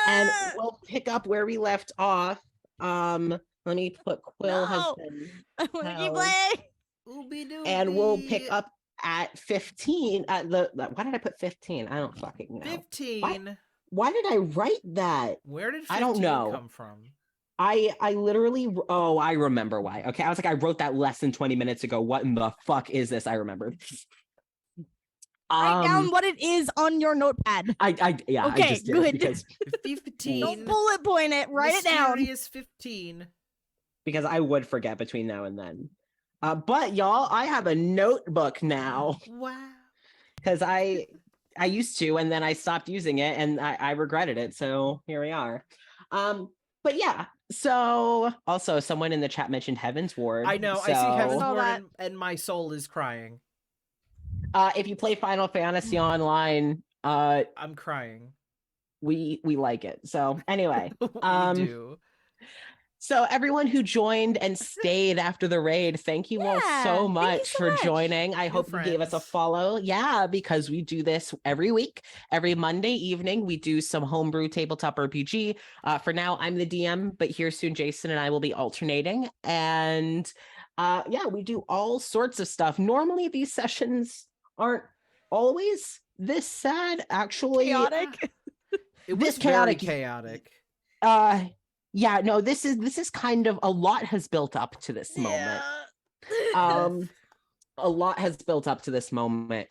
And we'll pick up where we left off. Let me put Quill has No. been I want to keep held. playing. And we'll pick up at 15. Why did I put 15? I don't fucking know. 15. Why did I write that? Where did 15 I don't know. come from? I literally, I remember why. Okay, I was like, I wrote that less than 20 minutes ago. What in the fuck is this? I remembered. Write down what it is on your notepad. Yeah. Okay, I just did good. because 15. Don't bullet point it. Write it down. Mysterious 15. Because I would forget between now and then. But y'all, I have a notebook now Wow. because I used to, and then I stopped using it, and I regretted it. So here we are. But yeah. So also, someone in the chat mentioned Heaven's Ward. I know. So, I see Heaven's Saw Ward that. and my soul is crying. if you play Final Fantasy Online, I'm crying. we like it. So anyway, We do. so everyone who joined and stayed after the raid, thank you all Yeah, so thank you much so for much. joining. I hope you gave us a friends. follow. Yeah, because we do this every week. Every Monday evening, we do some homebrew tabletop RPG. For now, I'm the DM, but here soon, Jason and I will be alternating. And yeah, we do all sorts of stuff. Normally, these sessions aren't always this sad, actually. Chaotic. It This was very chaotic- chaotic. Yeah, no, this is kind of a lot has built up to this moment. A lot has built up to this moment.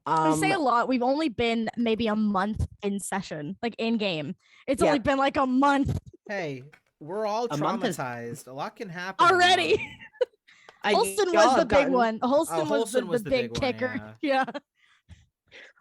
I say a lot. We've only been maybe a month in session, like in game. It's only been like a month Hey, we're all A month is- traumatized. A lot can happen. in a already. month. Holston y'all was the have big gotten- one. Holston Holston was the big one, kicker. Yeah.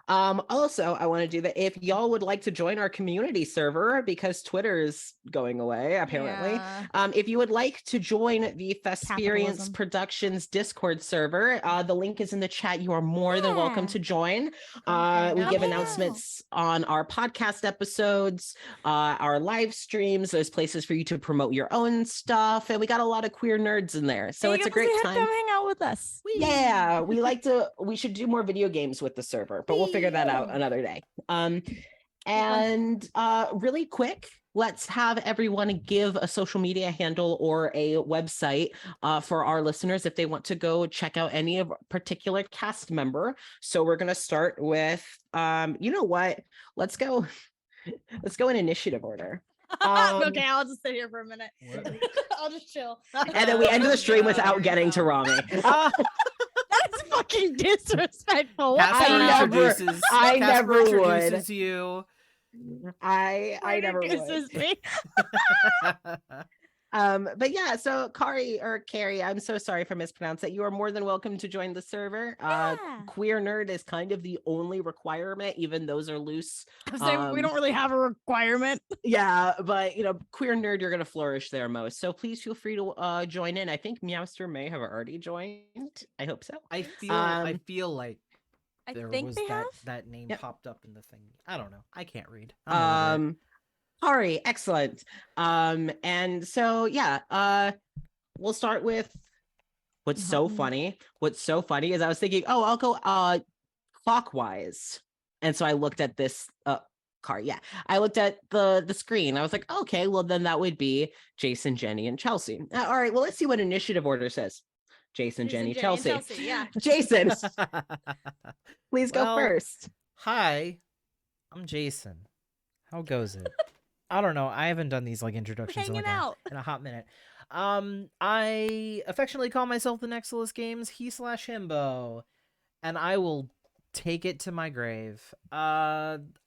Also, I want to do that if y'all would like to join our community server because Twitter is going away, apparently. Yeah. If you would like to join the Thesperience Capitalism. Productions Discord server, the link is in the chat. You are more than welcome Yeah. to join. Come We hang give out. announcements on our podcast episodes, our live streams. There's places for you to promote your own stuff, and we got a lot of queer nerds in there, so Hey, it's a you guys great have time. Come hang out with us. Yeah, we should do more video games with the server, but we'll figure that out another day. And really quick, let's have everyone give a social media handle or a website for our listeners if they want to go check out any of particular cast member. So we're gonna start with you know what? Let's go in initiative order. Okay, I'll just sit here for a minute. What? I'll just chill. And then we end the stream without getting to Rami. That's fucking disrespectful. What Casper the hell? introduces. I Casper never would. introduces you. I never would. Introduces me. But yeah, so Carrie, I'm so sorry for mispronouncing that. You are more than welcome to join the server. Yeah. Queer nerd is kind of the only requirement, even those are loose. So we don't really have a requirement. Yeah, but queer nerd, you're gonna flourish there most. So please feel free to join in. I think Meowster may have already joined. I hope so. I feel like I there think was they have. that name Yep. popped up in the thing. I don't know. I can't read. I'm over it. Kari, excellent. And so yeah, we'll start with what's so funny. What's so funny is I was thinking, oh, I'll go clockwise. And so I looked at this car. Yeah. I looked at the screen. I was like, okay, well then that would be Jason, Jenny, and Chelsea. All right, well, let's see what initiative order says. Jason, Jenny, Chelsea. Yeah. Jason, please go Well, first. Hi, I'm Jason. How goes it? I don't know. I haven't done these like introductions in, Hanging like out. in a hot minute. I affectionately call myself the Nexilis Games he/himbo, and I will take it to my grave.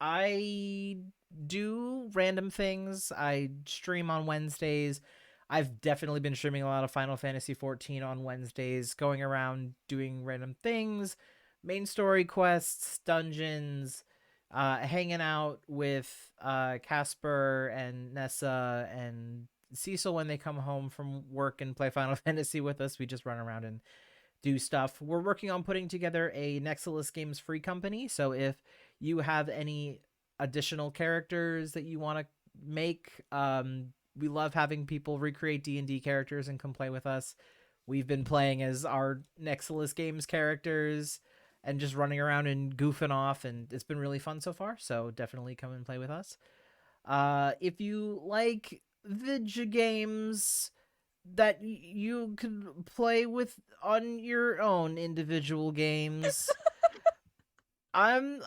I do random things. I stream on Wednesdays. I've definitely been streaming a lot of Final Fantasy XIV on Wednesdays, going around doing random things, main story quests, dungeons, hanging out with Casper and Nessa and Cecil when they come home from work and play Final Fantasy with us. We just run around and do stuff. We're working on putting together a Nexilis Games free company, so if you have any additional characters that you want to make, we love having people recreate D&D characters and come play with us. We've been playing as our Nexilis Games characters, and just running around and goofing off, and it's been really fun so far. So definitely come and play with us. If you like video games that you could play with on your own individual games, I'm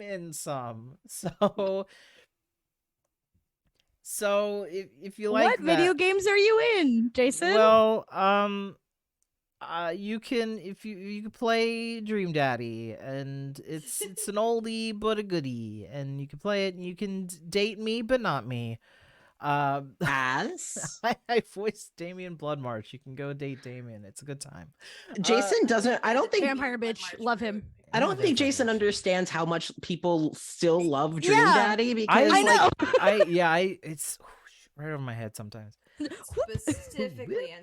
in some. So if you like What video that, games are you in, Jason? well, you can if you can play Dream Daddy, and it's an oldie but a goodie, and you can play it, and you can date me but not me. As I voiced Damien Bloodmarch. You can go date Damien. It's a good time. Jason doesn't, I don't think, Vampire bitch, love him. I don't think Jason understands. understands how much people still love Dream Yeah, Daddy because I know. It's right over my head sometimes.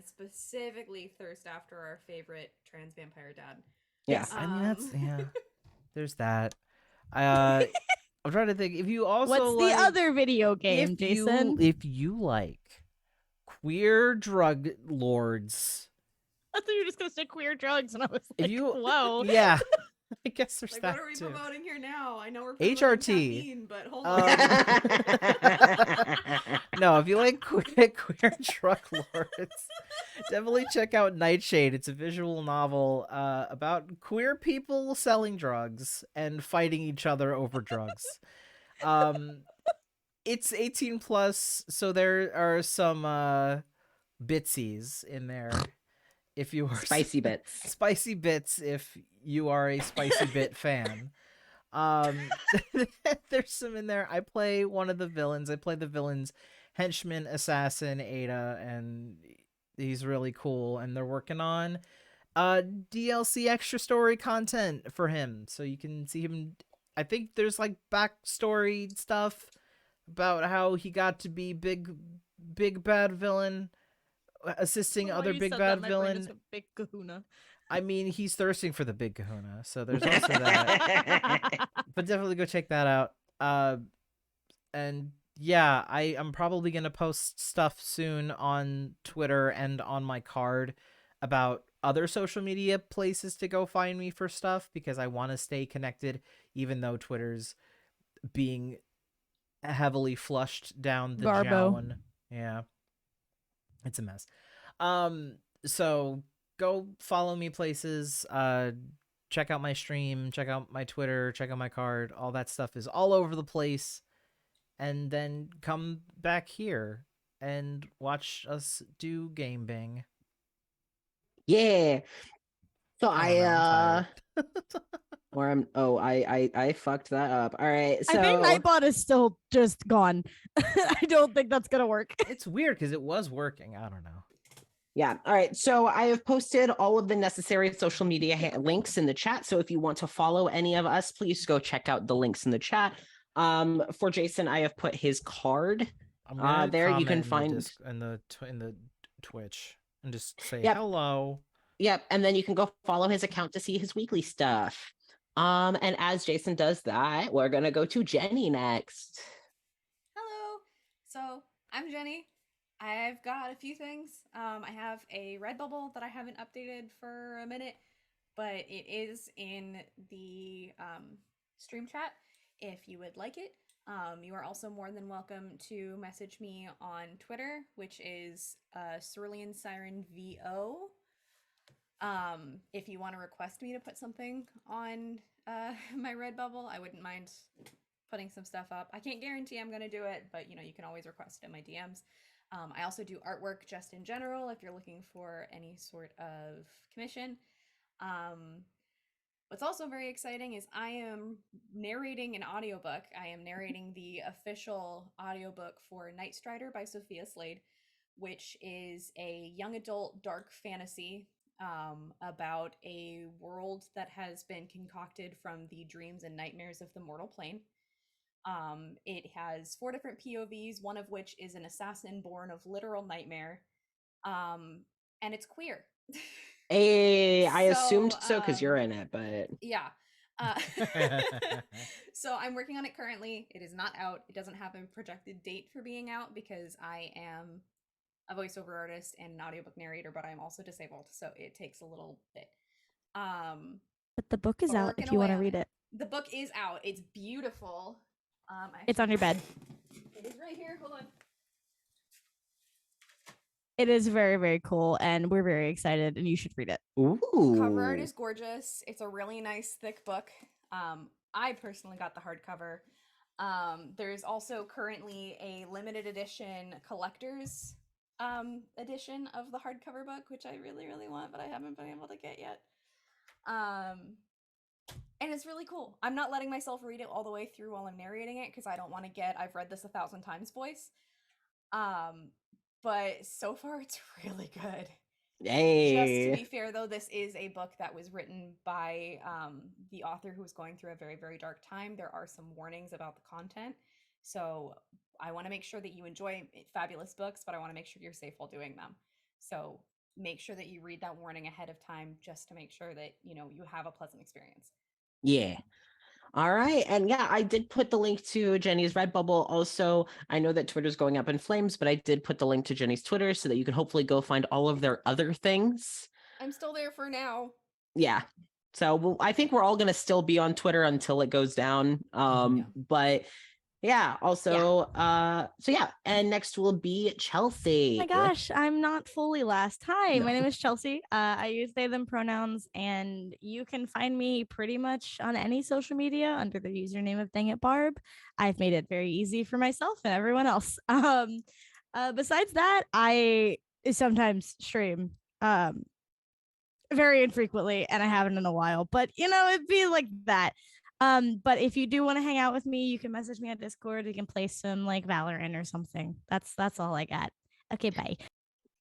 Specifically thirst after our favorite trans vampire dad. yeah. I mean, that's Um, there's that. I'm trying to think. If you also What's the like, other video game, Jason? if you like queer drug lords, I thought you were just gonna say queer drugs, and I was if like, you whoa. yeah, I guess there's like, that what are we too. promoting here now? I know we're promoting HRT. caffeine, but hold Um, on. No, if you like queer drug lords, definitely check out Nightshade. It's a visual novel about queer people selling drugs and fighting each other over drugs. It's 18 plus, so there are some bitsies in there. If you are Spicy bits. spicy bits, if you are a spicy bit fan. There's some in there. I play one of the villains. I play the villain's henchman assassin Ada, and he's really cool, and they're working on DLC extra story content for him, so you can see him. I think there's like backstory stuff about how he got to be big bad villain, assisting While other you big said bad that, my brain villain. is a big kahuna. I mean, he's thirsting for the big kahuna, so there's also that. But definitely go check that out. And yeah, I'm probably gonna post stuff soon on Twitter and on my card about other social media places to go find me for stuff, because I want to stay connected, even though Twitter's being heavily flushed down the Garbo. jown. Yeah, it's a mess. So go follow me places. Check out my stream, check out my Twitter, check out my card. All that stuff is all over the place. And then come back here and watch us do Game Bing. Yeah. So I don't know, I'm tired. or I fucked that up. All right. So I think Nightbot is still just gone. I don't think that's gonna work. It's weird because it was working. I don't know. yeah. All right. So I have posted all of the necessary social media links in the chat. So if you want to follow any of us, please go check out the links in the chat. For Jason, I have put his card I'm gonna there. You comment can in find in the Twitch and just say Yep. hello. Yep, and then you can go follow his account to see his weekly stuff. And as Jason does that, we're gonna go to Jenny next. Hello. So I'm Jenny. I've got a few things. I have a Redbubble that I haven't updated for a minute, but it is in the stream chat if you would like it. You are also more than welcome to message me on Twitter, which is Cerulean Siren VO. If you want to request me to put something on my Redbubble, I wouldn't mind putting some stuff up. I can't guarantee I'm going to do it, but you can always request it in my DMs. I also do artwork just in general if you're looking for any sort of commission. What's also very exciting is I am narrating an audiobook. I am narrating the official audiobook for Night Strider by Sophia Slade, which is a young adult dark fantasy about a world that has been concocted from the dreams and nightmares of the mortal plane. It has 4 different POVs, one of which is an assassin born of literal nightmare, and it's queer. Hey, I So, assumed so because you're in it, but Yeah. So I'm working on it currently. It is not out. It doesn't have a projected date for being out because I am a voiceover artist and an audiobook narrator, but I'm also disabled, so it takes a little bit. But the book is We're out working if you want away to on read it. The book is out. It's beautiful. It's on your bed. It is right here. Hold on. It is very, very cool, and we're very excited, and you should read it. Ooh. Cover art is gorgeous. It's a really nice thick book. I personally got the hardcover. There's also currently a limited edition collector's edition of the hardcover book, which I really, really want, but I haven't been able to get yet. And it's really cool. I'm not letting myself read it all the way through while I'm narrating it because I don't want to get I've read this 1,000 times voice. But so far it's really good. Hey. Just to be fair, though, this is a book that was written by the author who was going through a very, very dark time. There are some warnings about the content. So I want to make sure that you enjoy fabulous books, but I want to make sure you're safe while doing them. So make sure that you read that warning ahead of time just to make sure that, you know, you have a pleasant experience. Yeah. All right. And yeah, I did put the link to Jenny's Redbubble. Also, I know that Twitter's going up in flames, but I did put the link to Jenny's Twitter so that you can hopefully go find all of their other things. I'm still there for now. Yeah. So I think we're all going to still be on Twitter until it goes down. But yeah, also, so yeah. And next will be Chelsea. Oh my gosh, I'm not fully last. Hi, No. my name is Chelsea. I use they, them pronouns, and you can find me pretty much on any social media under the username of Dang It Barb. I've made it very easy for myself and everyone else. Besides that, I sometimes stream very infrequently, and I haven't in a while, but you know, it'd be like that. But if you do want to hang out with me, you can message me on Discord. We can play some like Valorant or something. That's all I got. Okay, bye.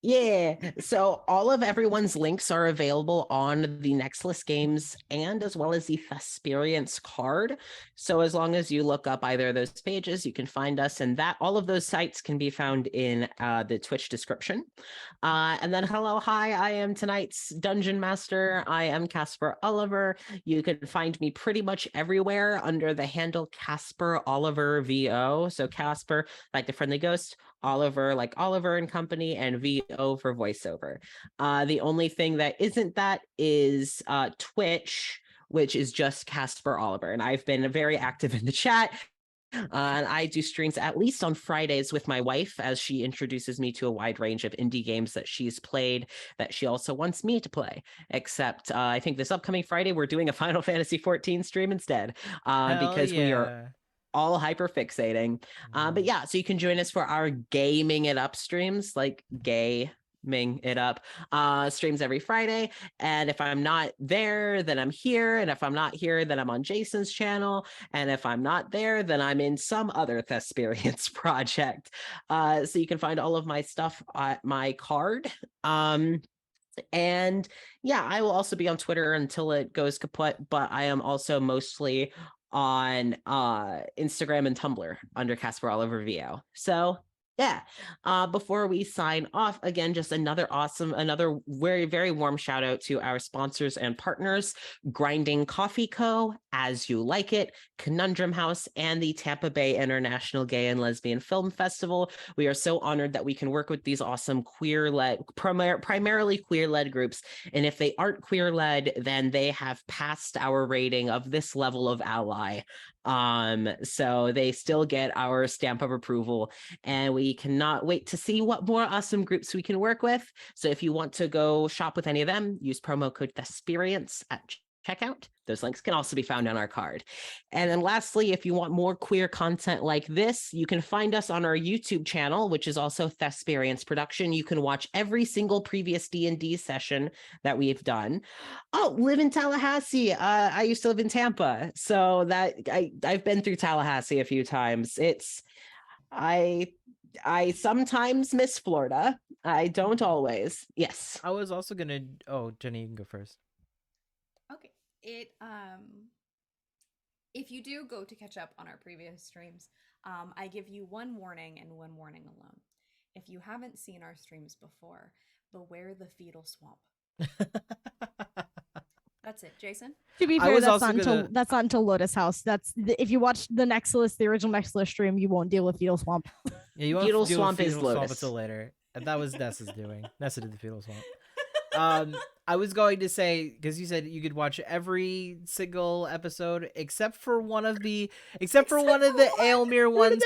Yeah. So all of everyone's links are available on the Nexilis games and as well as the Thesperience card. So as long as you look up either of those pages, you can find us, and that all of those sites can be found in the Twitch description. And then hello, hi, I am tonight's Dungeon Master. I am Casper Oliver. You can find me pretty much everywhere under the handle Casper Oliver VO. So Casper, like the friendly ghost, Oliver, like Oliver and Company, and VO for voiceover. The only thing that isn't that is Twitch, which is just Casper Oliver. And I've been very active in the chat. And I do streams at least on Fridays with my wife as she introduces me to a wide range of indie games that she's played that she also wants me to play. Except I think this upcoming Friday, we're doing a Final Fantasy 14 stream instead because we are all hyper fixating. But yeah, so you can join us for our gaming it up streams, like gaming it up streams every Friday. And if I'm not there, then I'm here. And if I'm not here, then I'm on Jason's channel. And if I'm not there, then I'm in some other Thesperience project. So you can find all of my stuff at my card. And yeah, I will also be on Twitter until it goes kaput, but I am also mostly on Instagram and Tumblr under Casper Oliver VO. So yeah, before we sign off, again, just another very, very warm shout out to our sponsors and partners, Grinding Coffee Co., As You Like It, Conundrum House, and the Tampa Bay International Gay and Lesbian Film Festival. We are so honored that we can work with these awesome queer-led, primarily queer-led groups. And if they aren't queer-led, then they have passed our rating of this level of ally. So they still get our stamp of approval, and we cannot wait to see what more awesome groups we can work with. So if you want to go shop with any of them, use promo code Thesperience at checkout. Those links can also be found on our card. And then lastly, if you want more queer content like this, you can find us on our YouTube channel, which is also Thesperience Production. You can watch every single previous D&D session that we've done. Oh, live in Tallahassee. I used to live in Tampa, so that I've been through Tallahassee a few times. I sometimes miss Florida. I don't always. Yes. I was also gonna. Oh, Jenny, you can go first. Okay. If you do go to catch up on our previous streams, I give you one warning and one warning alone. If you haven't seen our streams before, beware the fetal swamp. That's it, Jason. To be I fair, was that's also not gonna- until Lotus House. If you watch the Nexilis, the original Nexilis stream, you won't deal with fetal swamp. Yeah, you won't Fetal deal with swamp is fetal swamp Lotus. until later. And that was Nessa's doing. Nessa did the fetal swamp. I was going to say, because you said you could watch every single episode except for one of the Aelmir ones,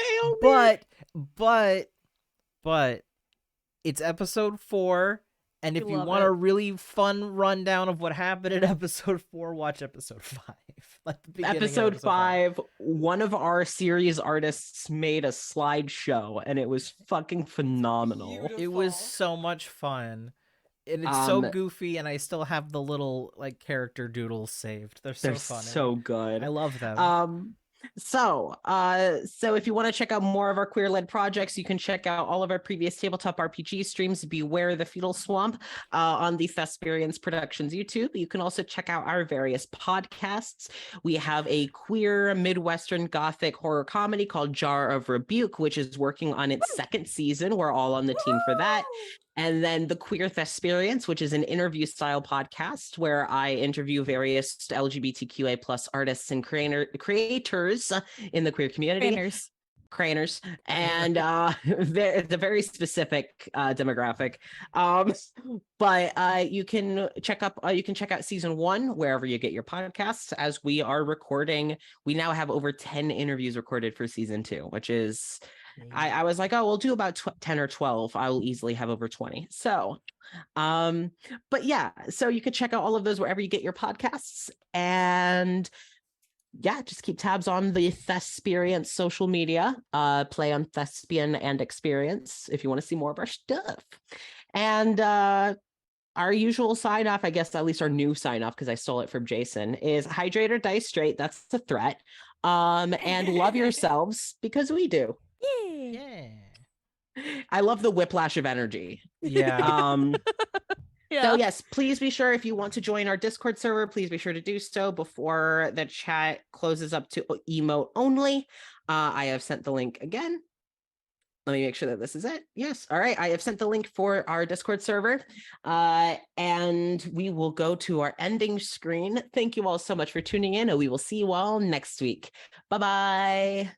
but it's episode 4, and if I you love want it. a really fun rundown of what happened in episode 4, watch episode 5. Like the beginning of Episode 5, one of our series artists made a slideshow, and it was fucking phenomenal. It was Beautiful. so much fun. And it's so Um, goofy, and I still have the little like character doodles saved. They're so They're funny. so good. I love them. So if you want to check out more of our queer-led projects, you can check out all of our previous tabletop RPG streams. Beware the Fetal Swamp on the Thesperience Productions YouTube. You can also check out our various podcasts. We have a queer Midwestern Gothic horror comedy called Jar of Rebuke, which is working on its second season. We're all on the team for that. And then the Queer Thesperience, which is an interview-style podcast where I interview various LGBTQA plus artists and creators in the queer community. Craners. And it's a very specific demographic. But you can check out season 1 wherever you get your podcasts. As we are recording, we now have over 10 interviews recorded for season 2, which is I was like, oh, we'll do about 10 or 12. I will easily have over 20. So, but yeah, so you could check out all of those wherever you get your podcasts. And yeah, just keep tabs on the Thesperience social media. Play on Thespian and Experience if you want to see more of our stuff. And our usual sign off, I guess, at least our new sign off, because I stole it from Jason, is hydrate or die straight. That's the threat. And love yourselves because we do. Yeah. I love the whiplash of energy. Yeah. So yes, please be sure if you want to join our Discord server, please be sure to do so before the chat closes up to emote only. I have sent the link again. Let me make sure that this is it. Yes. All right. I have sent the link for our Discord server. And we will go to our ending screen. Thank you all so much for tuning in, and we will see you all next week. Bye-bye.